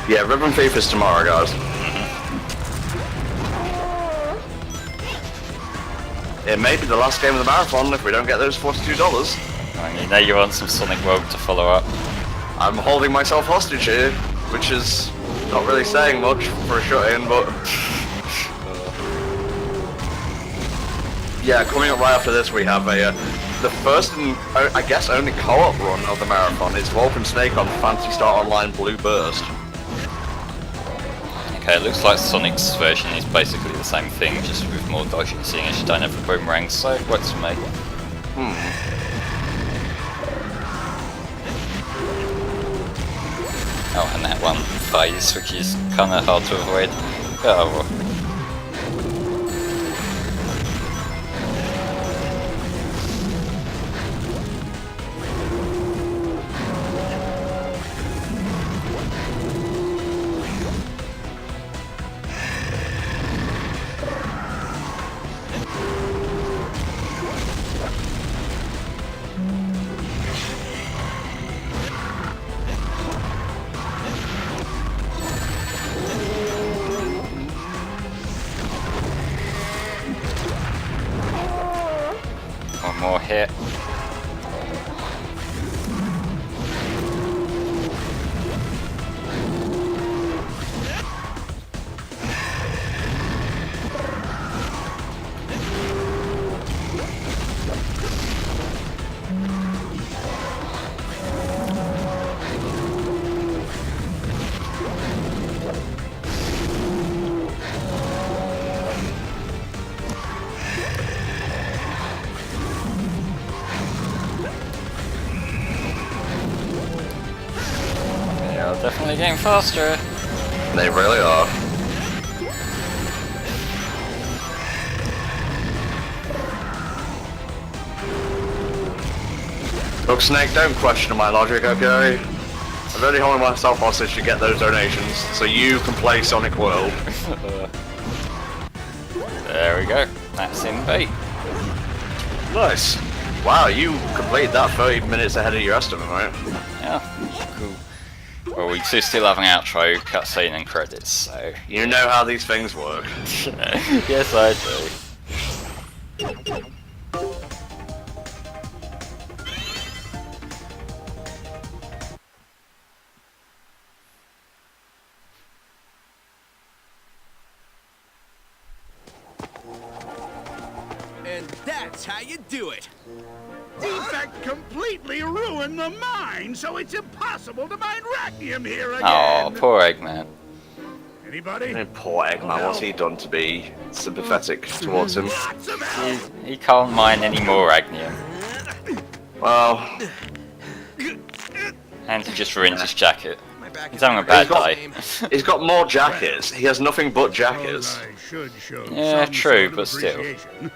Yeah, Ribbon Thief is tomorrow, guys. It may be the last game of the marathon if we don't get those $42. And you know you want some Sonic World to follow up. I'm holding myself hostage here, which is not really saying much for a shut-in, but... yeah, coming up right after this we have the first and, I guess, only co-op run of the marathon. It's Wolf and Snake on Fantasy Star Online Blue Burst. Okay, it looks like Sonic's version is basically the same thing, just with more dodging, seeing as you don't have the boomerangs, so it works for me. Oh, and that one phase, which is kind of hard to avoid. Oh well. One more hit. they're getting faster. They really are. Look, Snake, don't question my logic, okay? I'm really holding myself hostage to get those donations so you can play Sonic World. There we go. That's in B. Nice. Wow, you completed that 30 minutes ahead of your estimate, right? Yeah, cool. Well, we do still have an outro, cutscene and credits, so... You know how these things work. Yes, I do. And that's how you do it. Defect completely ruined the mine, so it's impossible to mine rachnium here again. Oh, poor Eggman. Anybody? Oh, poor Eggman, what's he done to be sympathetic towards him? Lots of help. He can't mine any more Agnium. Well, And he just ruined his jacket. My back He's is having a hurting. bad day. he's got more jackets. He has nothing but jackets. Suppose I should show Yeah, some true, sort of but still. appreciation.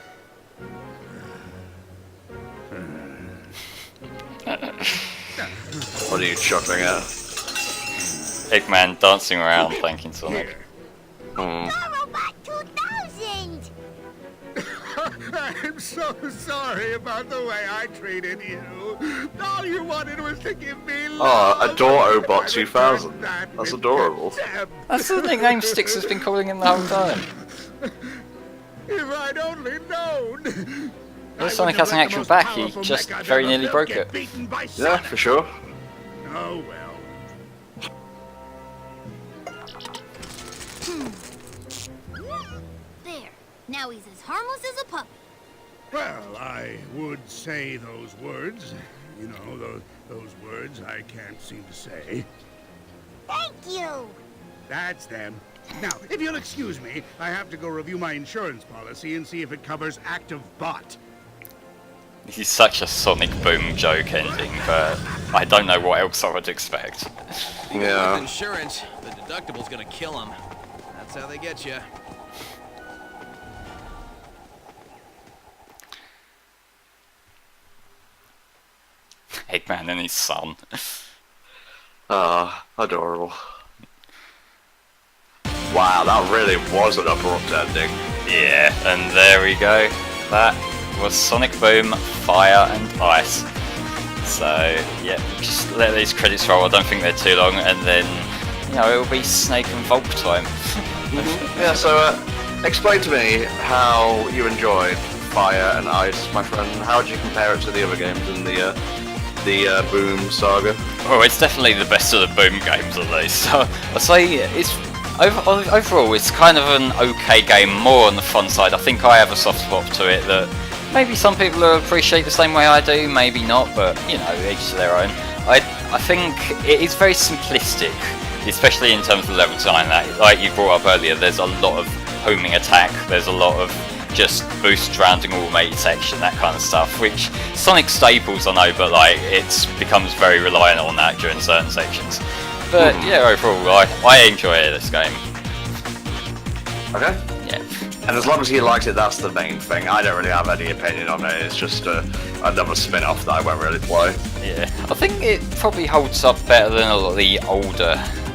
What are you chuckling at? Eggman dancing around thanking Sonic. Here. Hmm. Robot 2000! I'm so sorry about the way I treated you. All you wanted was to give me love. Oh, Adorobot I 2000. returned that That's with adorable. contempt. That's the nickname Styx has been calling him the whole time. If I'd only known. Well, Sonic has an actual back, he just very nearly broke it. Yeah, for sure. Oh well. There. Now he's as harmless as a puppy. Well, I would say those words. You know, those words I can't seem to say. Thank you! That's them. Now, if you'll excuse me, I have to go review my insurance policy and see if it covers active bot. This is such a Sonic Boom joke ending, but I don't know what else I would expect. With Yeah. insurance, the deductible's gonna kill him. That's how they get you. Eggman and his son. Ah, adorable. Wow, that really was an abrupt ending. Yeah, and there we go. That was Sonic Boom, Fire and Ice. So, yeah, just let these credits roll. I don't think they're too long, and then, you know, it'll be Snake and Volk time. Yeah, so explain to me how you enjoyed Fire and Ice, my friend. How would you compare it to the other games in the Boom saga? Oh, it's definitely the best of the Boom games at least. So I'd say it's overall it's kind of an okay game, more on the fun side. I think I have a soft spot to it that maybe some people will appreciate the same way I do, maybe not, but you know, each to their own. I think it is very simplistic, especially in terms of level design. That, like you brought up earlier, there's a lot of homing attack, there's a lot of just boost rounding automated section, that kind of stuff, which Sonic staples I know, but like it becomes very reliant on that during certain sections. But yeah, overall I enjoy this game. Okay. Yeah. And as long as he likes it, that's the main thing. I don't really have any opinion on it. It's just another spin-off that I won't really play. Yeah, I think it probably holds up better than a lot of the older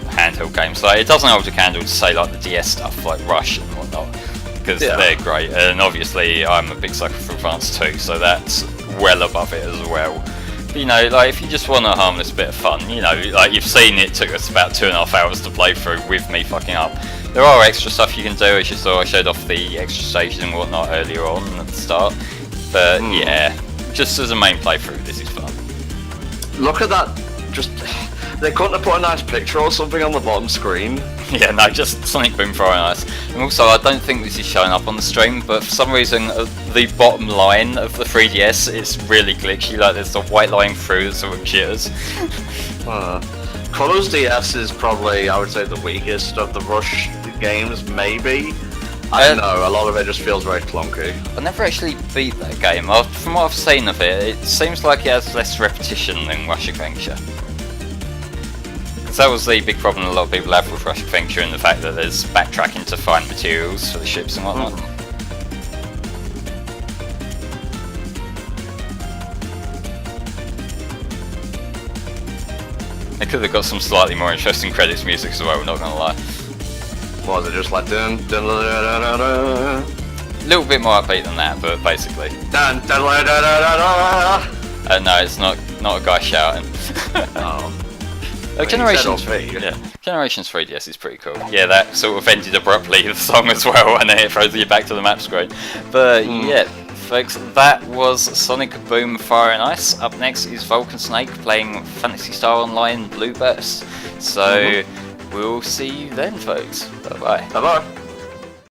handheld games. Like, it doesn't hold a candle to say like the DS stuff, like Rush and whatnot, because they're great. And obviously, I'm a big sucker for Advance 2, so that's well above it as well. But, you know, like if you just want a harmless bit of fun, you know, like you've seen, it took us about 2.5 hours to play through with me fucking up. There are extra stuff you can do, as you saw. I showed off the extra station and whatnot earlier on at the start. But yeah, just as a main playthrough, this is fun. Look at that. Just they couldn't have put a nice picture or something on the bottom screen. Yeah, no, just Sonic Boom Fire and Ice. And also, I don't think this is showing up on the stream, but for some reason, the bottom line of the 3DS is really glitchy. Like, there's a white line through that sort of jitters. Colors DS is probably, I would say, the weakest of the Rush games, maybe. I don't know, a lot of it just feels very clunky. I never actually beat that game. From what I've seen of it, it seems like it has less repetition than Rush Adventure. Because that was the big problem a lot of people have with Rush Adventure, and the fact that there's backtracking to find materials for the ships and whatnot. They could have got some slightly more interesting credits music as well, not gonna lie. Was it just like dun dun dun dun dun dun? A little bit more upbeat than that, but basically. Dun dun dun dun dun dun. No, it's not a guy shouting. Oh. Generations, yeah, Generations 3DS is pretty cool. Yeah, that sort of ended abruptly, the song as well, and then it throws you back to the map screen. But yeah, folks, that was Sonic Boom Fire and Ice. Up next is Vulcan Snake playing Phantasy Star Online Blue Burst. So we'll see you then, folks. Bye bye. Bye bye.